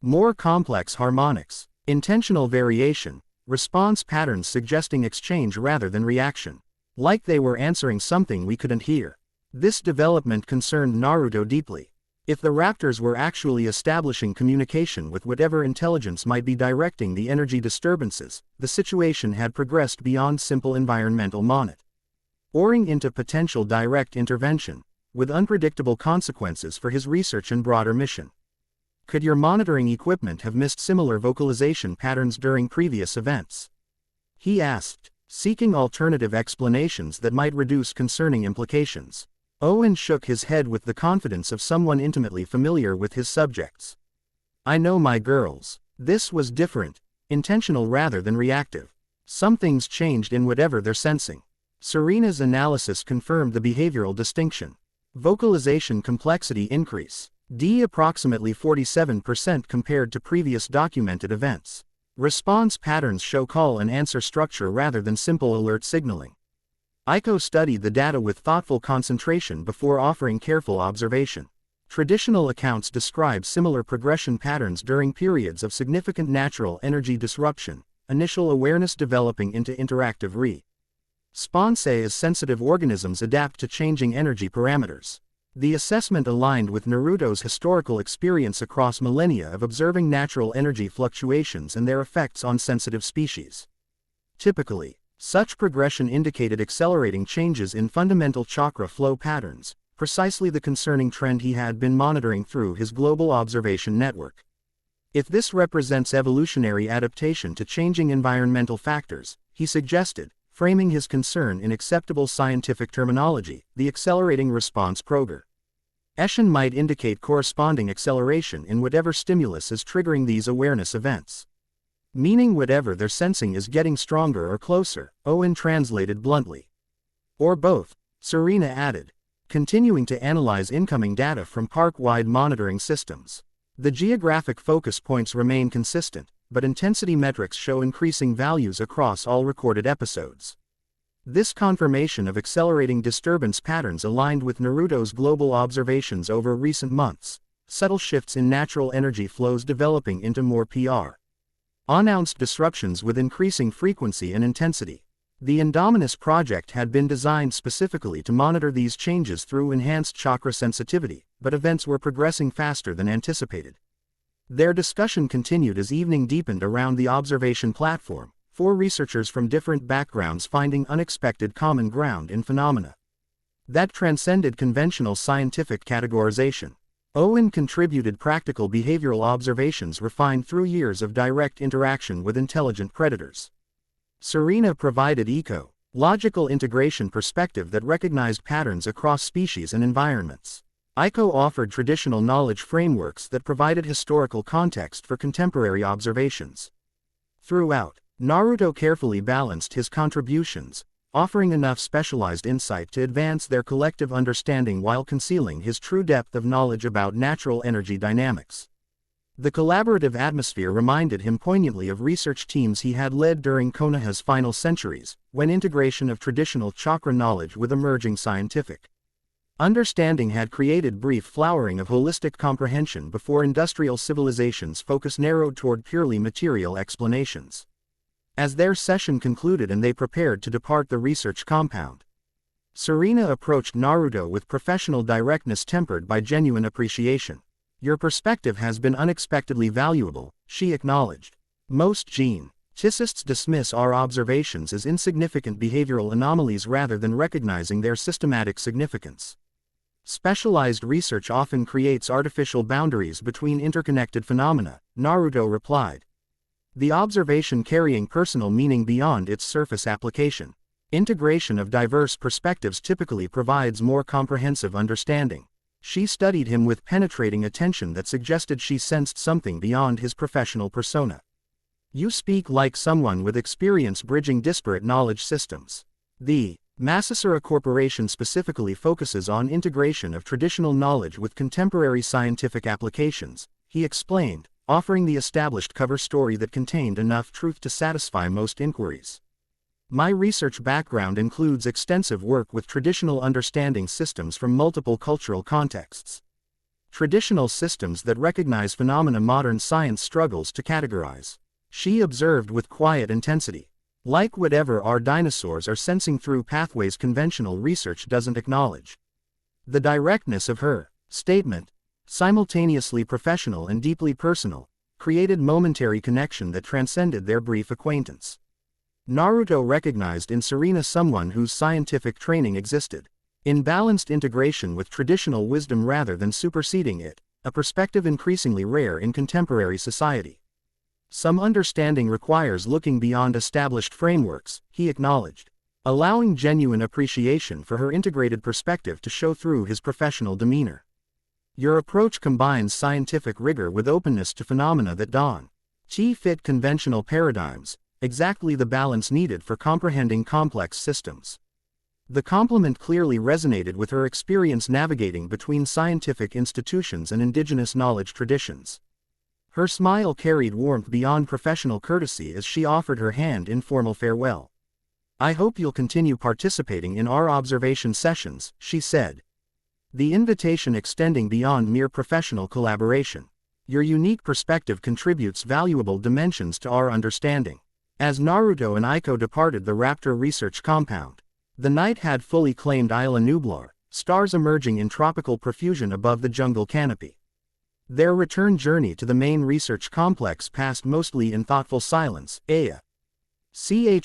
A: More complex harmonics, intentional variation, response patterns suggesting exchange rather than reaction. Like they were answering something we couldn't hear. This development concerned Naruto deeply. If the raptors were actually establishing communication with whatever intelligence might be directing the energy disturbances, the situation had progressed beyond simple environmental monitoring into potential direct intervention, with unpredictable consequences for his research and broader mission. Could your monitoring equipment have missed similar vocalization patterns during previous events? He asked, seeking alternative explanations that might reduce concerning implications. Owen shook his head with the confidence of someone intimately familiar with his subjects. I know my girls. This was different, intentional rather than reactive. Something's changed in whatever they're sensing. Serena's analysis confirmed the behavioral distinction. Vocalization complexity increase. D. Approximately 47% compared to previous documented events. Response patterns show call and answer structure rather than simple alert signaling. Aiko studied the data with thoughtful concentration before offering careful observation. Traditional accounts describe similar progression patterns during periods of significant natural energy disruption, initial awareness developing into interactive response as sensitive organisms adapt to changing energy parameters. The assessment aligned with Naruto's historical experience across millennia of observing natural energy fluctuations and their effects on sensitive species. Typically, such progression indicated accelerating changes in fundamental chakra flow patterns, precisely the concerning trend he had been monitoring through his global observation network. If this represents evolutionary adaptation to changing environmental factors, he suggested, framing his concern in acceptable scientific terminology, the accelerating response progression might indicate corresponding acceleration in whatever stimulus is triggering these awareness events. Meaning whatever they're sensing is getting stronger or closer, Owen translated bluntly. Or both, Serena added, continuing to analyze incoming data from park-wide monitoring systems. The geographic focus points remain consistent, but intensity metrics show increasing values across all recorded episodes. This confirmation of accelerating disturbance patterns aligned with Naruto's global observations over recent months, subtle shifts in natural energy flows developing into more pronounced disruptions with increasing frequency and intensity. The Indominus project had been designed specifically to monitor these changes through enhanced chakra sensitivity, but events were progressing faster than anticipated. Their discussion continued as evening deepened around the observation platform, 4 researchers from different backgrounds finding unexpected common ground in phenomena that transcended conventional scientific categorization. Owen contributed practical behavioral observations refined through years of direct interaction with intelligent predators. Serena provided logical integration perspective that recognized patterns across species and environments. Aiko offered traditional knowledge frameworks that provided historical context for contemporary observations. Throughout, Naruto carefully balanced his contributions, offering enough specialized insight to advance their collective understanding while concealing his true depth of knowledge about natural energy dynamics. The collaborative atmosphere reminded him poignantly of research teams he had led during Konoha's final centuries, when integration of traditional chakra knowledge with emerging scientific understanding had created brief flowering of holistic comprehension before industrial civilization's focus narrowed toward purely material explanations. As their session concluded and they prepared to depart the research compound, Serena approached Naruto with professional directness tempered by genuine appreciation. "Your perspective has been unexpectedly valuable," she acknowledged. "Most geneticists dismiss our observations as insignificant behavioral anomalies rather than recognizing their systematic significance. Specialized research often creates artificial boundaries between interconnected phenomena," Naruto replied. "The observation carrying personal meaning beyond its surface application. Integration of diverse perspectives typically provides more comprehensive understanding." She studied him with penetrating attention that suggested she sensed something beyond his professional persona. "You speak like someone with experience bridging disparate knowledge systems." The Masasura Corporation specifically focuses on integration of traditional knowledge with contemporary scientific applications, he explained, offering the established cover story that contained enough truth to satisfy most inquiries. "My research background includes extensive work with traditional understanding systems from multiple cultural contexts. Traditional systems that recognize phenomena modern science struggles to categorize," she observed with quiet intensity. "Like whatever our dinosaurs are sensing through pathways conventional research doesn't acknowledge." The directness of her statement, simultaneously professional and deeply personal, created momentary connection that transcended their brief acquaintance. Naruto recognized in Serena someone whose scientific training existed in balanced integration with traditional wisdom rather than superseding it, a perspective increasingly rare in contemporary society. "Some understanding requires looking beyond established frameworks," he acknowledged, allowing genuine appreciation for her integrated perspective to show through his professional demeanor. "Your approach combines scientific rigor with openness to phenomena that don't fit conventional paradigms, exactly the balance needed for comprehending complex systems." The compliment clearly resonated with her experience navigating between scientific institutions and indigenous knowledge traditions. Her smile carried warmth beyond professional courtesy as she offered her hand in formal farewell. "I hope you'll continue participating in our observation sessions," she said. The invitation extending beyond mere professional collaboration. "Your unique perspective contributes valuable dimensions to our understanding." As Naruto and Aiko departed the Raptor research compound, the night had fully claimed Isla Nublar, stars emerging in tropical profusion above the jungle canopy. Their return journey to the main research complex passed mostly in thoughtful silence,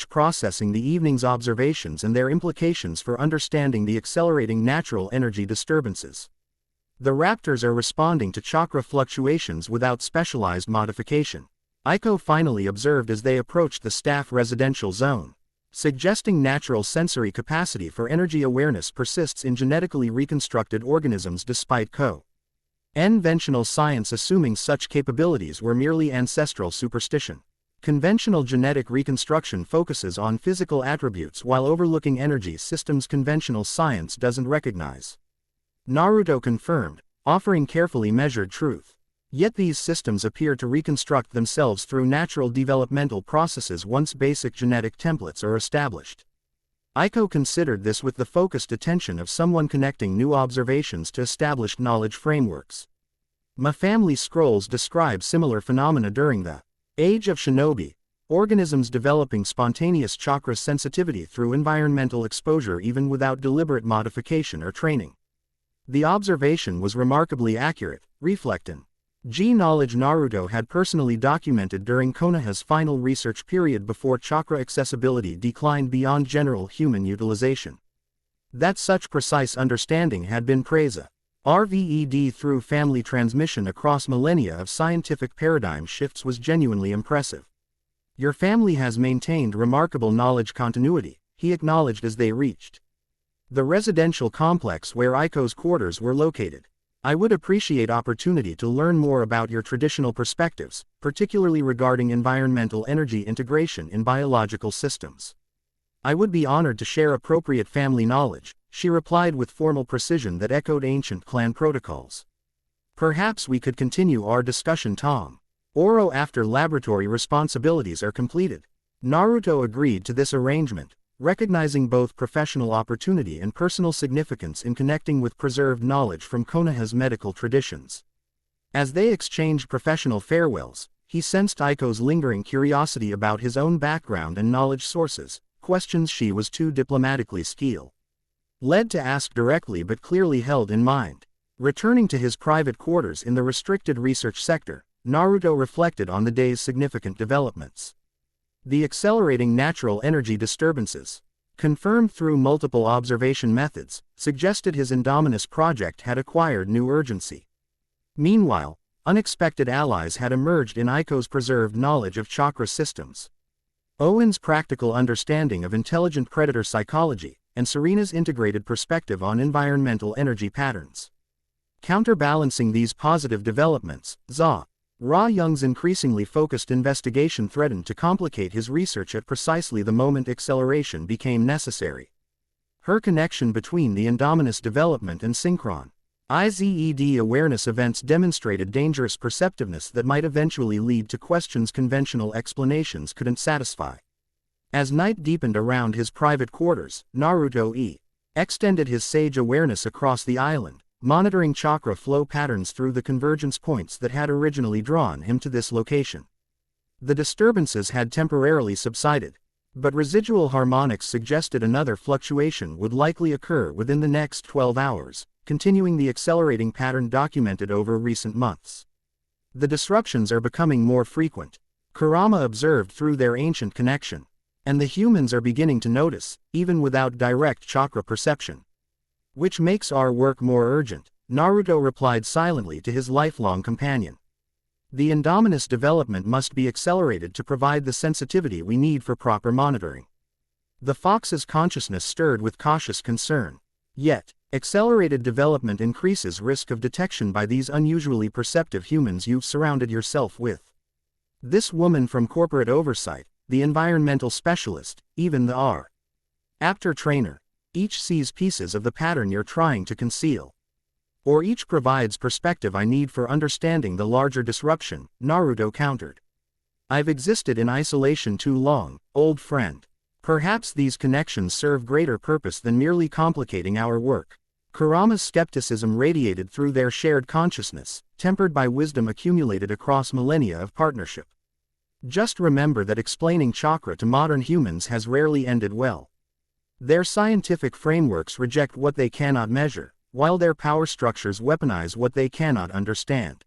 A: processing the evening's observations and their implications for understanding the accelerating natural energy disturbances. The raptors are responding to chakra fluctuations without specialized modification, Aiko finally observed as they approached the staff residential zone, suggesting natural sensory capacity for energy awareness persists in genetically reconstructed organisms despite conventional science assuming such capabilities were merely ancestral superstition. Conventional genetic reconstruction focuses on physical attributes while overlooking energy systems conventional science doesn't recognize. Naruto confirmed, offering carefully measured truth. Yet these systems appear to reconstruct themselves through natural developmental processes once basic genetic templates are established. Aiko considered this with the focused attention of someone connecting new observations to established knowledge frameworks. Ma family scrolls describe similar phenomena during the Age of Shinobi, organisms developing spontaneous chakra sensitivity through environmental exposure even without deliberate modification or training. The observation was remarkably accurate, reflecting knowledge Naruto had personally documented during Konoha's final research period before chakra accessibility declined beyond general human utilization. That such precise understanding had been RVED through family transmission across millennia of scientific paradigm shifts was genuinely impressive. "Your family has maintained remarkable knowledge continuity," he acknowledged as they reached the residential complex where Aiko's quarters were located. "I would appreciate opportunity to learn more about your traditional perspectives, particularly regarding environmental energy integration in biological systems." "I would be honored to share appropriate family knowledge," she replied with formal precision that echoed ancient clan protocols. "Perhaps we could continue our discussion tomorrow after laboratory responsibilities are completed." Naruto agreed to this arrangement, recognizing both professional opportunity and personal significance in connecting with preserved knowledge from Konoha's medical traditions. As they exchanged professional farewells, he sensed Aiko's lingering curiosity about his own background and knowledge sources, questions she was too diplomatically led to ask directly but clearly held in mind. Returning to his private quarters in the restricted research sector, Naruto reflected on the day's significant developments. The accelerating natural energy disturbances, confirmed through multiple observation methods, suggested his Indominus project had acquired new urgency. Meanwhile, unexpected allies had emerged in Aiko's preserved knowledge of chakra systems, Owen's practical understanding of intelligent predator psychology, and Serena's integrated perspective on environmental energy patterns. Counterbalancing these positive developments, Ra Young's increasingly focused investigation threatened to complicate his research at precisely the moment acceleration became necessary. Her connection between the Indominus development and synchron IZED awareness events demonstrated dangerous perceptiveness that might eventually lead to questions conventional explanations couldn't satisfy. As night deepened around his private quarters, Naruto extended his sage awareness across the island, monitoring chakra flow patterns through the convergence points that had originally drawn him to this location. The disturbances had temporarily subsided, but residual harmonics suggested another fluctuation would likely occur within the next 12 hours, continuing the accelerating pattern documented over recent months. "The disruptions are becoming more frequent," Kurama observed through their ancient connection, "and the humans are beginning to notice, even without direct chakra perception. Which makes our work more urgent," Naruto replied silently to his lifelong companion. "The Indominus development must be accelerated to provide the sensitivity we need for proper monitoring." The fox's consciousness stirred with cautious concern. Yet, accelerated development increases risk of detection by these unusually perceptive humans you've surrounded yourself with. This woman from corporate oversight, the environmental specialist, even the After trainer. Each sees pieces of the pattern you're trying to conceal. Or each provides perspective I need for understanding the larger disruption, Naruto countered. I've existed in isolation too long, old friend. Perhaps these connections serve greater purpose than merely complicating our work. Kurama's skepticism radiated through their shared consciousness, tempered by wisdom accumulated across millennia of partnership. Just remember that explaining chakra to modern humans has rarely ended well. Their scientific frameworks reject what they cannot measure, while their power structures weaponize what they cannot understand.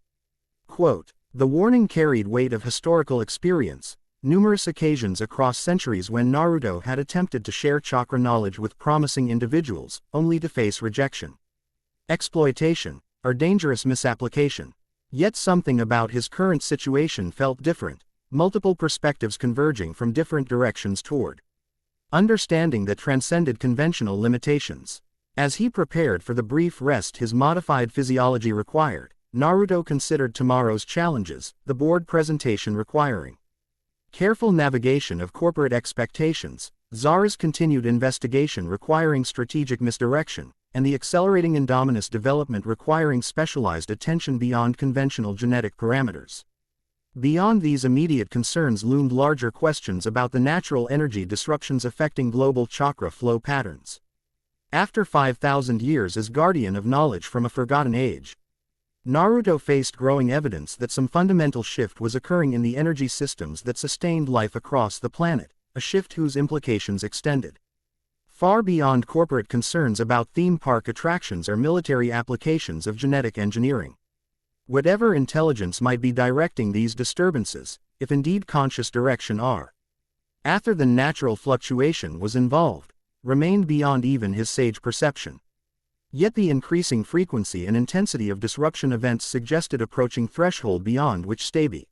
A: Quote, the warning carried weight of historical experience, numerous occasions across centuries when Naruto had attempted to share chakra knowledge with promising individuals, only to face rejection, exploitation, or dangerous misapplication. Yet something about his current situation felt different, multiple perspectives converging from different directions toward understanding that transcended conventional limitations. As he prepared for the brief rest his modified physiology required, Naruto considered tomorrow's challenges, the board presentation requiring careful navigation of corporate expectations, Zara's continued investigation requiring strategic misdirection, and the accelerating Indominus development requiring specialized attention beyond conventional genetic parameters. Beyond these immediate concerns loomed larger questions about the natural energy disruptions affecting global chakra flow patterns. After 5,000 years as guardian of knowledge from a forgotten age, Naruto faced growing evidence that some fundamental shift was occurring in the energy systems that sustained life across the planet, a shift whose implications extended far beyond corporate concerns about theme park attractions or military applications of genetic engineering. Whatever intelligence might be directing these disturbances, if indeed conscious direction are after the natural fluctuation was involved, remained beyond even his sage perception. Yet the increasing frequency and intensity of disruption events suggested approaching threshold beyond which stability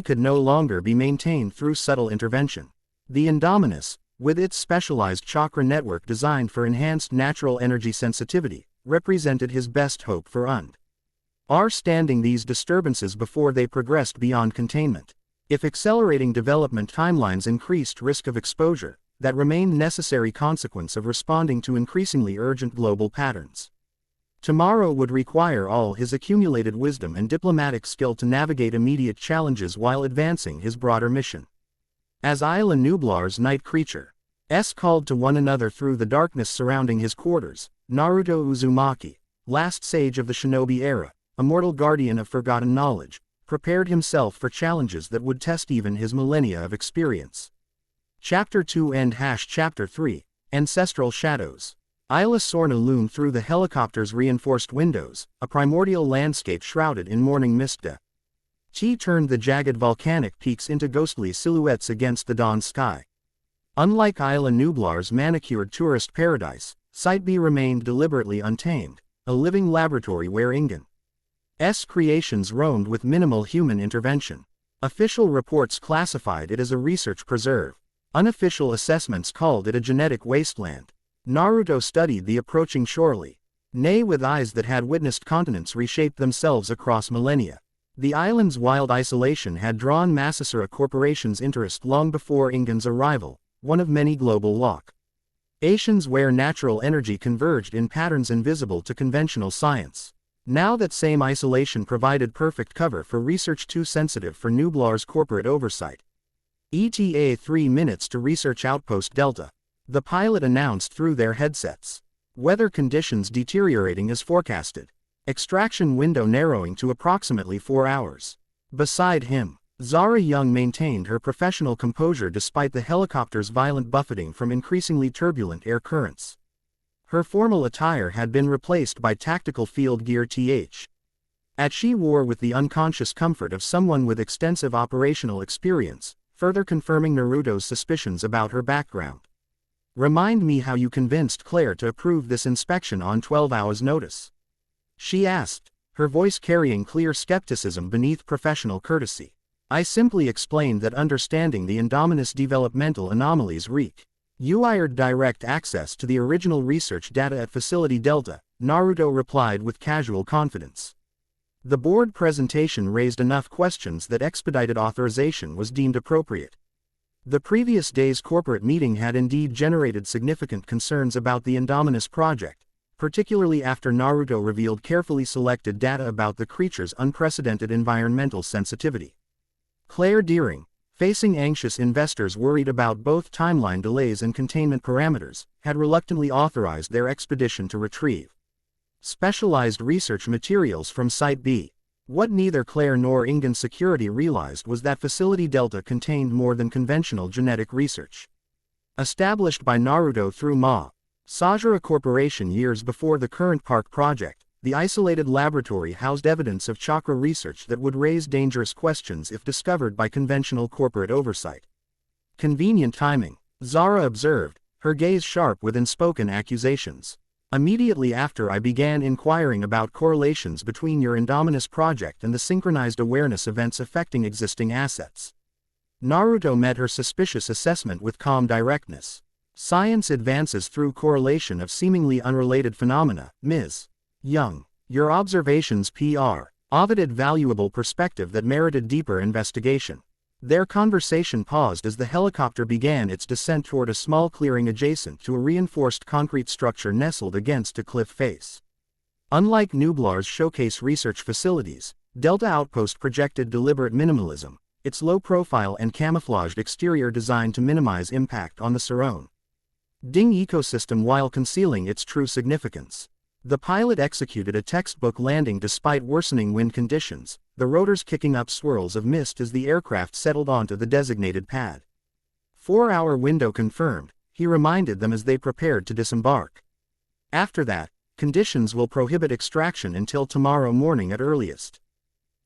A: could no longer be maintained through subtle intervention. The Indominus, with its specialized chakra network designed for enhanced natural energy sensitivity, represented his best hope for understanding these disturbances before they progressed beyond containment. If accelerating development timelines increased risk of exposure, that remained necessary consequence of responding to increasingly urgent global patterns. Tomorrow would require all his accumulated wisdom and diplomatic skill to navigate immediate challenges while advancing his broader mission. As Isla Nublar's night creatures called to one another through the darkness surrounding his quarters, Naruto Uzumaki, last sage of the shinobi era, immortal guardian of forgotten knowledge, prepared himself for challenges that would test even his millennia of experience. Chapter 2 and Chapter 3, Ancestral Shadows. Isla Sorna loomed through the helicopter's reinforced windows, a primordial landscape shrouded in morning mist. Chi turned the jagged volcanic peaks into ghostly silhouettes against the dawn sky. Unlike Isla Nublar's manicured tourist paradise, Site B remained deliberately untamed, a living laboratory where Ingen's creations roamed with minimal human intervention. Official reports classified it as a research preserve. Unofficial assessments called it a genetic wasteland. Naruto studied the approaching surely, nay with eyes that had witnessed continents reshape themselves across millennia. The island's wild isolation had drawn Masasura Corporation's interest long before Ingen's arrival, one of many global locations where natural energy converged in patterns invisible to conventional science. Now that same isolation provided perfect cover for research too sensitive for Nublar's corporate oversight. ETA 3 minutes to Research Outpost Delta. The pilot announced through their headsets. Weather conditions deteriorating as forecasted. Extraction window narrowing to approximately 4 hours. Beside him, Zara Young maintained her professional composure despite the helicopter's violent buffeting from increasingly turbulent air currents. Her formal attire had been replaced by tactical field gear she wore with the unconscious comfort of someone with extensive operational experience, further confirming Naruto's suspicions about her background. Remind me how you convinced Claire to approve this inspection on 12 hours' notice? She asked, her voice carrying clear skepticism beneath professional courtesy. I simply explained that understanding the Indominus developmental anomalies required direct access to the original research data at Facility Delta, Naruto replied with casual confidence. The board presentation raised enough questions that expedited authorization was deemed appropriate. The previous day's corporate meeting had indeed generated significant concerns about the Indominus project, particularly after Naruto revealed carefully selected data about the creature's unprecedented environmental sensitivity. Claire Deering, facing anxious investors worried about both timeline delays and containment parameters, had reluctantly authorized their expedition to retrieve specialized research materials from Site B. What neither Claire nor Ingen Security realized was that Facility Delta contained more than conventional genetic research. Established by Naruto through Zara Corporation years before the current park project, the isolated laboratory housed evidence of chakra research that would raise dangerous questions if discovered by conventional corporate oversight. Convenient timing, Zara observed, her gaze sharp with unspoken accusations. Immediately after I began inquiring about correlations between your Indominus project and the synchronized awareness events affecting existing assets. Naruto met her suspicious assessment with calm directness. Science advances through correlation of seemingly unrelated phenomena, Ms. Young. Your observations provided valuable perspective that merited deeper investigation. Their conversation paused as the helicopter began its descent toward a small clearing adjacent to a reinforced concrete structure nestled against a cliff face. Unlike Nublar's showcase research facilities, Delta Outpost projected deliberate minimalism, its low-profile and camouflaged exterior designed to minimize impact on the surrounding ecosystem while concealing its true significance. The pilot executed a textbook landing despite worsening wind conditions, the rotors kicking up swirls of mist as the aircraft settled onto the designated pad. 4-hour window confirmed, he reminded them as they prepared to disembark. After that, conditions will prohibit extraction until tomorrow morning at earliest.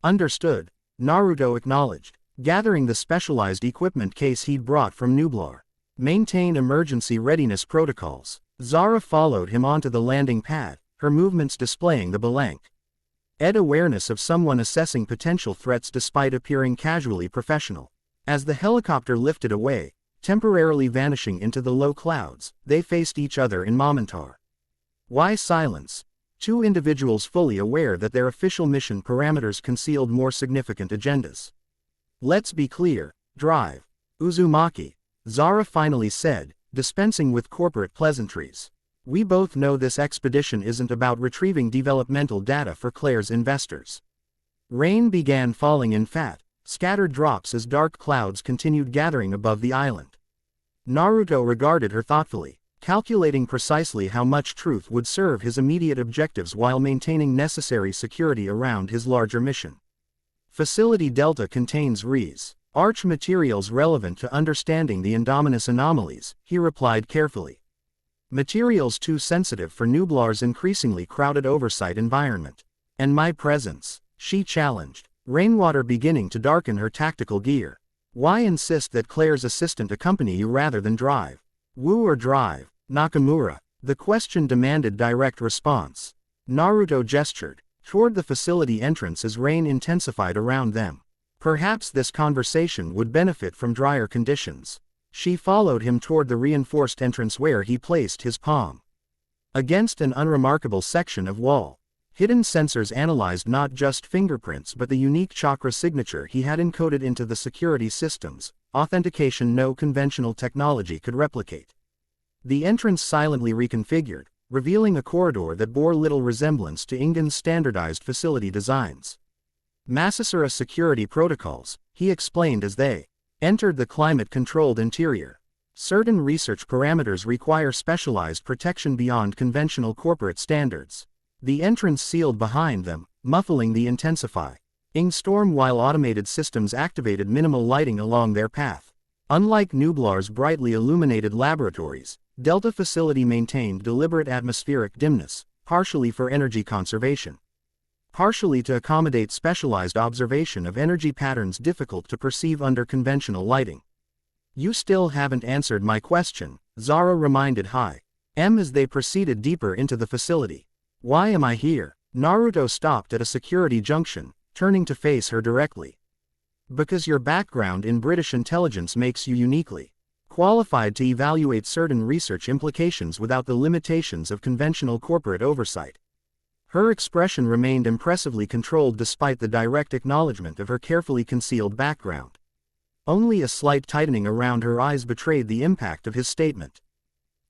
A: Understood, Naruto acknowledged, gathering the specialized equipment case he'd brought from Nublar. Maintain emergency readiness protocols. Zara followed him onto the landing pad, her movements displaying the blank awareness of someone assessing potential threats despite appearing casually professional. As the helicopter lifted away, temporarily vanishing into the low clouds, they faced each other in momentary silence. Two individuals fully aware that their official mission parameters concealed more significant agendas. Let's be clear, Drive. Uzumaki, Zara finally said, dispensing with corporate pleasantries. We both know this expedition isn't about retrieving developmental data for Claire's investors. Rain began falling in scattered drops as dark clouds continued gathering above the island. Naruto regarded her thoughtfully, calculating precisely how much truth would serve his immediate objectives while maintaining necessary security around his larger mission. Facility Delta contains arch materials relevant to understanding the Indominus anomalies, he replied carefully. Materials too sensitive for Nublar's increasingly crowded oversight environment. And my presence, she challenged, rainwater beginning to darken her tactical gear. Why insist that Claire's assistant accompany you rather than drive? Woo or drive, Nakamura? The question demanded direct response. Naruto gestured toward the facility entrance as rain intensified around them. Perhaps this conversation would benefit from drier conditions. She followed him toward the reinforced entrance where he placed his palm against an unremarkable section of wall. Hidden sensors analyzed not just fingerprints but the unique chakra signature he had encoded into the security systems, authentication no conventional technology could replicate. The entrance silently reconfigured, revealing a corridor that bore little resemblance to Ingen's standardized facility designs. Masasura security protocols, he explained as they entered the climate-controlled interior. Certain research parameters require specialized protection beyond conventional corporate standards. The entrance sealed behind them, muffling the intensifying storm while automated systems activated minimal lighting along their path. Unlike Nublar's brightly illuminated laboratories, Delta facility maintained deliberate atmospheric dimness, partially for energy conservation, partially to accommodate specialized observation of energy patterns difficult to perceive under conventional lighting. You still haven't answered my question, Zara reminded as they proceeded deeper into the facility. Why am I here? Naruto stopped at a security junction, turning to face her directly. Because your background in British intelligence makes you uniquely qualified to evaluate certain research implications without the limitations of conventional corporate oversight. Her expression remained impressively controlled despite the direct acknowledgement of her carefully concealed background. Only a slight tightening around her eyes betrayed the impact of his statement.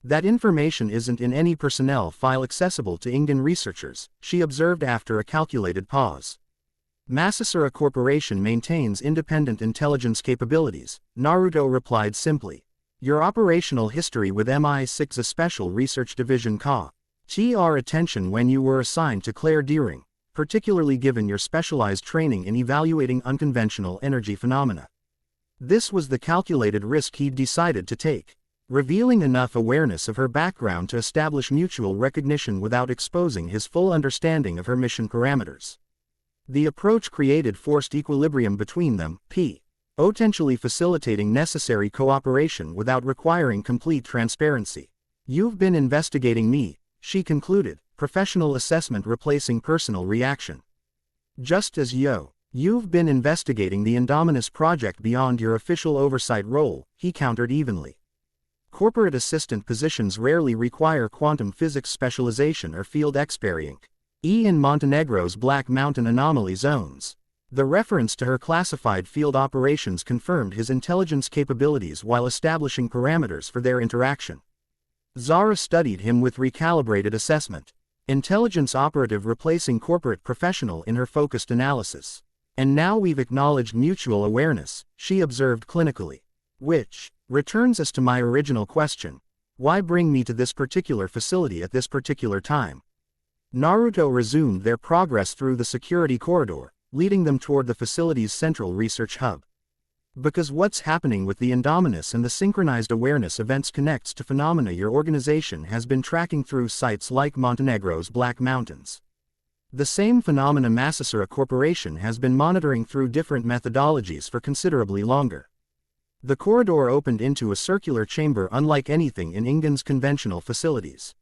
A: That information isn't in any personnel file accessible to Ingan researchers, she observed after a calculated pause. Masasura Corporation maintains independent intelligence capabilities, Naruto replied simply. Your operational history with MI6's Special Research Division caught our attention when you were assigned to Claire Deering, particularly given your specialized training in evaluating unconventional energy phenomena. This was the calculated risk he'd decided to take, revealing enough awareness of her background to establish mutual recognition without exposing his full understanding of her mission parameters. The approach created forced equilibrium between them, potentially facilitating necessary cooperation without requiring complete transparency. You've been investigating me, she concluded, professional assessment replacing personal reaction. Just as you've been investigating the Indominus project beyond your official oversight role, he countered evenly. Corporate assistant positions rarely require quantum physics specialization or field experience. In Montenegro's Black Mountain anomaly zones. The reference to her classified field operations confirmed his intelligence capabilities while establishing parameters for their interaction. Zara studied him with recalibrated assessment. Intelligence operative replacing corporate professional in her focused analysis. And now we've acknowledged mutual awareness, she observed clinically. Which returns us to my original question. Why bring me to this particular facility at this particular time? Naruto resumed their progress through the security corridor, leading them toward the facility's central research hub. Because what's happening with the Indominus and the synchronized awareness events connects to phenomena your organization has been tracking through sites like Montenegro's Black Mountains. The same phenomena Masasura Corporation has been monitoring through different methodologies for considerably longer. The corridor opened into a circular chamber unlike anything in Ingan's conventional facilities.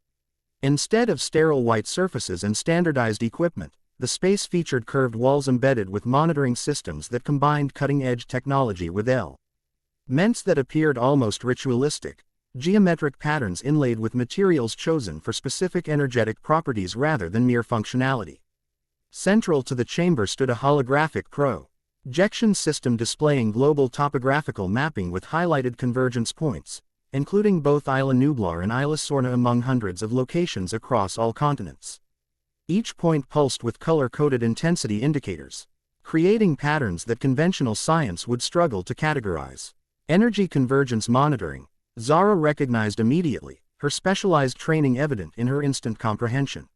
A: Instead of sterile white surfaces and standardized equipment, the space featured curved walls embedded with monitoring systems that combined cutting-edge technology with elements that appeared almost ritualistic, geometric patterns inlaid with materials chosen for specific energetic properties rather than mere functionality. Central to the chamber stood a holographic projection system displaying global topographical mapping with highlighted convergence points, including both Isla Nublar and Isla Sorna among hundreds of locations across all continents. Each point pulsed with color-coded intensity indicators, creating patterns that conventional science would struggle to categorize. Energy convergence monitoring, Zara recognized immediately, her specialized training evident in her instant comprehension.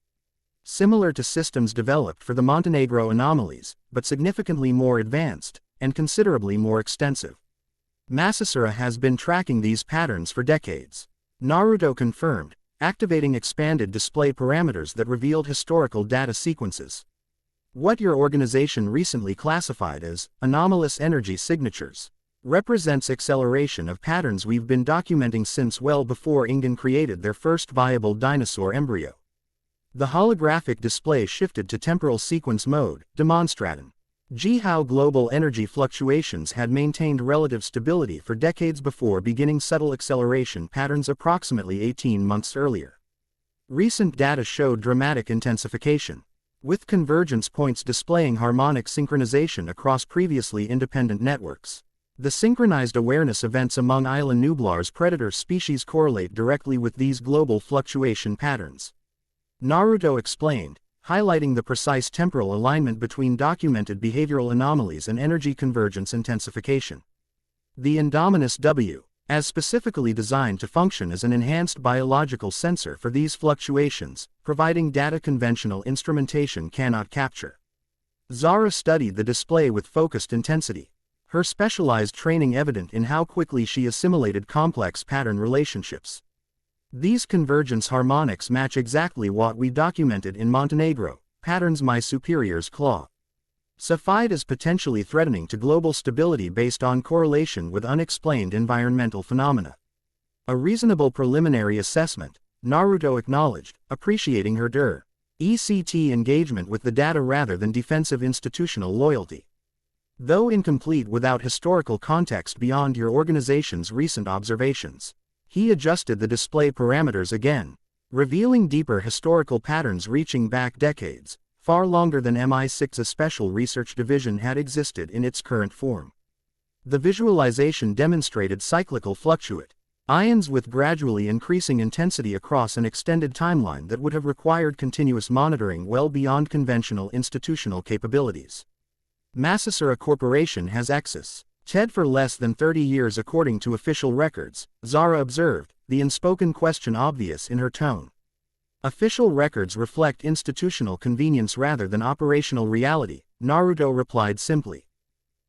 A: Similar to systems developed for the Montenegro anomalies, but significantly more advanced, and considerably more extensive. Masasura has been tracking these patterns for decades. Naruto confirmed, activating expanded display parameters that revealed historical data sequences. What your organization recently classified as anomalous energy signatures represents acceleration of patterns we've been documenting since well before Ingan created their first viable dinosaur embryo. The holographic display shifted to temporal sequence mode, demonstrating how global energy fluctuations had maintained relative stability for decades before beginning subtle acceleration patterns approximately 18 months earlier. Recent data showed dramatic intensification, with convergence points displaying harmonic synchronization across previously independent networks. The synchronized awareness events among Isla Nublar's predator species correlate directly with these global fluctuation patterns. Naruto explained, highlighting the precise temporal alignment between documented behavioral anomalies and energy convergence intensification. The Indominus W, as specifically designed to function as an enhanced biological sensor for these fluctuations, providing data conventional instrumentation cannot capture. Zara studied the display with focused intensity, her specialized training evident in how quickly she assimilated complex pattern relationships. These convergence harmonics match exactly what we documented in Montenegro, patterns my superiors classified as potentially threatening to global stability based on correlation with unexplained environmental phenomena. A reasonable preliminary assessment, Naruto acknowledged, appreciating her ECT engagement with the data rather than defensive institutional loyalty. Though incomplete without historical context beyond your organization's recent observations. He adjusted the display parameters again, revealing deeper historical patterns reaching back decades, far longer than MI6's Special Research Division had existed in its current form. The visualization demonstrated cyclical fluctuate ions with gradually increasing intensity across an extended timeline that would have required continuous monitoring well beyond conventional institutional capabilities. Masasura Corporation has existed for less than 30 years according to official records, Zara observed, the unspoken question obvious in her tone. Official records reflect institutional convenience rather than operational reality, Naruto replied simply.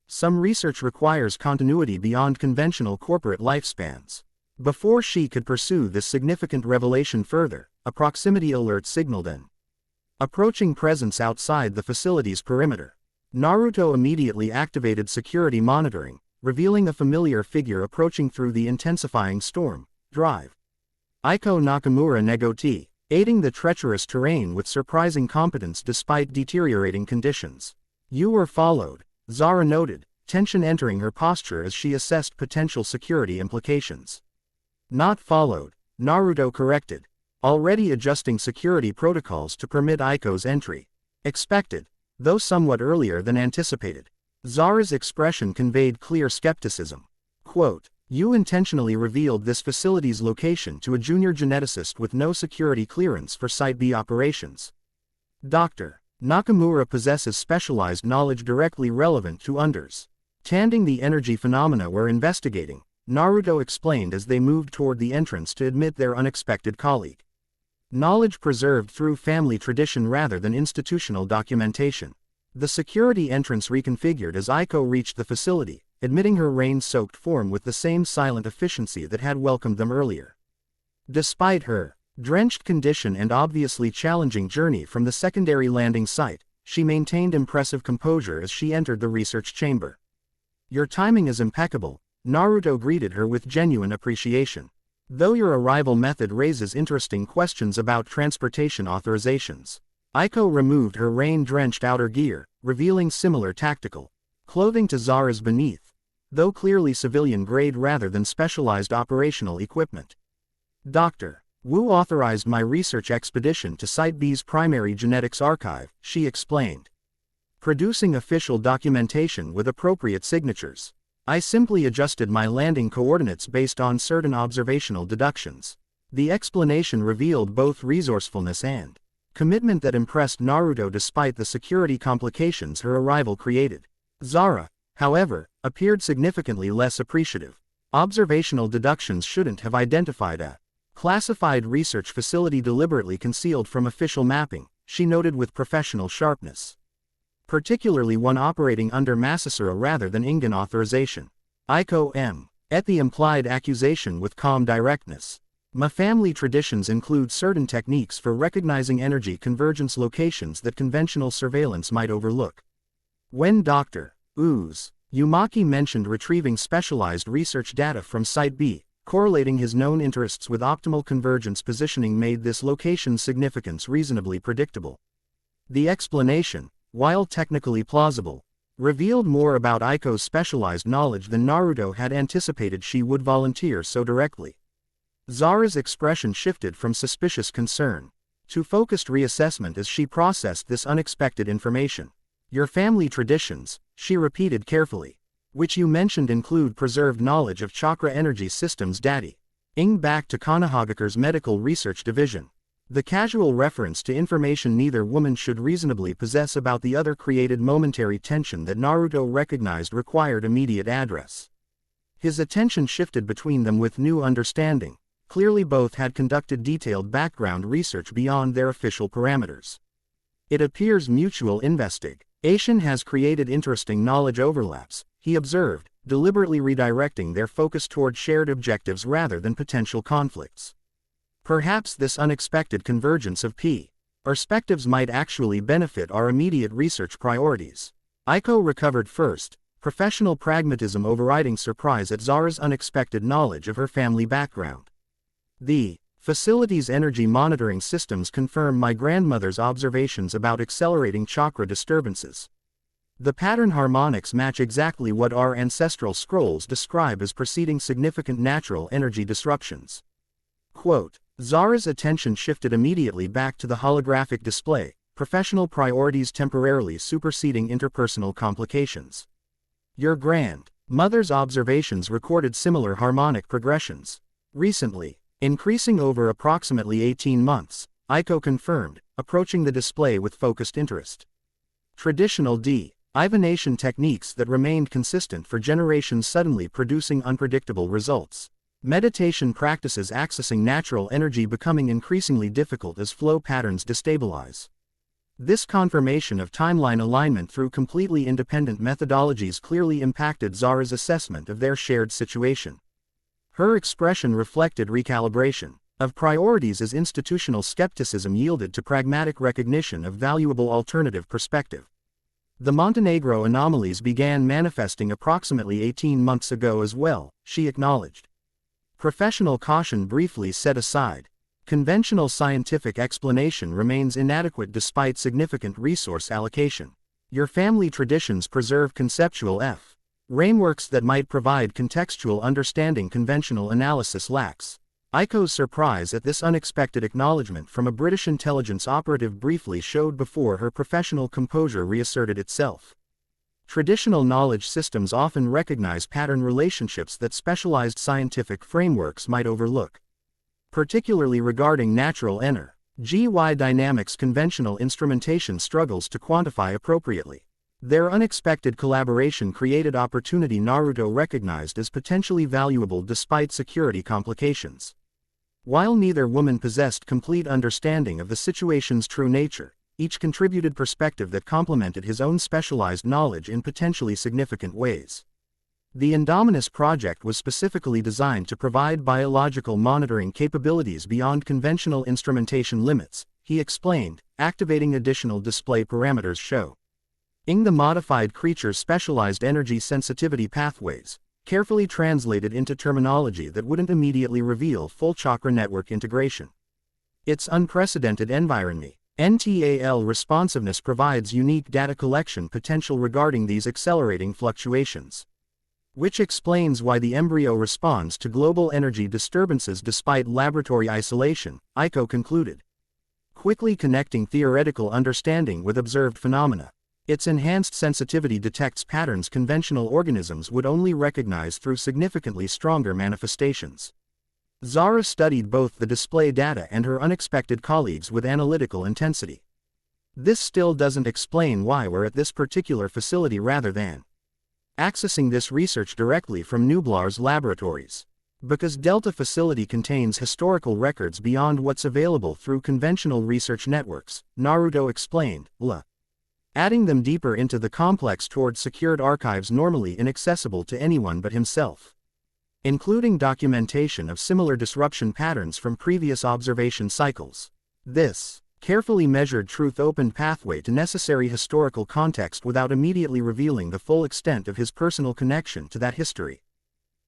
A: Some research requires continuity beyond conventional corporate lifespans. Before she could pursue this significant revelation further, a proximity alert signaled an approaching presence outside the facility's perimeter. Naruto immediately activated security monitoring, revealing a familiar figure approaching through the intensifying storm. Drive. Aiko Nakamura Negoti, aiding the treacherous terrain with surprising competence despite deteriorating conditions. You were followed, Zara noted, tension entering her posture as she assessed potential security implications. Not followed, Naruto corrected, already adjusting security protocols to permit Aiko's entry. Expected, though somewhat earlier than anticipated. Zara's expression conveyed clear skepticism. Quote, "You intentionally revealed this facility's location to a junior geneticist with no security clearance for Site B operations. Dr. Nakamura possesses specialized knowledge directly relevant to understanding the energy phenomena we're investigating," Naruto explained as they moved toward the entrance to admit their unexpected colleague. Knowledge preserved through family tradition rather than institutional documentation. The security entrance reconfigured as Aiko reached the facility, admitting her rain-soaked form with the same silent efficiency that had welcomed them earlier. Despite her drenched condition and obviously challenging journey from the secondary landing site, she maintained impressive composure as she entered the research chamber. "Your timing is impeccable," Naruto greeted her with genuine appreciation. "Though your arrival method raises interesting questions about transportation authorizations." Aiko removed her rain-drenched outer gear, revealing similar tactical clothing to Zara's beneath, though clearly civilian-grade rather than specialized operational equipment. "Dr. Wu authorized my research expedition to Site B's primary genetics archive," she explained, producing official documentation with appropriate signatures. "I simply adjusted my landing coordinates based on certain observational deductions." The explanation revealed both resourcefulness and commitment that impressed Naruto despite the security complications her arrival created. Zara, however, appeared significantly less appreciative. Observational deductions shouldn't have identified a classified research facility deliberately concealed from official mapping, she noted with professional sharpness. Particularly one operating under Masasura rather than Ingen authorization. Aiko met the implied accusation with calm directness. "My family traditions include certain techniques for recognizing energy convergence locations that conventional surveillance might overlook." When Dr. Uzumaki mentioned retrieving specialized research data from Site B, correlating his known interests with optimal convergence positioning made this location's significance reasonably predictable. The explanation, while technically plausible, revealed more about Aiko's specialized knowledge than Naruto had anticipated she would volunteer so directly. Zara's expression shifted from suspicious concern to focused reassessment as she processed this unexpected information. "Your family traditions," she repeated carefully, "which you mentioned include preserved knowledge of chakra energy systems daddy." Back to Konohagakure's medical research division. The casual reference to information neither woman should reasonably possess about the other created momentary tension that Naruto recognized required immediate address. His attention shifted between them with new understanding. Clearly both had conducted detailed background research beyond their official parameters. "It appears mutual investigation has created interesting knowledge overlaps," he observed, deliberately redirecting their focus toward shared objectives rather than potential conflicts. "Perhaps this unexpected convergence of perspectives might actually benefit our immediate research priorities." Aiko recovered first, professional pragmatism overriding surprise at Zara's unexpected knowledge of her family background. "The facility's energy monitoring systems confirm my grandmother's observations about accelerating chakra disturbances. The pattern harmonics match exactly what our ancestral scrolls describe as preceding significant natural energy disruptions." Quote, Zara's attention shifted immediately back to the holographic display, professional priorities temporarily superseding interpersonal complications. "Your Mother's observations recorded similar harmonic progressions. Recently, increasing over approximately 18 months, Aiko confirmed, approaching the display with focused interest. Traditional divination techniques that remained consistent for generations suddenly producing unpredictable results. Meditation practices accessing natural energy becoming increasingly difficult as flow patterns destabilize. This confirmation of timeline alignment through completely independent methodologies clearly impacted Zara's assessment of their shared situation. Her expression reflected recalibration of priorities as institutional skepticism yielded to pragmatic recognition of valuable alternative perspective. The Montenegro anomalies began manifesting approximately 18 months ago as well, she acknowledged. Professional caution briefly set aside. Conventional scientific explanation remains inadequate despite significant resource allocation. Your family traditions preserve conceptual frameworks that might provide contextual understanding conventional analysis lacks. Aiko's surprise at this unexpected acknowledgement from a British intelligence operative briefly showed before her professional composure reasserted itself. Traditional knowledge systems often recognize pattern relationships that specialized scientific frameworks might overlook. Particularly regarding natural energy dynamics, conventional instrumentation struggles to quantify appropriately. Their unexpected collaboration created opportunity Naruto recognized as potentially valuable despite security complications. While neither woman possessed complete understanding of the situation's true nature, each contributed perspective that complemented his own specialized knowledge in potentially significant ways. The Indominus project was specifically designed to provide biological monitoring capabilities beyond conventional instrumentation limits, he explained, activating additional display parameters showing the modified creature's specialized energy sensitivity pathways, carefully translated into terminology that wouldn't immediately reveal full chakra network integration. Its unprecedented NTAL responsiveness provides unique data collection potential regarding these accelerating fluctuations, which explains why the embryo responds to global energy disturbances despite laboratory isolation, Aiko concluded. Quickly connecting theoretical understanding with observed phenomena. Its enhanced sensitivity detects patterns conventional organisms would only recognize through significantly stronger manifestations. Zara studied both the display data and her unexpected colleagues with analytical intensity. This still doesn't explain why we're at this particular facility rather than accessing this research directly from Nublar's laboratories. Because Delta facility contains historical records beyond what's available through conventional research networks, Naruto explained, adding them deeper into the complex toward secured archives normally inaccessible to anyone but himself, including documentation of similar disruption patterns from previous observation cycles. This carefully measured truth opened pathway to necessary historical context without immediately revealing the full extent of his personal connection to that history.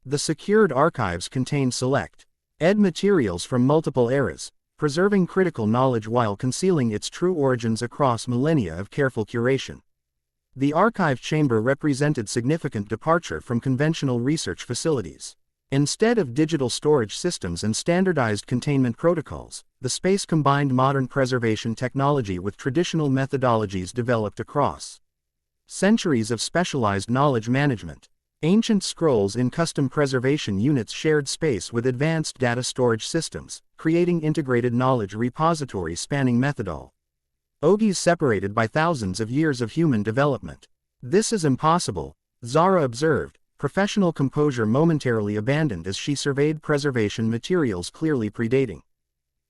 A: The secured archives contain select materials from multiple eras, preserving critical knowledge while concealing its true origins across millennia of careful curation. The archive chamber represented significant departure from conventional research facilities. Instead of digital storage systems and standardized containment protocols, the space combined modern preservation technology with traditional methodologies developed across centuries of specialized knowledge management. Ancient scrolls in custom preservation units shared space with advanced data storage systems, creating integrated knowledge repositories spanning methodologies separated by thousands of years of human development. This is impossible, Zara observed, professional composure momentarily abandoned as she surveyed preservation materials clearly predating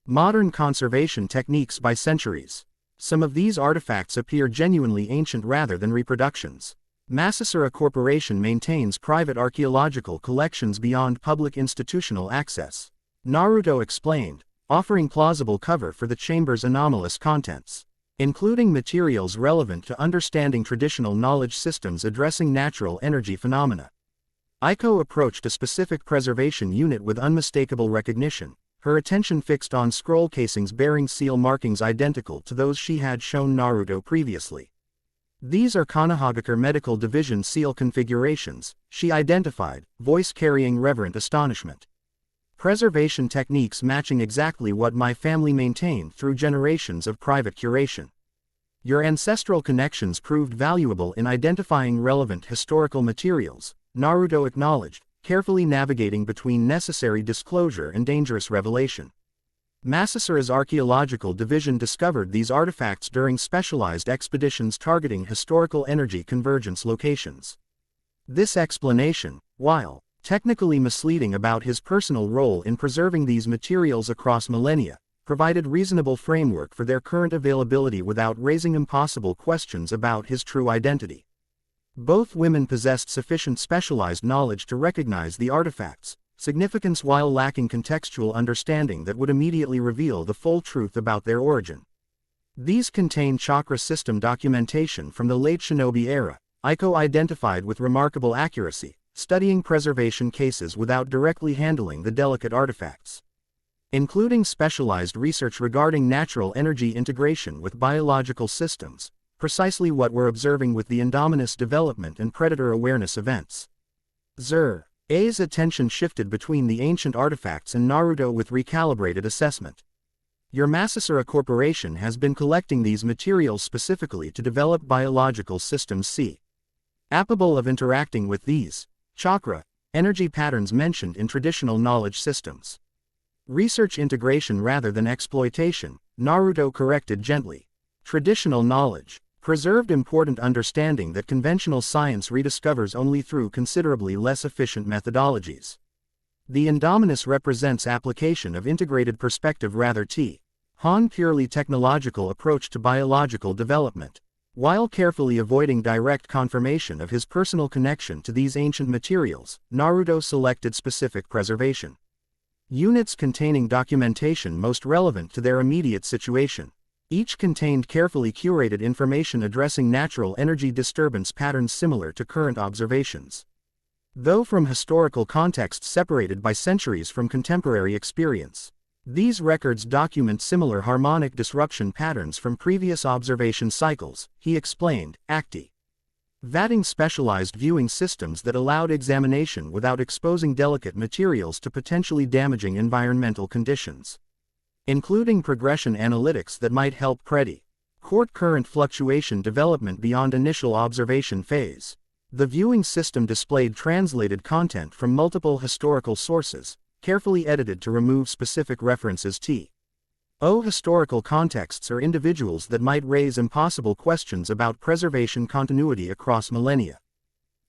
A: modern conservation techniques by centuries. Some of these artifacts appear genuinely ancient rather than reproductions. Masasura Corporation maintains private archaeological collections beyond public institutional access, Naruto explained, offering plausible cover for the chamber's anomalous contents, including materials relevant to understanding traditional knowledge systems addressing natural energy phenomena. Aiko approached a specific preservation unit with unmistakable recognition, her attention fixed on scroll casings bearing seal markings identical to those she had shown Naruto previously. These are Kanahagakure Medical Division seal configurations, she identified, voice carrying reverent astonishment. Preservation techniques matching exactly what my family maintained through generations of private curation. Your ancestral connections proved valuable in identifying relevant historical materials, Naruto acknowledged, carefully navigating between necessary disclosure and dangerous revelation. Masasura's archaeological division discovered these artifacts during specialized expeditions targeting historical energy convergence locations. This explanation, while technically misleading about his personal role in preserving these materials across millennia, provided reasonable framework for their current availability without raising impossible questions about his true identity. Both women possessed sufficient specialized knowledge to recognize the artifacts' significance while lacking contextual understanding that would immediately reveal the full truth about their origin. These contain chakra system documentation from the late Shinobi era, Aiko identified with remarkable accuracy, studying preservation cases without directly handling the delicate artifacts. Including specialized research regarding natural energy integration with biological systems, precisely what we're observing with the Indominus development and predator awareness events. Zara's attention shifted between the ancient artifacts and Naruto with recalibrated assessment. Your Masasura Corporation has been collecting these materials specifically to develop biological systems capable of interacting with these chakra energy patterns mentioned in traditional knowledge systems. Research integration rather than exploitation, Naruto corrected gently. Traditional knowledge preserved important understanding that conventional science rediscovers only through considerably less efficient methodologies. The Indominus represents application of integrated perspective rather than purely technological approach to biological development. While carefully avoiding direct confirmation of his personal connection to these ancient materials, Naruto selected specific preservation units containing documentation most relevant to their immediate situation. Each contained carefully curated information addressing natural energy disturbance patterns similar to current observations. Though from historical contexts separated by centuries from contemporary experience, these records document similar harmonic disruption patterns from previous observation cycles, he explained, activating specialized viewing systems that allowed examination without exposing delicate materials to potentially damaging environmental conditions, including progression analytics that might help predict current fluctuation development beyond initial observation phase. The viewing system displayed translated content from multiple historical sources, carefully edited to remove specific references to historical contexts or individuals that might raise impossible questions about preservation continuity across millennia.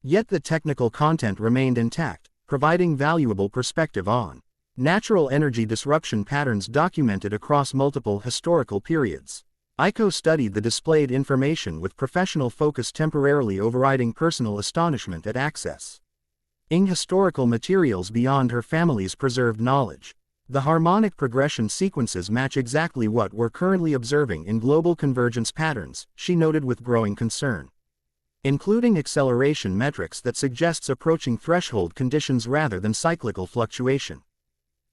A: Yet the technical content remained intact, providing valuable perspective on natural energy disruption patterns documented across multiple historical periods. Aiko studied the displayed information with professional focus, temporarily overriding personal astonishment at accessing historical materials beyond her family's preserved knowledge. The harmonic progression sequences match exactly what we're currently observing in global convergence patterns, she noted with growing concern, including acceleration metrics that suggests approaching threshold conditions rather than cyclical fluctuation.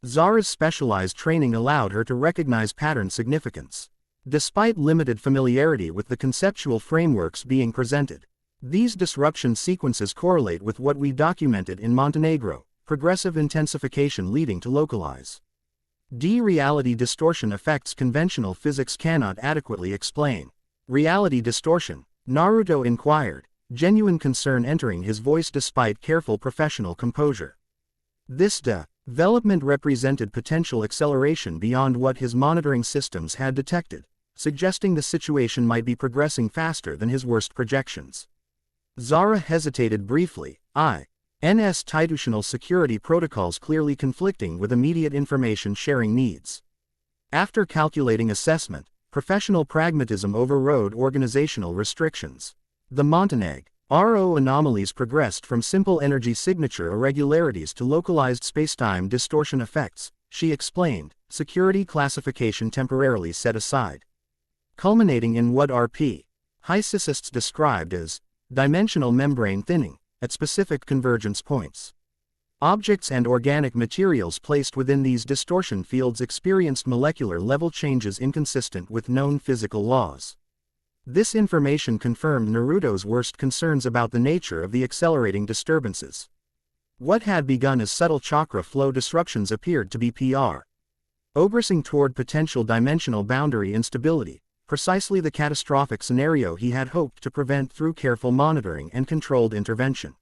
A: Zara's specialized training allowed her to recognize pattern significance, despite limited familiarity with the conceptual frameworks being presented. These disruption sequences correlate with what we documented in Montenegro, progressive intensification leading to localized reality distortion effects conventional physics cannot adequately explain. Reality distortion? Naruto inquired, genuine concern entering his voice despite careful professional composure. This development represented potential acceleration beyond what his monitoring systems had detected, suggesting the situation might be progressing faster than his worst projections. Zara hesitated briefly, institutional security protocols clearly conflicting with immediate information sharing needs. After calculating assessment, professional pragmatism overrode organizational restrictions. The Montenegro anomalies progressed from simple energy signature irregularities to localized spacetime distortion effects, she explained, security classification temporarily set aside, culminating in what physicists described as dimensional membrane thinning at specific convergence points. Objects and organic materials placed within these distortion fields experienced molecular level changes inconsistent with known physical laws. This information confirmed Naruto's worst concerns about the nature of the accelerating disturbances. What had begun as subtle chakra flow disruptions appeared to be progressing toward potential dimensional boundary instability, precisely the catastrophic scenario he had hoped to prevent through careful monitoring and controlled intervention.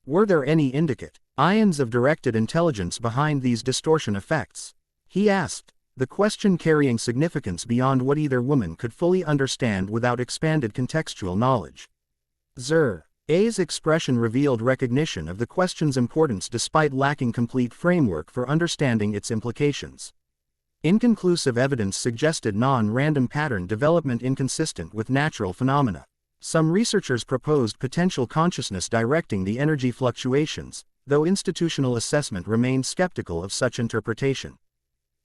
A: Were there any indicate ions of directed intelligence behind these distortion effects? He asked, the question carrying significance beyond what either woman could fully understand without expanded contextual knowledge. Zara's expression revealed recognition of the question's importance despite lacking complete framework for understanding its implications. Inconclusive evidence suggested non-random pattern development inconsistent with natural phenomena. Some researchers proposed potential consciousness directing the energy fluctuations, though institutional assessment remained skeptical of such interpretation.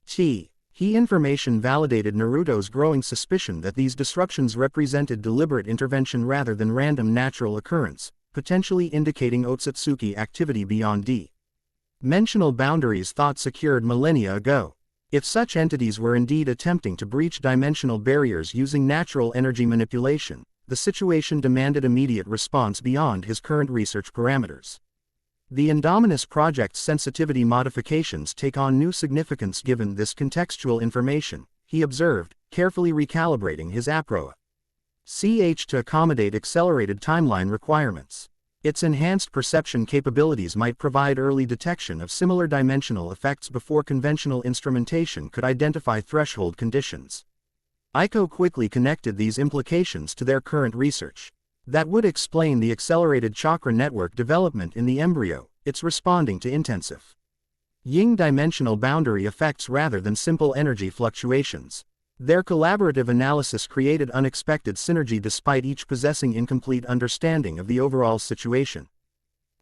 A: He information validated Naruto's growing suspicion that these disruptions represented deliberate intervention rather than random natural occurrence, potentially indicating Otsutsuki activity beyond dimensional boundaries thought secured millennia ago. If such entities were indeed attempting to breach dimensional barriers using natural energy manipulation, the situation demanded immediate response beyond his current research parameters. The Indominus project's sensitivity modifications take on new significance given this contextual information, he observed, carefully recalibrating his approach to accommodate accelerated timeline requirements. Its enhanced perception capabilities might provide early detection of similar dimensional effects before conventional instrumentation could identify threshold conditions. Aiko quickly connected these implications to their current research. That would explain the accelerated chakra network development in the embryo, it's responding to intensive yin dimensional boundary effects rather than simple energy fluctuations. Their collaborative analysis created unexpected synergy despite each possessing incomplete understanding of the overall situation.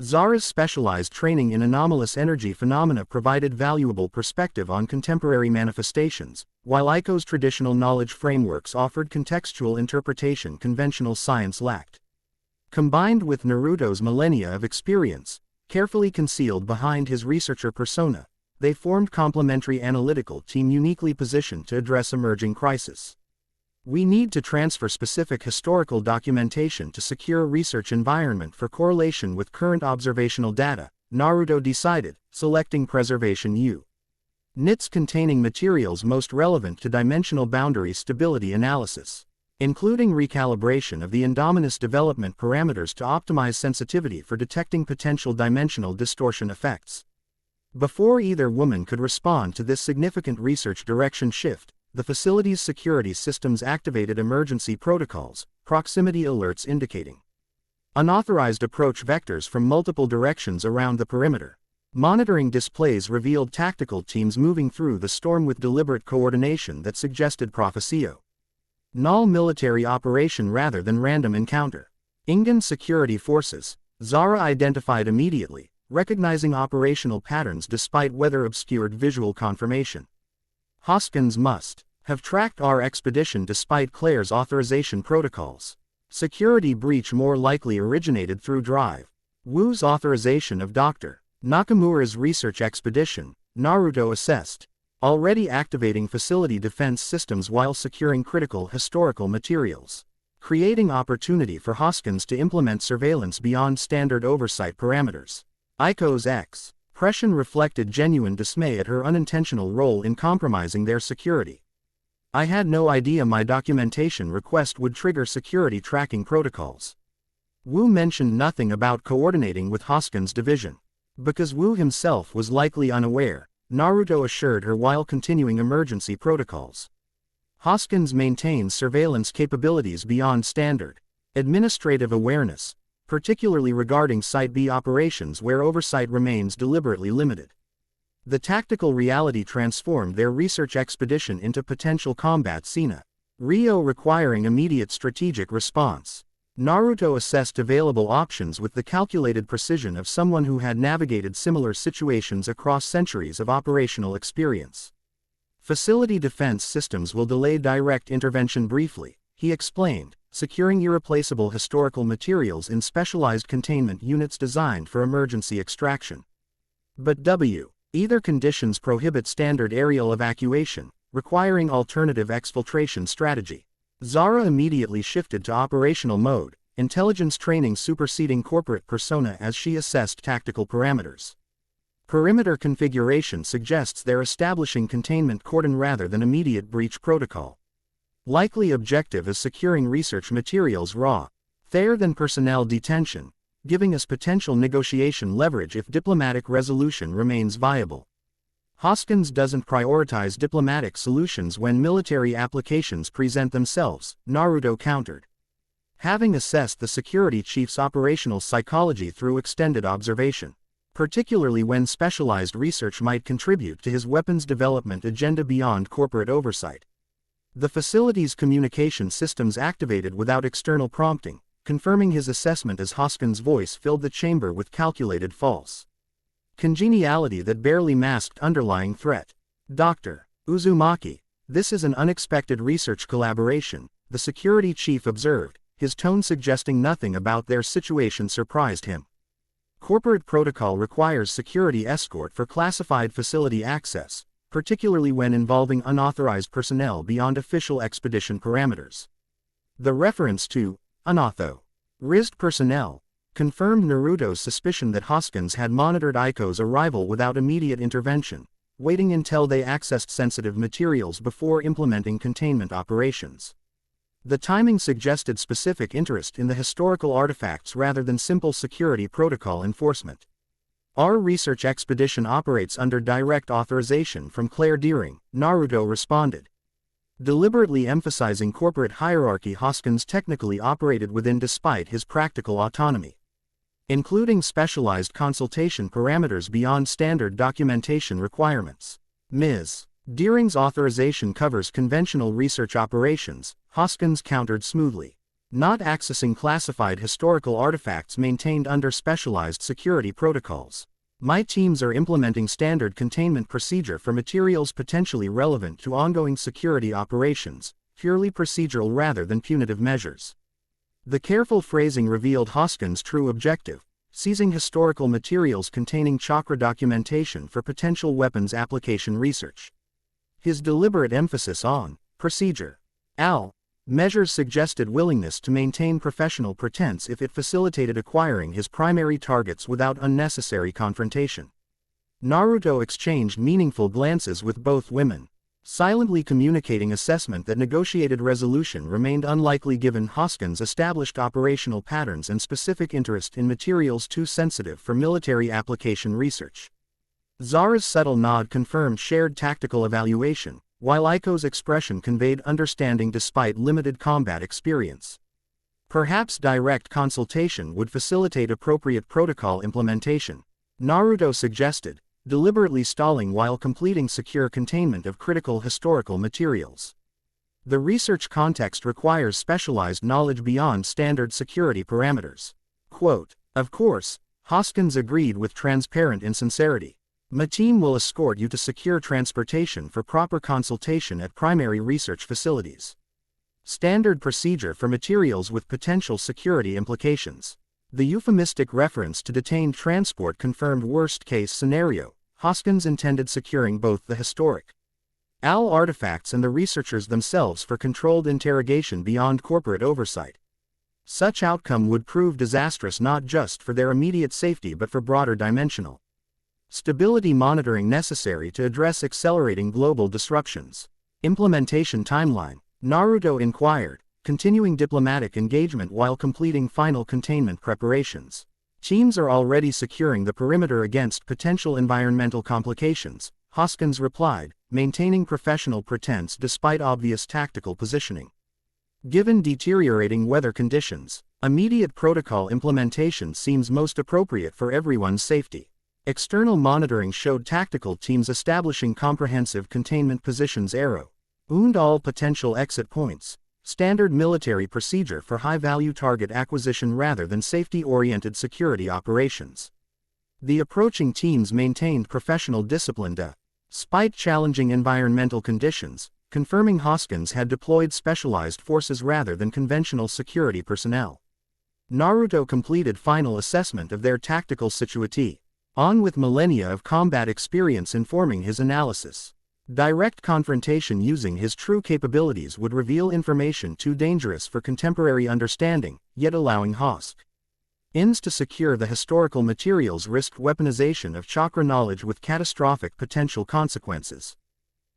A: Zara's specialized training in anomalous energy phenomena provided valuable perspective on contemporary manifestations, while Aiko's traditional knowledge frameworks offered contextual interpretation conventional science lacked. Combined with Naruto's millennia of experience, carefully concealed behind his researcher persona, they formed complementary analytical team uniquely positioned to address emerging crises. We need to transfer specific historical documentation to secure a research environment for correlation with current observational data, Naruto decided, selecting preservation units containing materials most relevant to dimensional boundary stability analysis, including recalibration of the Indominus development parameters to optimize sensitivity for detecting potential dimensional distortion effects. Before either woman could respond to this significant research direction shift, the facility's security systems activated emergency protocols, proximity alerts indicating unauthorized approach vectors from multiple directions around the perimeter. Monitoring displays revealed tactical teams moving through the storm with deliberate coordination that suggested prophesio null military operation rather than random encounter. Ingan security forces, Zara identified immediately, recognizing operational patterns despite weather-obscured visual confirmation. Hoskins must have tracked our expedition despite Claire's authorization protocols. Security breach more likely originated through Drive Wu's authorization of Dr. Nakamura's research expedition, Naruto assessed, already activating facility defense systems while securing critical historical materials, creating opportunity for Hoskins to implement surveillance beyond standard oversight parameters. Aiko's expression reflected genuine dismay at her unintentional role in compromising their security. I had no idea my documentation request would trigger security tracking protocols. Wu mentioned nothing about coordinating with Hoskins' division. Because Wu himself was likely unaware, Naruto assured her while continuing emergency protocols. Hoskins maintains surveillance capabilities beyond standard administrative awareness, particularly regarding Site B operations where oversight remains deliberately limited. The tactical reality transformed their research expedition into potential combat scenario requiring immediate strategic response. Naruto assessed available options with the calculated precision of someone who had navigated similar situations across centuries of operational experience. Facility defense systems will delay direct intervention briefly, he explained, securing irreplaceable historical materials in specialized containment units designed for emergency extraction. But either conditions prohibit standard aerial evacuation, requiring alternative exfiltration strategy. Zara immediately shifted to operational mode, intelligence training superseding corporate persona as she assessed tactical parameters. Perimeter configuration suggests they're establishing containment cordon rather than immediate breach protocol. Likely objective is securing research materials raw. There than personnel detention. giving us potential negotiation leverage if diplomatic resolution remains viable. Hoskins doesn't prioritize diplomatic solutions when military applications present themselves, Naruto countered. Having assessed the security chief's operational psychology through extended observation, particularly when specialized research might contribute to his weapons development agenda beyond corporate oversight. The facility's communication systems activated without external prompting, confirming his assessment as Hoskins' voice filled the chamber with calculated false congeniality that barely masked underlying threat. Dr. Uzumaki, this is an unexpected research collaboration, the security chief observed, his tone suggesting nothing about their situation surprised him. Corporate protocol requires security escort for classified facility access, particularly when involving unauthorized personnel beyond official expedition parameters. The reference to unauthorized personnel confirmed Naruto's suspicion that Hoskins had monitored Aiko's arrival without immediate intervention, waiting until they accessed sensitive materials before implementing containment operations. The timing suggested specific interest in the historical artifacts rather than simple security protocol enforcement. Our research expedition operates under direct authorization from Claire Deering, Naruto responded. Deliberately emphasizing corporate hierarchy Hoskins technically operated within despite his practical autonomy, including specialized consultation parameters beyond standard documentation requirements. Ms. Deering's authorization covers conventional research operations, Hoskins countered smoothly. Not accessing classified historical artifacts maintained under specialized security protocols. My teams are implementing standard containment procedure for materials potentially relevant to ongoing security operations, purely procedural rather than punitive measures. The careful phrasing revealed Hoskins' true objective, seizing historical materials containing chakra documentation for potential weapons application research. His deliberate emphasis on procedure measures suggested willingness to maintain professional pretense if it facilitated acquiring his primary targets without unnecessary confrontation. Naruto exchanged meaningful glances with both women, silently communicating assessment that negotiated resolution remained unlikely given Hoskins' established operational patterns and specific interest in materials too sensitive for military application research. Zara's subtle nod confirmed shared tactical evaluation, while Aiko's expression conveyed understanding despite limited combat experience. Perhaps direct consultation would facilitate appropriate protocol implementation, Naruto suggested, deliberately stalling while completing secure containment of critical historical materials. The research context requires specialized knowledge beyond standard security parameters. Quote, of course, Hoskins agreed with transparent insincerity. My team will escort you to secure transportation for proper consultation at primary research facilities. Standard procedure for materials with potential security implications. The euphemistic reference to detained transport confirmed worst-case scenario. Hoskins intended securing both the historic artifacts and the researchers themselves for controlled interrogation beyond corporate oversight. Such outcome would prove disastrous not just for their immediate safety but for broader dimensional stability monitoring necessary to address accelerating global disruptions. Implementation timeline, Naruto inquired, continuing diplomatic engagement while completing final containment preparations. Teams are already securing the perimeter against potential environmental complications, Hoskins replied, maintaining professional pretense despite obvious tactical positioning. Given deteriorating weather conditions, immediate protocol implementation seems most appropriate for everyone's safety. External monitoring showed tactical teams establishing comprehensive containment positions and all potential exit points, standard military procedure for high-value target acquisition rather than safety-oriented security operations. The approaching teams maintained professional discipline despite challenging environmental conditions, confirming Hoskins had deployed specialized forces rather than conventional security personnel. Naruto completed final assessment of their tactical situati, on with millennia of combat experience informing his analysis. Direct confrontation using his true capabilities would reveal information too dangerous for contemporary understanding, yet allowing Hoskins to secure the historical materials risked weaponization of chakra knowledge with catastrophic potential consequences.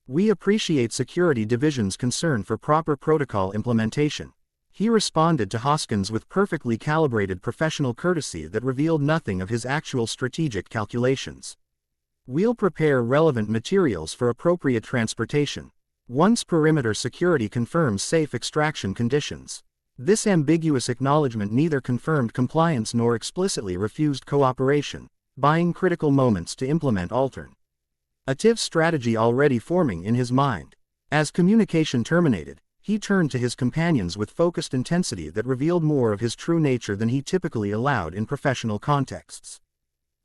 A: We appreciate Security Division's concern for proper protocol implementation. He responded to Hoskins with perfectly calibrated professional courtesy that revealed nothing of his actual strategic calculations. "We'll prepare relevant materials for appropriate transportation once perimeter security confirms safe extraction conditions." This ambiguous acknowledgement neither confirmed compliance nor explicitly refused cooperation, buying critical moments to implement alternative strategy already forming in his mind. As communication terminated, he turned to his companions with focused intensity that revealed more of his true nature than he typically allowed in professional contexts.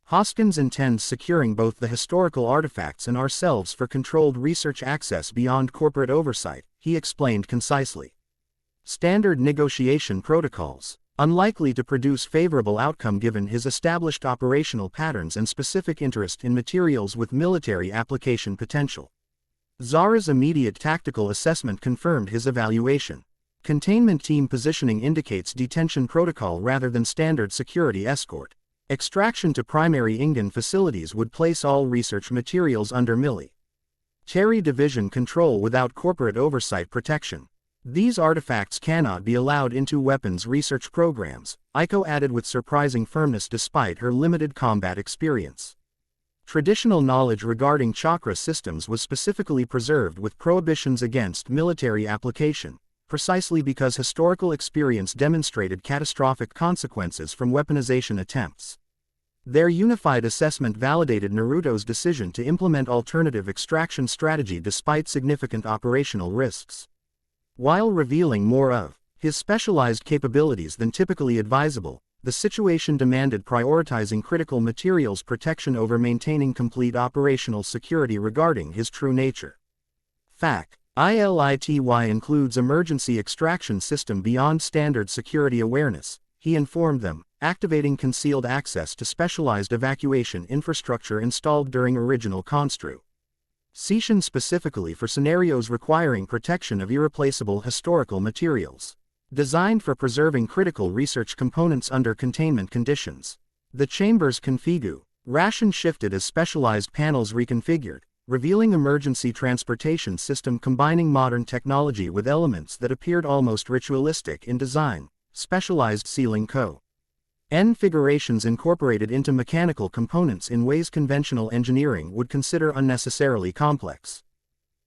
A: "Hoskins intends securing both the historical artifacts and ourselves for controlled research access beyond corporate oversight," he explained concisely. Standard negotiation protocols, unlikely to produce favorable outcome given his established operational patterns and specific interest in materials with military application potential. Zara's immediate tactical assessment confirmed his evaluation. Containment team positioning indicates detention protocol rather than standard security escort. Extraction to primary INGAN facilities would place all research materials under military division control without corporate oversight protection. "These artifacts cannot be allowed into weapons research programs," Aiko added with surprising firmness despite her limited combat experience. Traditional knowledge regarding chakra systems was specifically preserved with prohibitions against military application, precisely because historical experience demonstrated catastrophic consequences from weaponization attempts. Their unified assessment validated Naruto's decision to implement alternative extraction strategy despite significant operational risks. While revealing more of his specialized capabilities than typically advisable, the situation demanded prioritizing critical materials protection over maintaining complete operational security regarding his true nature. "Fact. ILITY includes emergency extraction system beyond standard security awareness," he informed them, activating concealed access to specialized evacuation infrastructure installed during original construction specifically for scenarios requiring protection of irreplaceable historical materials. Designed for preserving critical research components under containment conditions. The chamber's configuration shifted as specialized panels reconfigured, revealing emergency transportation system combining modern technology with elements that appeared almost ritualistic in design. Specialized sealing configurations incorporated into mechanical components in ways conventional engineering would consider unnecessarily complex.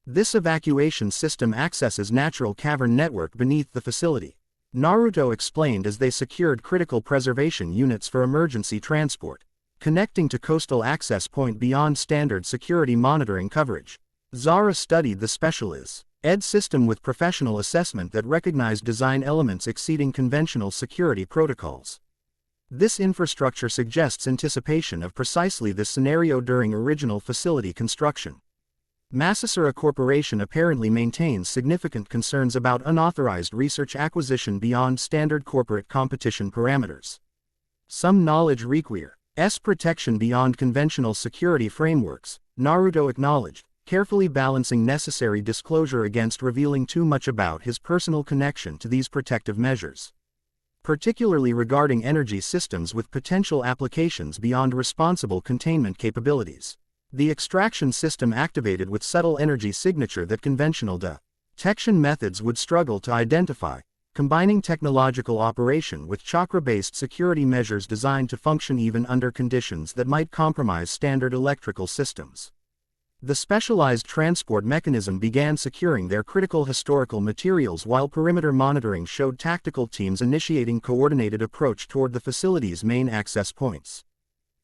A: This evacuation system accesses natural cavern network beneath the facility, Naruto explained as they secured critical preservation units for emergency transport, connecting to coastal access point beyond standard security monitoring coverage. Zara studied the specialized system with professional assessment that recognized design elements exceeding conventional security protocols. This infrastructure suggests anticipation of precisely this scenario during original facility construction. Masasura Corporation apparently maintains significant concerns about unauthorized research acquisition beyond standard corporate competition parameters. Some knowledge requires protection beyond conventional security frameworks, Naruto acknowledged, carefully balancing necessary disclosure against revealing too much about his personal connection to these protective measures. Particularly regarding energy systems with potential applications beyond responsible containment capabilities. The extraction system activated with subtle energy signature that conventional detection methods would struggle to identify, combining technological operation with chakra-based security measures designed to function even under conditions that might compromise standard electrical systems. The specialized transport mechanism began securing their critical historical materials while perimeter monitoring showed tactical teams initiating coordinated approach toward the facility's main access points.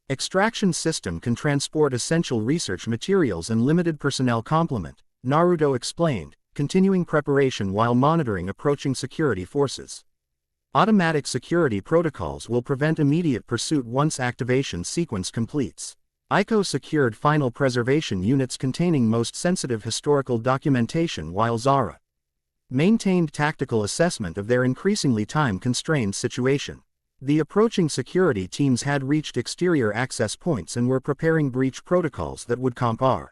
A: Extraction system can transport essential research materials and limited personnel complement, Naruto explained, continuing preparation while monitoring approaching security forces. Automatic security protocols will prevent immediate pursuit once activation sequence completes. Aiko secured final preservation units containing most sensitive historical documentation while Zara maintained tactical assessment of their increasingly time-constrained situation. The approaching security teams had reached exterior access points and were preparing breach protocols that would compromise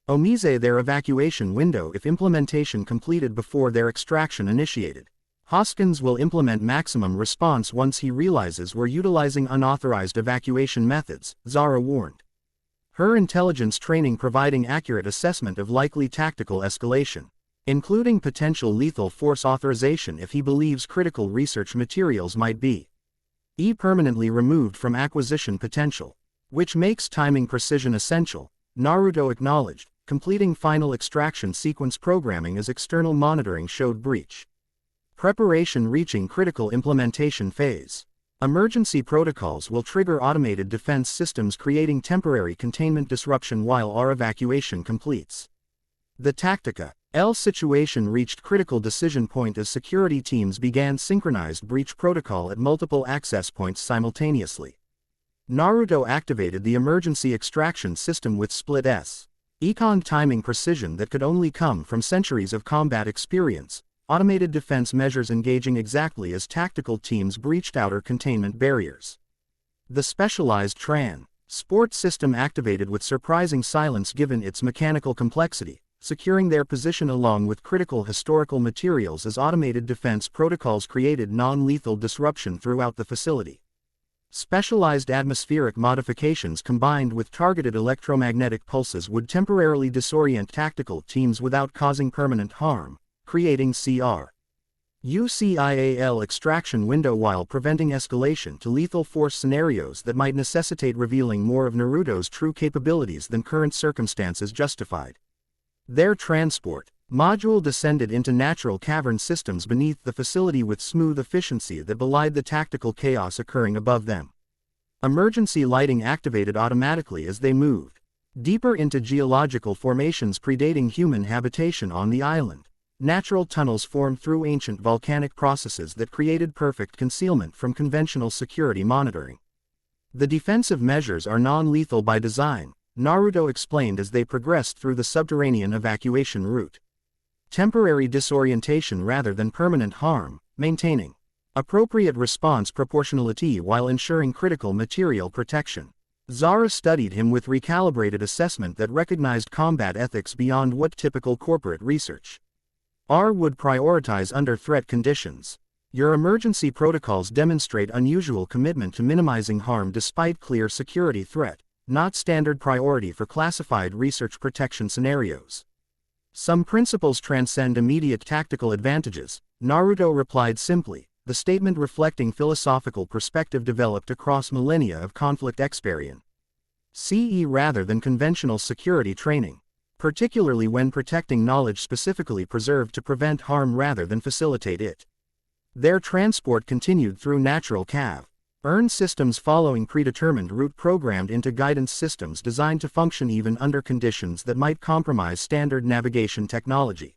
A: their evacuation window if implementation completed before their extraction initiated. Hoskins will implement maximum response once he realizes we're utilizing unauthorized evacuation methods, Zara warned. Her intelligence training providing accurate assessment of likely tactical escalation. including potential lethal force authorization if he believes critical research materials might be permanently removed from acquisition potential, which makes timing precision essential, Naruto acknowledged. Completing final extraction sequence programming as external monitoring showed breach. Preparation reaching critical implementation phase. Emergency protocols will trigger automated defense systems creating temporary containment disruption while our evacuation completes. The Tactica L situation reached critical decision point as security teams began synchronized breach protocol at multiple access points simultaneously. Naruto activated the emergency extraction system with split econ timing precision that could only come from centuries of combat experience, automated defense measures engaging exactly as tactical teams breached outer containment barriers. The specialized transport system activated with surprising silence given its mechanical complexity, securing their position along with critical historical materials as automated defense protocols created non-lethal disruption throughout the facility. Specialized atmospheric modifications combined with targeted electromagnetic pulses would temporarily disorient tactical teams without causing permanent harm, creating UCIAL extraction window while preventing escalation to lethal force scenarios that might necessitate revealing more of Naruto's true capabilities than current circumstances justified. Their transport module descended into natural cavern systems beneath the facility with smooth efficiency that belied the tactical chaos occurring above them. Emergency lighting activated automatically as they moved deeper into geological formations predating human habitation on the island. Natural tunnels formed through ancient volcanic processes that created perfect concealment from conventional security monitoring. The defensive measures are non-lethal by design, Naruto explained as they progressed through the subterranean evacuation route. Temporary disorientation rather than permanent harm, maintaining appropriate response proportionality while ensuring critical material protection. Zara studied him with recalibrated assessment that recognized combat ethics beyond what typical corporate research would prioritize under threat conditions. Your emergency protocols demonstrate unusual commitment to minimizing harm despite clear security threat, not standard priority for classified research protection scenarios. Some principles transcend immediate tactical advantages, Naruto replied simply, the statement reflecting philosophical perspective developed across millennia of conflict experience. Rather than conventional security training, particularly when protecting knowledge specifically preserved to prevent harm rather than facilitate it. Their transport continued through natural cavern systems following predetermined route programmed into guidance systems designed to function even under conditions that might compromise standard navigation technology.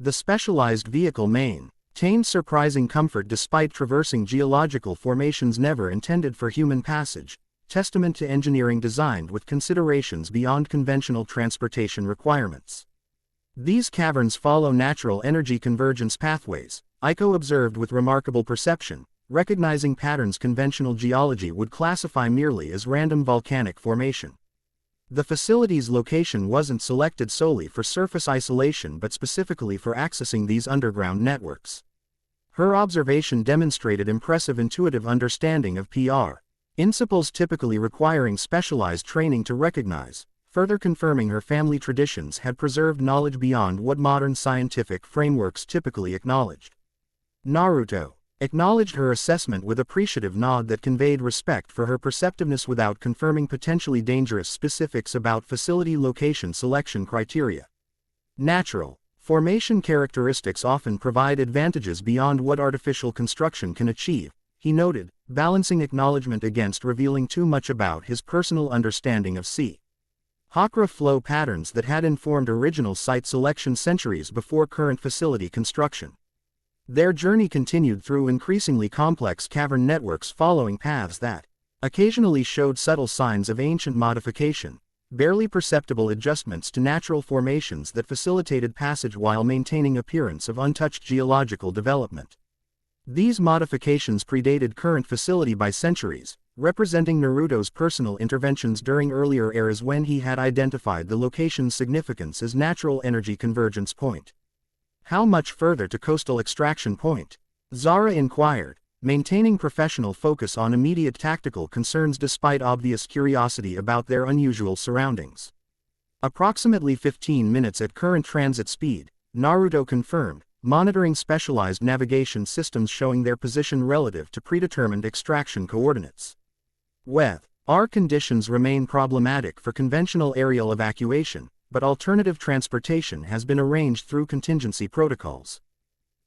A: The specialized vehicle maintained surprising comfort despite traversing geological formations never intended for human passage, testament to engineering designed with considerations beyond conventional transportation requirements. These caverns follow natural energy convergence pathways, Aiko observed with remarkable perception, recognizing patterns conventional geology would classify merely as random volcanic formation. The facility's location wasn't selected solely for surface isolation but specifically for accessing these underground networks. Her observation demonstrated impressive intuitive understanding of principles typically requiring specialized training to recognize, further confirming her family traditions had preserved knowledge beyond what modern scientific frameworks typically acknowledged. Naruto acknowledged her assessment with appreciative nod that conveyed respect for her perceptiveness without confirming potentially dangerous specifics about facility location selection criteria. Natural formation characteristics often provide advantages beyond what artificial construction can achieve, he noted, balancing acknowledgement against revealing too much about his personal understanding of Chakra flow patterns that had informed original site selection centuries before current facility construction. Their journey continued through increasingly complex cavern networks following paths that occasionally showed subtle signs of ancient modification, barely perceptible adjustments to natural formations that facilitated passage while maintaining appearance of untouched geological development. These modifications predated current facility by centuries, representing Naruto's personal interventions during earlier eras when he had identified the location's significance as natural energy convergence point. How much further to coastal extraction point? Zara inquired, maintaining professional focus on immediate tactical concerns despite obvious curiosity about their unusual surroundings. Approximately 15 minutes at current transit speed, Naruto confirmed, monitoring specialized navigation systems showing their position relative to predetermined extraction coordinates. Our conditions remain problematic for conventional aerial evacuation, but alternative transportation has been arranged through contingency protocols.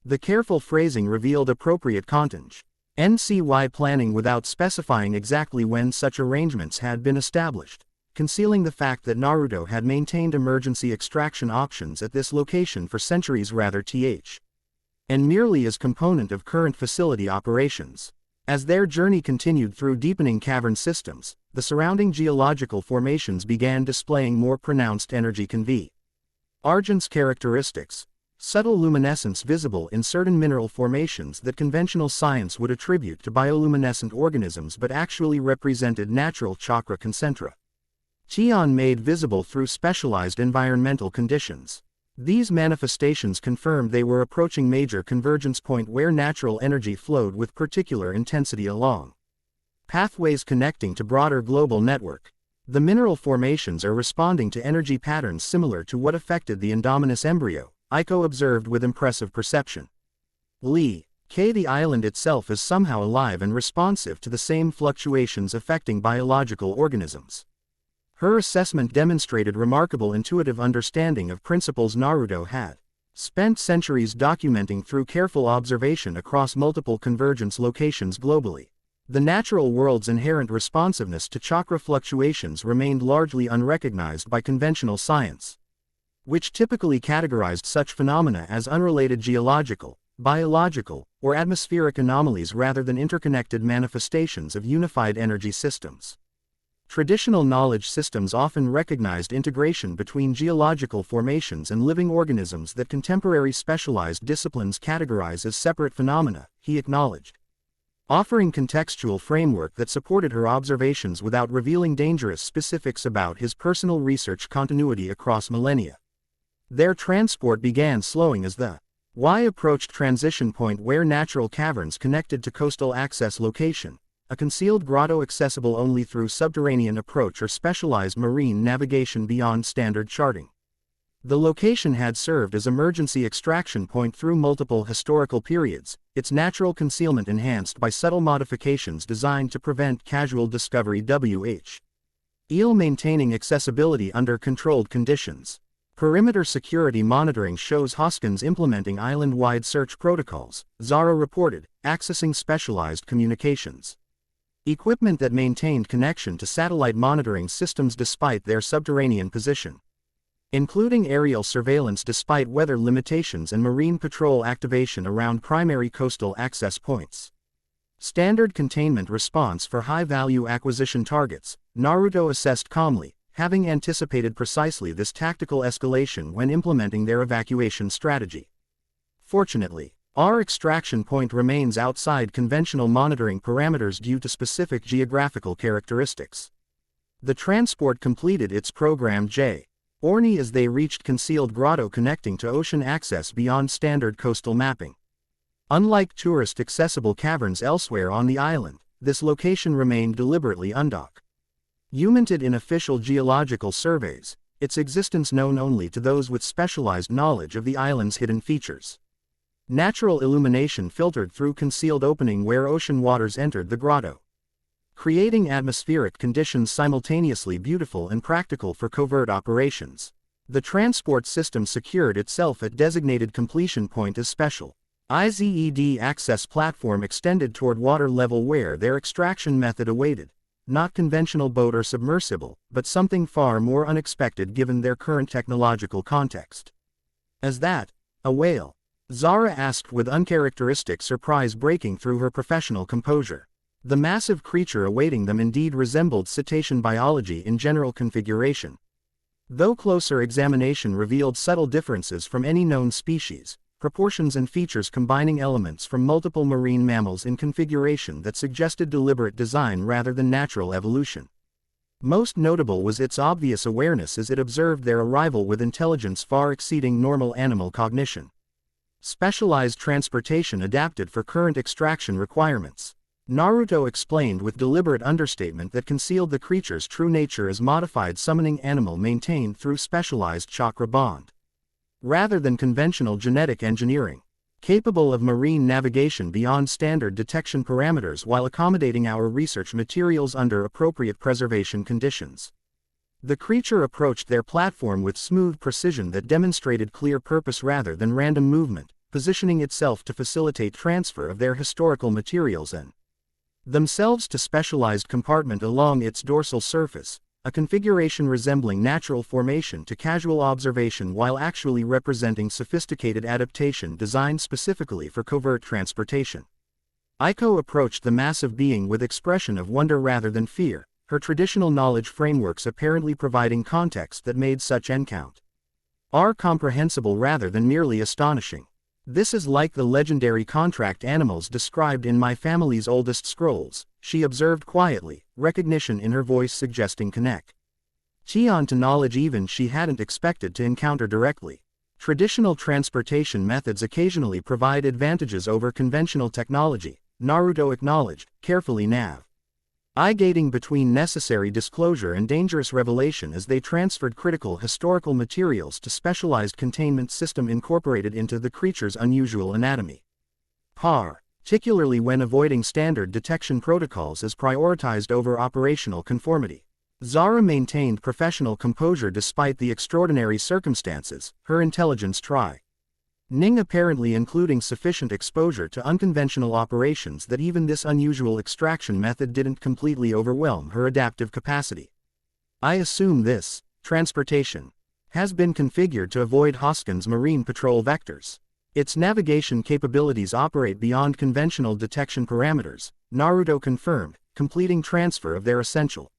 A: The careful phrasing revealed appropriate NCY planning without specifying exactly when such arrangements had been established, concealing the fact that Naruto had maintained emergency extraction options at this location for centuries rather and merely as component of current facility operations. As their journey continued through deepening cavern systems, the surrounding geological formations began displaying more pronounced energy convergence characteristics, subtle luminescence visible in certain mineral formations that conventional science would attribute to bioluminescent organisms but actually represented natural chakra concentra. Made visible through specialized environmental conditions. These manifestations confirmed they were approaching major convergence point where natural energy flowed with particular intensity along pathways connecting to broader global network. The mineral formations are responding to energy patterns similar to what affected the Indominus embryo, Iko observed with impressive perception. The island itself is somehow alive and responsive to the same fluctuations affecting biological organisms. Her assessment demonstrated remarkable intuitive understanding of principles Naruto had spent centuries documenting through careful observation across multiple convergence locations globally. The natural world's inherent responsiveness to chakra fluctuations remained largely unrecognized by conventional science, which typically categorized such phenomena as unrelated geological, biological, or atmospheric anomalies rather than interconnected manifestations of unified energy systems. Traditional knowledge systems often recognized integration between geological formations and living organisms that contemporary specialized disciplines categorize as separate phenomena, he acknowledged, offering contextual framework that supported her observations without revealing dangerous specifics about his personal research continuity across millennia. Their transport began slowing as the Y approached transition point where natural caverns connected to coastal access location, a concealed grotto accessible only through subterranean approach or specialized marine navigation beyond standard charting. The location had served as emergency extraction point through multiple historical periods, its natural concealment enhanced by subtle modifications designed to prevent casual discovery maintaining accessibility under controlled conditions. Perimeter security monitoring shows Hoskins implementing island-wide search protocols, Zara reported, accessing specialized communications equipment that maintained connection to satellite monitoring systems despite their subterranean position, including aerial surveillance despite weather limitations and marine patrol activation around primary coastal access points. Standard containment response for high-value acquisition targets, Naruto assessed calmly, having anticipated precisely this tactical escalation when implementing their evacuation strategy. Fortunately, our extraction point remains outside conventional monitoring parameters due to specific geographical characteristics. The transport completed its program Orni as they reached concealed grotto connecting to ocean access beyond standard coastal mapping. Unlike tourist-accessible caverns elsewhere on the island, this location remained deliberately undocumented in official geological surveys, its existence known only to those with specialized knowledge of the island's hidden features. Natural illumination filtered through concealed opening where ocean waters entered the grotto, creating atmospheric conditions simultaneously beautiful and practical for covert operations. The transport system secured itself at designated completion point as special IZED access platform extended toward water level where their extraction method awaited, not conventional boat or submersible, but something far more unexpected given their current technological context. As that, a whale? Zara asked with uncharacteristic surprise breaking through her professional composure. The massive creature awaiting them indeed resembled cetacean biology in general configuration, though closer examination revealed subtle differences from any known species, proportions and features combining elements from multiple marine mammals in configuration that suggested deliberate design rather than natural evolution. Most notable was its obvious awareness as it observed their arrival with intelligence far exceeding normal animal cognition. Specialized transportation adapted for current extraction requirements. Naruto explained with deliberate understatement that concealed the creature's true nature as modified summoning animal maintained through specialized chakra bond. rather than conventional genetic engineering, capable of marine navigation beyond standard detection parameters while accommodating our research materials under appropriate preservation conditions. The creature approached their platform with smooth precision that demonstrated clear purpose rather than random movement, positioning itself to facilitate transfer of their historical materials and themselves to specialized compartment along its dorsal surface, a configuration resembling natural formation to casual observation while actually representing sophisticated adaptation designed specifically for covert transportation. Aiko approached the massive being with expression of wonder rather than fear, her traditional knowledge frameworks apparently providing context that made such encounter comprehensible rather than merely astonishing. "This is like the legendary contract animals described in my family's oldest scrolls," she observed quietly, recognition in her voice suggesting connect Qian to knowledge even she hadn't expected to encounter directly. Traditional transportation methods occasionally provide advantages over conventional technology, Naruto acknowledged, carefully navigating between necessary disclosure and dangerous revelation as they transferred critical historical materials to specialized containment system incorporated into the creature's unusual anatomy. Particularly when avoiding standard detection protocols is prioritized over operational conformity. Zara maintained professional composure despite the extraordinary circumstances, her intelligence Ning apparently including sufficient exposure to unconventional operations that even this unusual extraction method didn't completely overwhelm her adaptive capacity. "I assume this transportation has been configured to avoid Hoskin's marine patrol vectors. Its navigation capabilities operate beyond conventional detection parameters," Naruto confirmed, completing transfer of their essential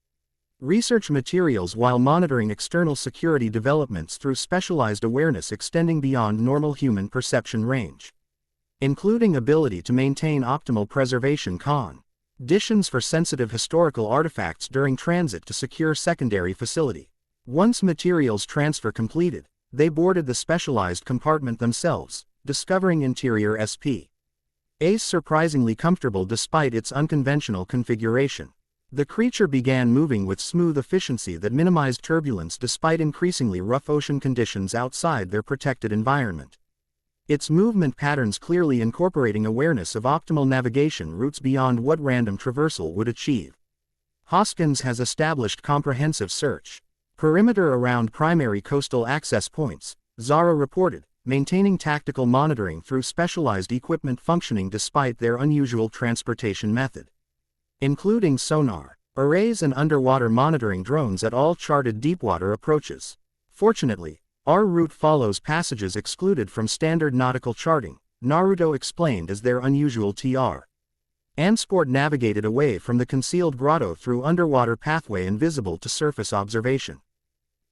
A: research materials while monitoring external security developments through specialized awareness extending beyond normal human perception range, including ability to maintain optimal preservation conditions for sensitive historical artifacts during transit to secure secondary facility. Once materials transfer completed, they boarded the specialized compartment themselves, discovering interior space surprisingly comfortable despite its unconventional configuration. The creature began moving with smooth efficiency that minimized turbulence despite increasingly rough ocean conditions outside their protected environment. Its movement patterns clearly incorporating awareness of optimal navigation routes beyond what random traversal would achieve. Hoskins has established comprehensive search perimeter around primary coastal access points, Zara reported, maintaining tactical monitoring through specialized equipment functioning despite their unusual transportation method, including sonar arrays and underwater monitoring drones at all charted deepwater approaches. "Fortunately, our route follows passages excluded from standard nautical charting," Naruto explained as their unusual transport navigated away from the concealed grotto through underwater pathway invisible to surface observation.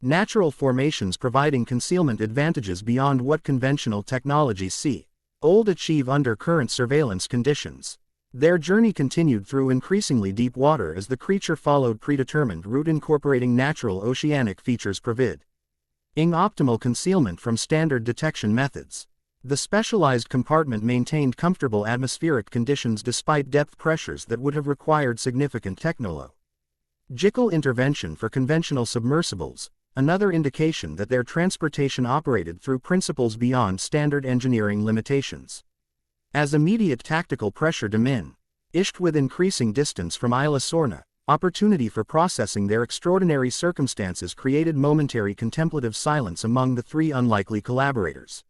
A: Natural formations providing concealment advantages beyond what conventional technologies achieve under current surveillance conditions. Their journey continued through increasingly deep water as the creature followed predetermined route incorporating natural oceanic features providing optimal concealment from standard detection methods. The specialized compartment maintained comfortable atmospheric conditions despite depth pressures that would have required significant technological intervention for conventional submersibles, another indication that their transportation operated through principles beyond standard engineering limitations. As immediate tactical pressure diminished with increasing distance from Isla Sorna, opportunity for processing their extraordinary circumstances created momentary contemplative silence among the three unlikely collaborators.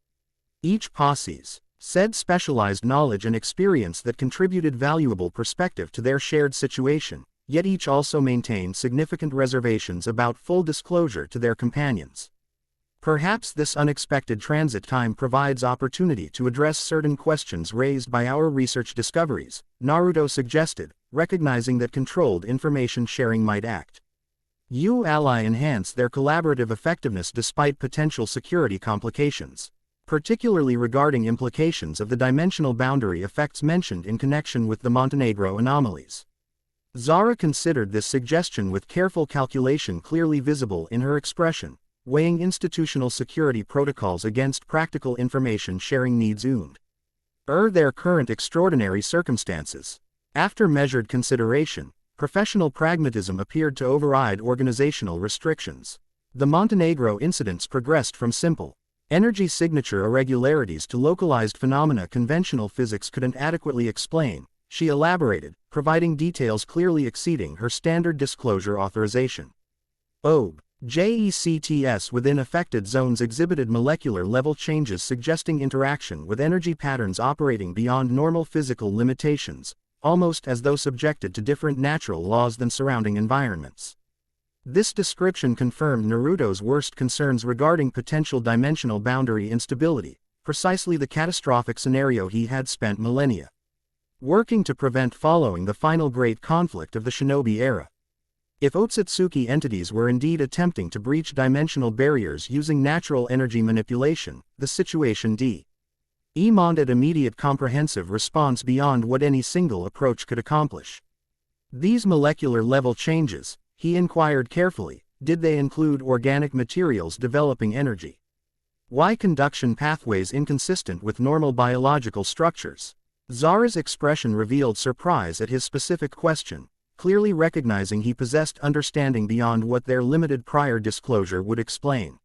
A: Each posse's said specialized knowledge and experience that contributed valuable perspective to their shared situation, yet each also maintained significant reservations about full disclosure to their companions. Perhaps this unexpected transit time provides opportunity to address certain questions raised by our research discoveries, Naruto suggested, recognizing that controlled information sharing might enhance their collaborative effectiveness despite potential security complications, particularly regarding implications of the dimensional boundary effects mentioned in connection with the Montenegro anomalies. Zara considered this suggestion with careful calculation clearly visible in her expression, weighing institutional security protocols against practical information sharing needs their current extraordinary circumstances. After measured consideration, professional pragmatism appeared to override organizational restrictions. The Montenegro incidents progressed from simple Energy signature irregularities to localized phenomena conventional physics couldn't adequately explain, she elaborated, providing details clearly exceeding her standard disclosure authorization. JECTS within affected zones exhibited molecular-level changes suggesting interaction with energy patterns operating beyond normal physical limitations, almost as though subjected to different natural laws than surrounding environments. This description confirmed Naruto's worst concerns regarding potential dimensional boundary instability, precisely the catastrophic scenario he had spent millennia working to prevent following the final great conflict of the shinobi era. If Otsutsuki entities were indeed attempting to breach dimensional barriers using natural energy manipulation, the situation demanded immediate comprehensive response beyond what any single approach could accomplish. These molecular-level changes, he inquired carefully, did they include organic materials developing energy? Why conduction pathways inconsistent with normal biological structures? Zara's expression revealed surprise at his specific question, clearly recognizing he possessed understanding beyond what their limited prior disclosure would explain.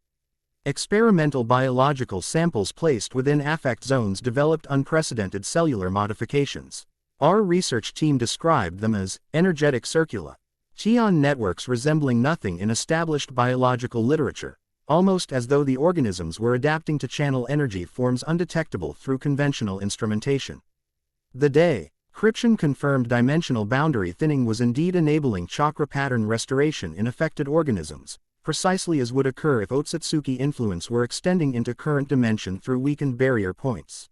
A: Experimental biological samples placed within affect zones developed unprecedented cellular modifications. Our research team described them as energetic circula, Qian networks resembling nothing in established biological literature, almost as though the organisms were adapting to channel energy forms undetectable through conventional instrumentation. The decryption confirmed dimensional boundary thinning was indeed enabling chakra pattern restoration in affected organisms, precisely as would occur if Otsutsuki influence were extending into current dimension through weakened barrier points.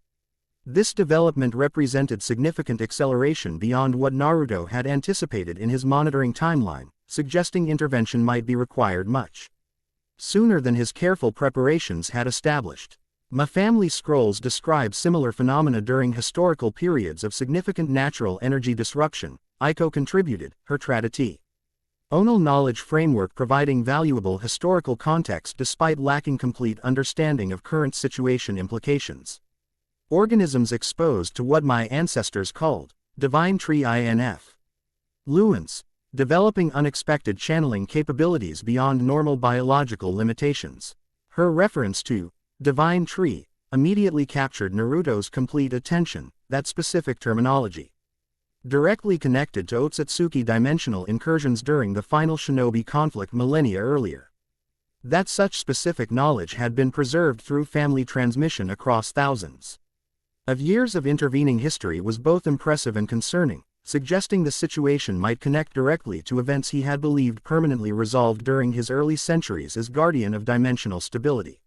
A: This development represented significant acceleration beyond what Naruto had anticipated in his monitoring timeline, suggesting intervention might be required much sooner than his careful preparations had established. Ma family scrolls describe similar phenomena during historical periods of significant natural energy disruption. Aiko contributed her traditi onal knowledge framework, providing valuable historical context despite lacking complete understanding of current situation implications. Organisms exposed to what my ancestors called divine tree influence, developing unexpected channeling capabilities beyond normal biological limitations. Her reference to divine tree immediately captured Naruto's complete attention, that specific terminology directly connected to Otsutsuki dimensional incursions during the final shinobi conflict millennia earlier. That such specific knowledge had been preserved through family transmission across thousands of years of intervening history was both impressive and concerning, suggesting the situation might connect directly to events he had believed permanently resolved during his early centuries as guardian of dimensional stability.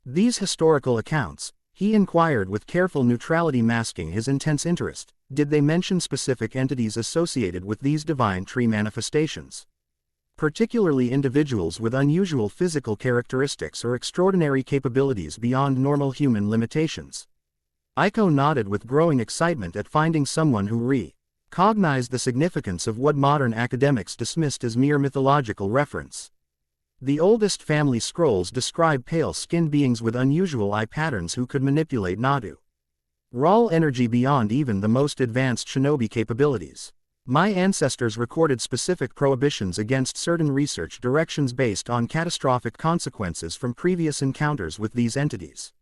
A: These historical accounts, he inquired with careful neutrality masking his intense interest, did they mention specific entities associated with these divine tree manifestations? Particularly individuals with unusual physical characteristics or extraordinary capabilities beyond normal human limitations. Aiko nodded with growing excitement at finding someone who recognized the significance of what modern academics dismissed as mere mythological reference. The oldest family scrolls describe pale-skinned beings with unusual eye patterns who could manipulate raw energy beyond even the most advanced shinobi capabilities. My ancestors recorded specific prohibitions against certain research directions based on catastrophic consequences from previous encounters with these entities.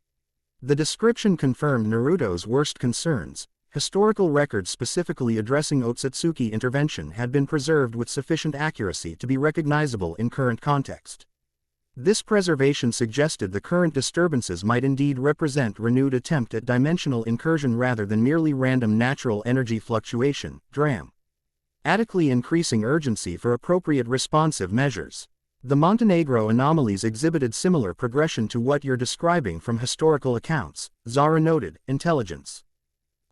A: The description confirmed Naruto's worst concerns. Historical records specifically addressing Otsutsuki intervention had been preserved with sufficient accuracy to be recognizable in current context. This preservation suggested the current disturbances might indeed represent renewed attempt at dimensional incursion rather than merely random natural energy fluctuation, dramatically increasing urgency for appropriate responsive measures. The Montenegro anomalies exhibited similar progression to what you're describing from historical accounts, Zara noted, intelligence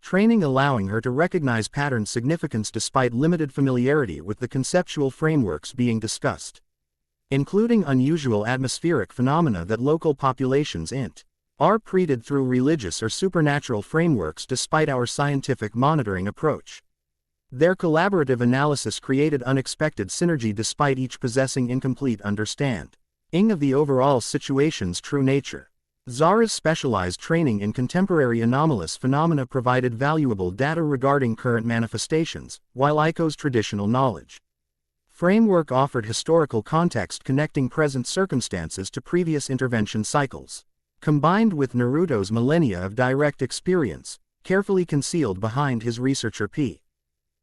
A: training allowing her to recognize pattern significance despite limited familiarity with the conceptual frameworks being discussed, including unusual atmospheric phenomena that local populations are treated through religious or supernatural frameworks despite our scientific monitoring approach. Their collaborative analysis created unexpected synergy despite each possessing incomplete understanding of the overall situation's true nature. Zara's specialized training in contemporary anomalous phenomena provided valuable data regarding current manifestations, while Aiko's traditional knowledge framework offered historical context connecting present circumstances to previous intervention cycles. combined with Naruto's millennia of direct experience, carefully concealed behind his researcher P.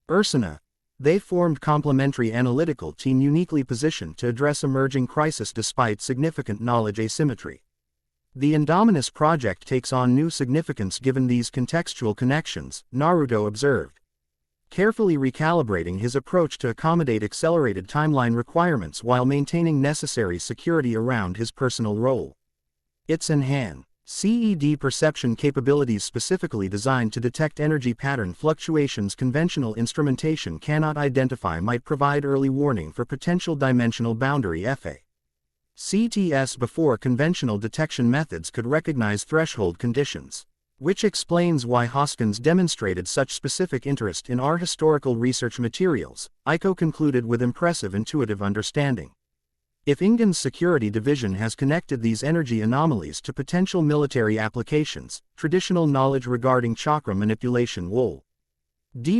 A: Ursina, they formed complementary analytical team uniquely positioned to address emerging crisis despite significant knowledge asymmetry. The Indominus project takes on new significance given these contextual connections, Naruto observed, carefully recalibrating his approach to accommodate accelerated timeline requirements while maintaining necessary security around his personal role. Its enhanced CED perception capabilities specifically designed to detect energy pattern fluctuations conventional instrumentation cannot identify might provide early warning for potential dimensional boundary CTS before conventional detection methods could recognize threshold conditions, which explains why Hoskins demonstrated such specific interest in our historical research materials, Iko concluded with impressive intuitive understanding. If Ingen's security division has connected these energy anomalies to potential military applications, traditional knowledge regarding chakra manipulation will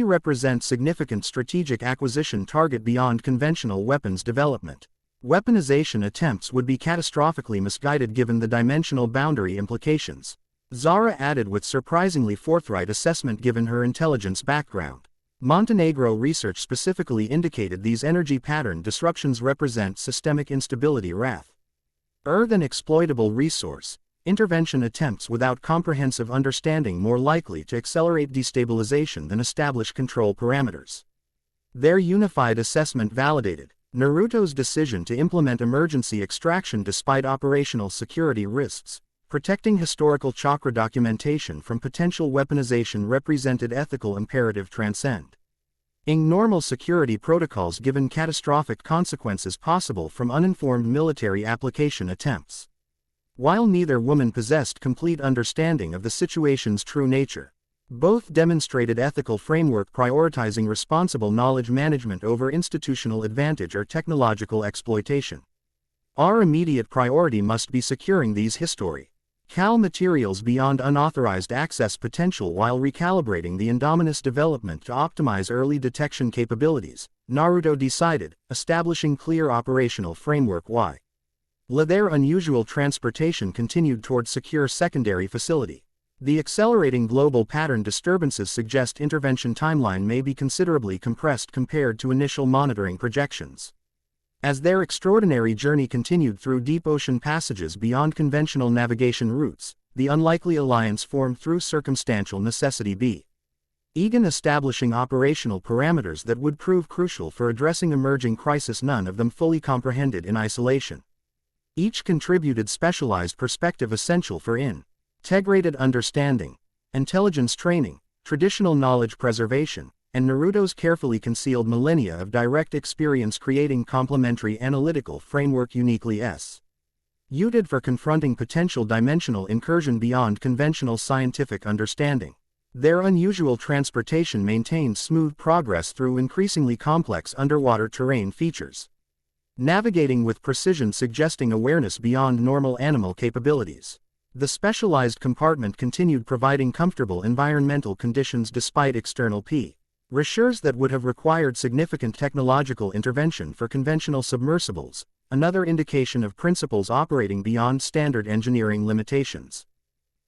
A: represent significant strategic acquisition target beyond conventional weapons development. Weaponization attempts would be catastrophically misguided given the dimensional boundary implications, Zara added with surprisingly forthright assessment given her intelligence background. Montenegro research specifically indicated these energy pattern disruptions represent systemic instability than exploitable resource, intervention attempts without comprehensive understanding more likely to accelerate destabilization than establish control parameters. Their unified assessment validated Naruto's decision to implement emergency extraction despite operational security risks, protecting historical chakra documentation from potential weaponization represented ethical imperative transcending normal security protocols given catastrophic consequences possible from uninformed military application attempts. While neither woman possessed complete understanding of the situation's true nature, both demonstrated ethical framework prioritizing responsible knowledge management over institutional advantage or technological exploitation. Our immediate priority must be securing these historical materials beyond unauthorized access potential while recalibrating the Indominus development to optimize early detection capabilities, Naruto decided, establishing clear operational framework while their unusual transportation continued toward secure secondary facility. The accelerating global pattern disturbances suggest intervention timeline may be considerably compressed compared to initial monitoring projections. As their extraordinary journey continued through deep ocean passages beyond conventional navigation routes, the unlikely alliance formed through circumstantial necessity began establishing operational parameters that would prove crucial for addressing emerging crisis, none of them fully comprehended in isolation. Each contributed specialized perspective essential for integrated understanding, intelligence training, traditional knowledge preservation, and Naruto's carefully concealed millennia of direct experience creating complementary analytical framework uniquely suited for confronting potential dimensional incursion beyond conventional scientific understanding. Their unusual transportation maintained smooth progress through increasingly complex underwater terrain features, navigating with precision suggesting awareness beyond normal animal capabilities. The specialized compartment continued providing comfortable environmental conditions despite external pressures that would have required significant technological intervention for conventional submersibles, another indication of principles operating beyond standard engineering limitations.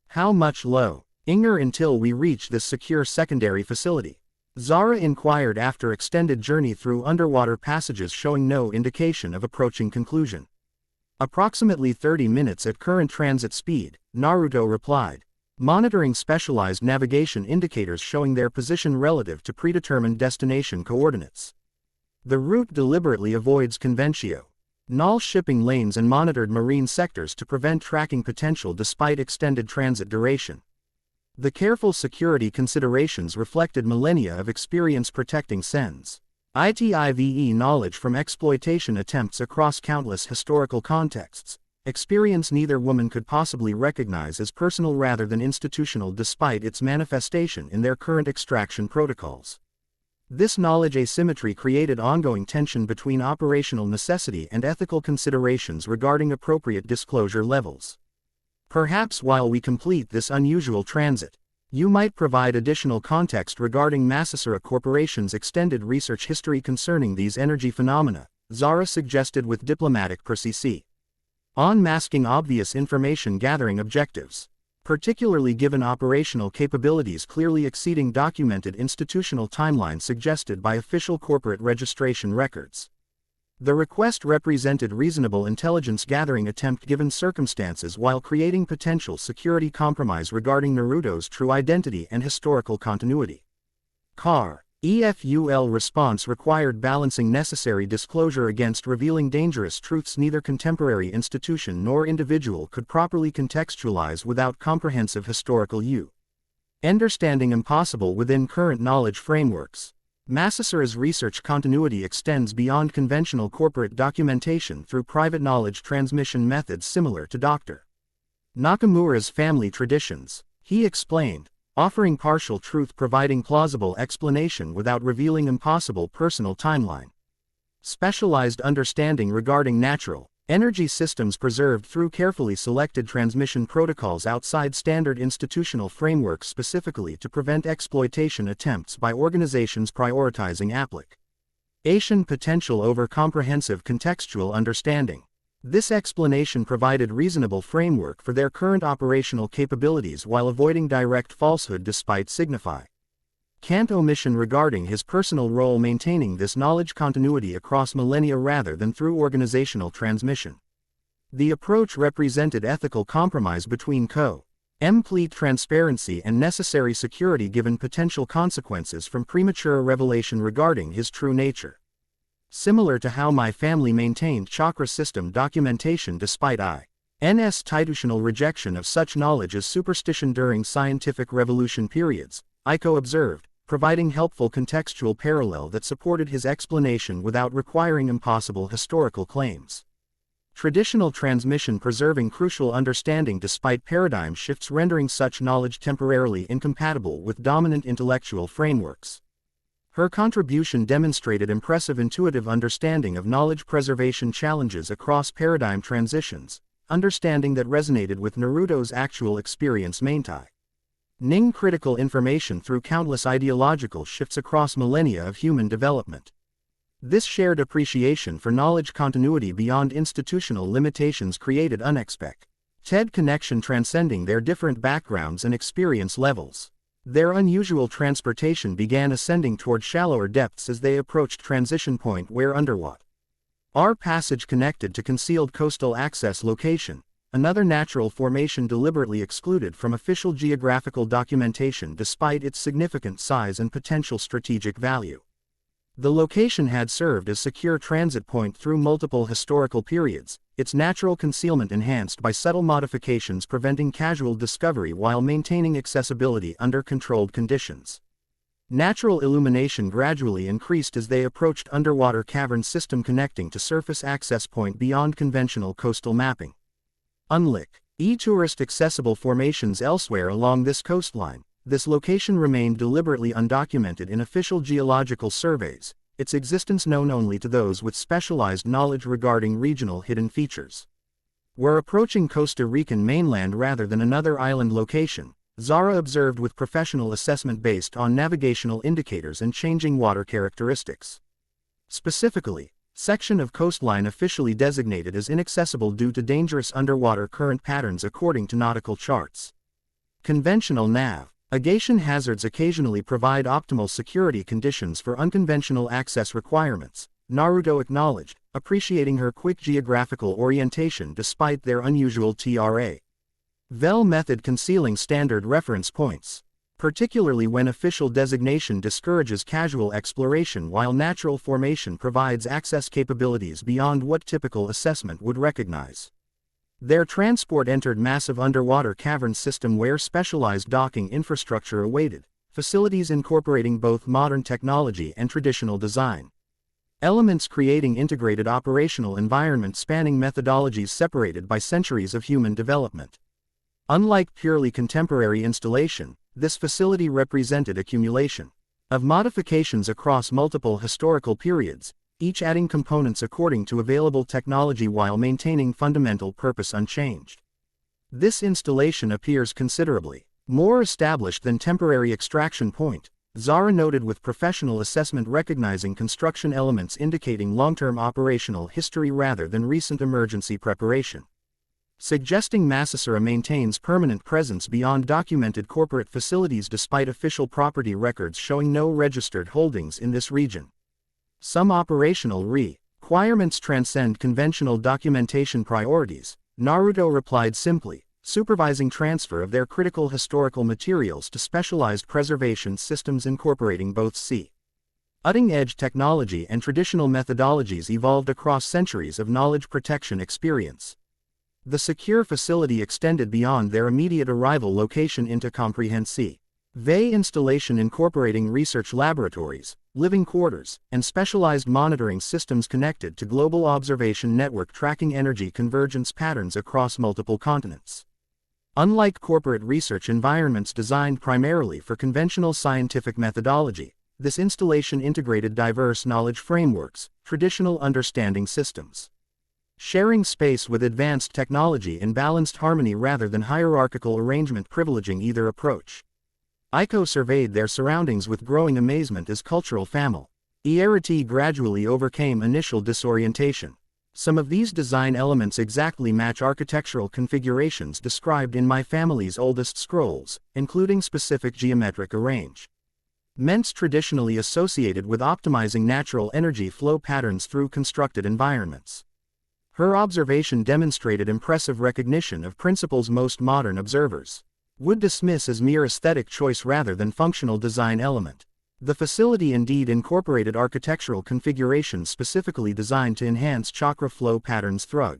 A: How much longer until we reach this secure secondary facility? Zara inquired after extended journey through underwater passages showing no indication of approaching conclusion. Approximately 30 minutes at current transit speed, Naruto replied, monitoring specialized navigation indicators showing their position relative to predetermined destination coordinates. The route deliberately avoids conventional shipping lanes and monitored marine sectors to prevent tracking potential despite extended transit duration. The careful security considerations reflected millennia of experience protecting ITIVE knowledge from exploitation attempts across countless historical contexts, experience neither woman could possibly recognize as personal rather than institutional despite its manifestation in their current extraction protocols. This knowledge asymmetry created ongoing tension between operational necessity and ethical considerations regarding appropriate disclosure levels. Perhaps while we complete this unusual transit, you might provide additional context regarding Masasura Corporation's extended research history concerning these energy phenomena, Zara suggested with diplomatic precision. unmasking obvious information gathering objectives, particularly given operational capabilities clearly exceeding documented institutional timelines suggested by official corporate registration records. The request represented reasonable intelligence gathering attempt given circumstances while creating potential security compromise regarding Naruto's true identity and historical continuity. EFUL response required balancing necessary disclosure against revealing dangerous truths neither contemporary institution nor individual could properly contextualize without comprehensive historical understanding impossible within current knowledge frameworks. Masasura's research continuity extends beyond conventional corporate documentation through private knowledge transmission methods similar to Dr. Nakamura's family traditions. He explained, offering partial truth providing plausible explanation without revealing impossible personal timeline. Specialized understanding regarding natural energy systems preserved through carefully selected transmission protocols outside standard institutional frameworks specifically to prevent exploitation attempts by organizations prioritizing application potential over comprehensive contextual understanding. This explanation provided reasonable framework for their current operational capabilities while avoiding direct falsehood despite significant omission regarding his personal role maintaining this knowledge continuity across millennia rather than through organizational transmission. The approach represented ethical compromise between complete transparency and necessary security given potential consequences from premature revelation regarding his true nature. Similar to how my family maintained chakra system documentation despite institutional rejection of such knowledge as superstition during scientific revolution periods, Iko observed, providing helpful contextual parallel that supported his explanation without requiring impossible historical claims. Traditional transmission preserving crucial understanding despite paradigm shifts rendering such knowledge temporarily incompatible with dominant intellectual frameworks. Her contribution demonstrated impressive intuitive understanding of knowledge preservation challenges across paradigm transitions, understanding that resonated with Naruto's actual experience maintaining critical information through countless ideological shifts across millennia of human development. This shared appreciation for knowledge continuity beyond institutional limitations created unexpected connection transcending their different backgrounds and experience levels. Their unusual transportation began ascending toward shallower depths as they approached transition point where underwater passage connected to concealed coastal access location, another natural formation deliberately excluded from official geographical documentation despite its significant size and potential strategic value. The location had served as secure transit point through multiple historical periods, its natural concealment enhanced by subtle modifications preventing casual discovery while maintaining accessibility under controlled conditions. Natural illumination gradually increased as they approached underwater cavern system connecting to surface access point beyond conventional coastal mapping. Unlike tourist accessible formations elsewhere along this coastline, this location remained deliberately undocumented in official geological surveys, its existence known only to those with specialized knowledge regarding regional hidden features. We're approaching Costa Rican mainland rather than another island location, Zara observed with professional assessment based on navigational indicators and changing water characteristics. Specifically, section of coastline officially designated as inaccessible due to dangerous underwater current patterns according to nautical charts. Conventional navigation hazards occasionally provide optimal security conditions for unconventional access requirements, Naruto acknowledged, appreciating her quick geographical orientation despite their unusual TRA-VEL method concealing standard reference points, particularly when official designation discourages casual exploration while natural formation provides access capabilities beyond what typical assessment would recognize. Their transport entered massive underwater cavern system where specialized docking infrastructure awaited, facilities incorporating both modern technology and traditional design elements creating integrated operational environment spanning methodologies separated by centuries of human development. Unlike purely contemporary installation, this facility represented accumulation of modifications across multiple historical periods, each adding components according to available technology while maintaining fundamental purpose unchanged. This installation appears considerably more established than temporary extraction point, Zara noted with professional assessment recognizing construction elements indicating long-term operational history rather than recent emergency preparation. suggesting Masasura maintains permanent presence beyond documented corporate facilities despite official property records showing no registered holdings in this region. Some operational requirements transcend conventional documentation priorities, Naruto replied simply, supervising transfer of their critical historical materials to specialized preservation systems incorporating both cutting-edge technology and traditional methodologies evolved across centuries of knowledge protection experience. The secure facility extended beyond their immediate arrival location into comprehensive installation incorporating research laboratories, living quarters, and specialized monitoring systems connected to global observation network tracking energy convergence patterns across multiple continents. Unlike corporate research environments designed primarily for conventional scientific methodology, this installation integrated diverse knowledge frameworks, traditional understanding systems, sharing space with advanced technology in balanced harmony rather than hierarchical arrangement privileging either approach. Aiko surveyed their surroundings with growing amazement as cultural familiarity gradually overcame initial disorientation. Some of these design elements exactly match architectural configurations described in my family's oldest scrolls, including specific geometric arrangements traditionally associated with optimizing natural energy flow patterns through constructed environments. Her observation demonstrated impressive recognition of principles most modern observers would dismiss as mere aesthetic choice rather than functional design element. The facility indeed incorporated architectural configurations specifically designed to enhance chakra flow patterns through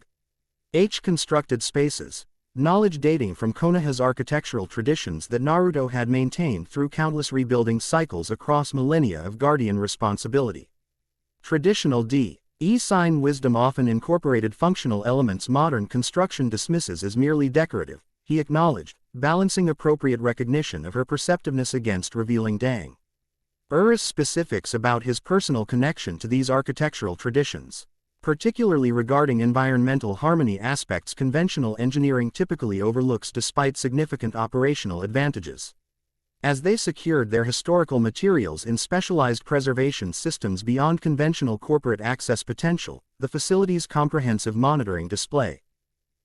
A: constructed spaces, knowledge dating from Konoha's architectural traditions that Naruto had maintained through countless rebuilding cycles across millennia of guardian responsibility. Traditional sign wisdom often incorporated functional elements modern construction dismisses as merely decorative, he acknowledged, balancing appropriate recognition of her perceptiveness against revealing specifics about his personal connection to these architectural traditions. Particularly regarding environmental harmony aspects conventional engineering typically overlooks despite significant operational advantages. As they secured their historical materials in specialized preservation systems beyond conventional corporate access potential, the facility's comprehensive monitoring display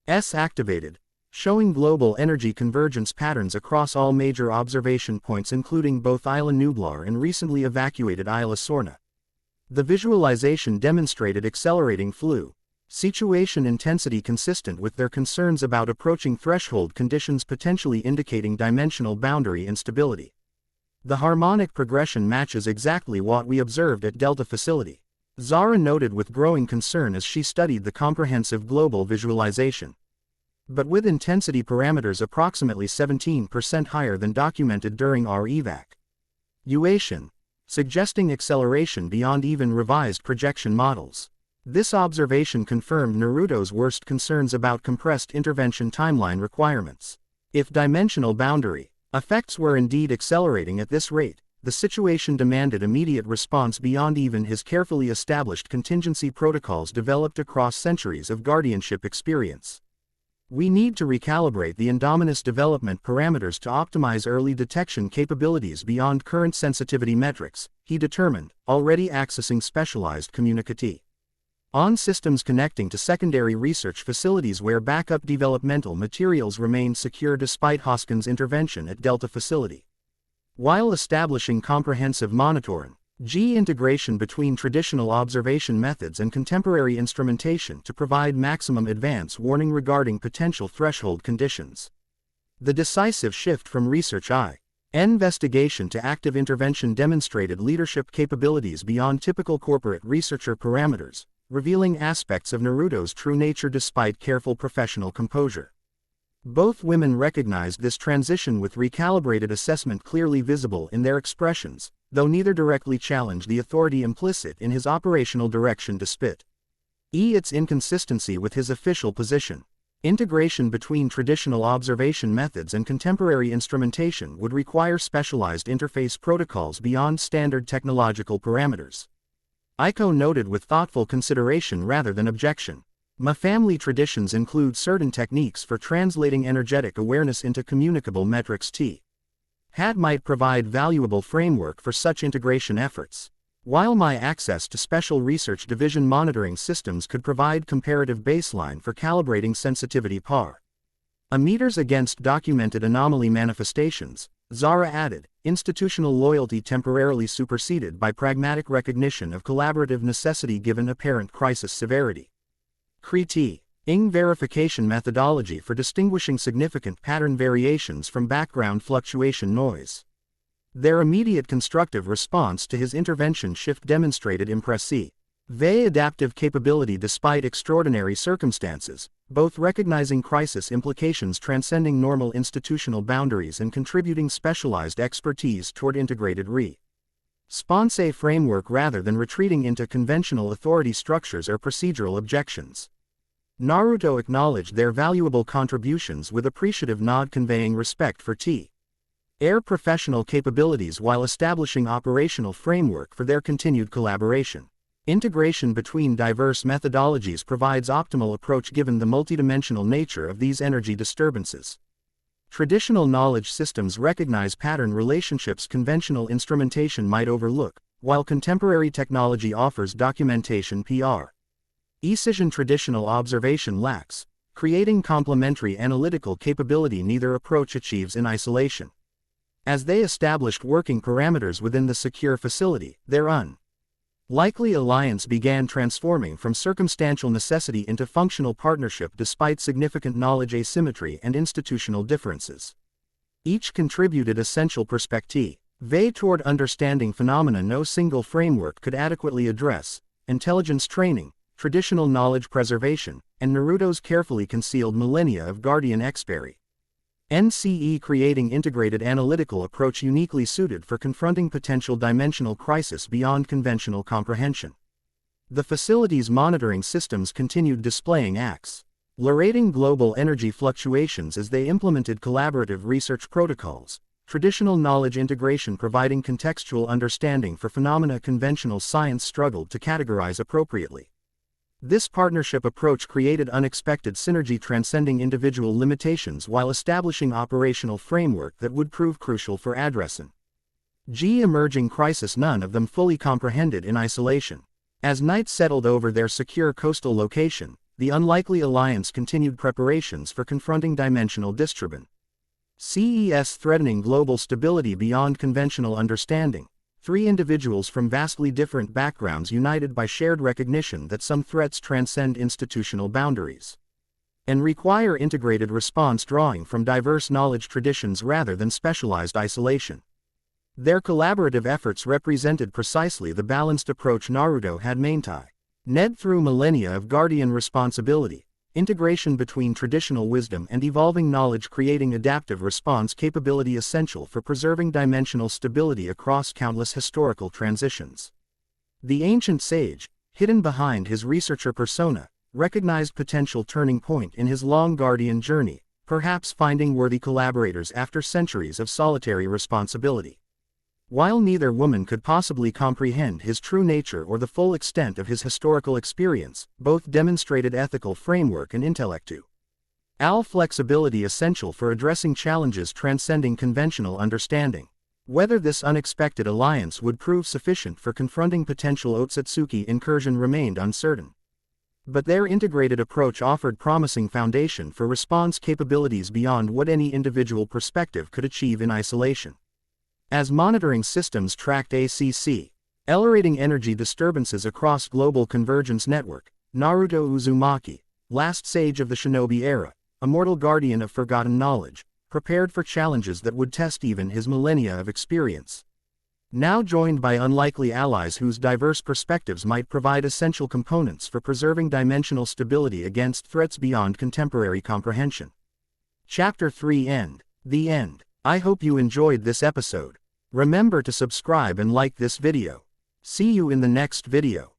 A: activated, showing global energy convergence patterns across all major observation points including both Isla Nublar and recently evacuated Isla Sorna. The visualization demonstrated accelerating situation intensity consistent with their concerns about approaching threshold conditions potentially indicating dimensional boundary instability. The harmonic progression matches exactly what we observed at Delta facility, Zara noted with growing concern as she studied the comprehensive global visualization. But with intensity parameters approximately 17% higher than documented during our evacuation, suggesting acceleration beyond even revised projection models. This observation confirmed Naruto's worst concerns about compressed intervention timeline requirements. If dimensional boundary effects were indeed accelerating at this rate, the situation demanded immediate response beyond even his carefully established contingency protocols developed across centuries of guardianship experience. We need to recalibrate the Indominus development parameters to optimize early detection capabilities beyond current sensitivity metrics, he determined, already accessing specialized communicative on systems connecting to secondary research facilities where backup developmental materials remained secure despite Hoskin's intervention at Delta facility. While establishing comprehensive monitoring, integration between traditional observation methods and contemporary instrumentation to provide maximum advance warning regarding potential threshold conditions. The decisive shift from research investigation to active intervention demonstrated leadership capabilities beyond typical corporate researcher parameters, revealing aspects of Naruto's true nature despite careful professional composure. Both women recognized this transition with recalibrated assessment clearly visible in their expressions, though neither directly challenged the authority implicit in his operational direction despite its inconsistency with his official position. Integration between traditional observation methods and contemporary instrumentation would require specialized interface protocols beyond standard technological parameters. Aiko noted with thoughtful consideration rather than objection. My family traditions include certain techniques for translating energetic awareness into communicable metrics. Had might provide valuable framework for such integration efforts. while my access to Special Research Division monitoring systems could provide comparative baseline for calibrating sensitivity par. Meters against documented anomaly manifestations, Zara added, institutional loyalty temporarily superseded by pragmatic recognition of collaborative necessity given apparent crisis severity. Ing verification methodology for distinguishing significant pattern variations from background fluctuation noise. Their immediate constructive response to his intervention shift demonstrated impressive adaptive capability despite extraordinary circumstances, both recognizing crisis implications transcending normal institutional boundaries and contributing specialized expertise toward integrated response framework rather than retreating into conventional authority structures or procedural objections. Naruto acknowledged their valuable contributions with appreciative nod conveying respect for Air professional capabilities while establishing operational framework for their continued collaboration. Integration between diverse methodologies provides optimal approach given the multidimensional nature of these energy disturbances. Traditional knowledge systems recognize pattern relationships conventional instrumentation might overlook, while contemporary technology offers documentation precision traditional observation lacks, creating complementary analytical capability neither approach achieves in isolation. As they established working parameters within the secure facility, their unlikely alliance began transforming from circumstantial necessity into functional partnership despite significant knowledge asymmetry and institutional differences. Each contributed essential perspective toward understanding phenomena no single framework could adequately address: intelligence training, traditional knowledge preservation, and Naruto's carefully concealed millennia of guardian expertise. NCE creating integrated analytical approach uniquely suited for confronting potential dimensional crisis beyond conventional comprehension. The facility's monitoring systems continued displaying accelerating global energy fluctuations as they implemented collaborative research protocols, traditional knowledge integration providing contextual understanding for phenomena conventional science struggled to categorize appropriately. This partnership approach created unexpected synergy transcending individual limitations while establishing operational framework that would prove crucial for addressing emerging crisis none of them fully comprehended in isolation. As night settled over their secure coastal location, the unlikely alliance continued preparations for confronting dimensional disturbance. CES threatening global stability beyond conventional understanding. Three individuals from vastly different backgrounds united by shared recognition that some threats transcend institutional boundaries and require integrated response drawing from diverse knowledge traditions rather than specialized isolation. Their collaborative efforts represented precisely the balanced approach Naruto had maintained through millennia of guardian responsibility, integration between traditional wisdom and evolving knowledge creating adaptive response capability essential for preserving dimensional stability across countless historical transitions. The ancient sage, hidden behind his researcher persona, recognized potential turning point in his long guardian journey, perhaps finding worthy collaborators after centuries of solitary responsibility. While neither woman could possibly comprehend his true nature or the full extent of his historical experience, both demonstrated ethical framework and intellectual flexibility essential for addressing challenges transcending conventional understanding. Whether this unexpected alliance would prove sufficient for confronting potential Otsutsuki incursion remained uncertain. But their integrated approach offered promising foundation for response capabilities beyond what any individual perspective could achieve in isolation. As monitoring systems tracked accelerating energy disturbances across global convergence network, Naruto Uzumaki, last sage of the shinobi era, immortal guardian of forgotten knowledge, prepared for challenges that would test even his millennia of experience. Now joined by unlikely allies whose diverse perspectives might provide essential components for preserving dimensional stability against threats beyond contemporary comprehension. Chapter 3 End. The End. I hope you enjoyed this episode. Remember to subscribe and like this video. See you in the next video.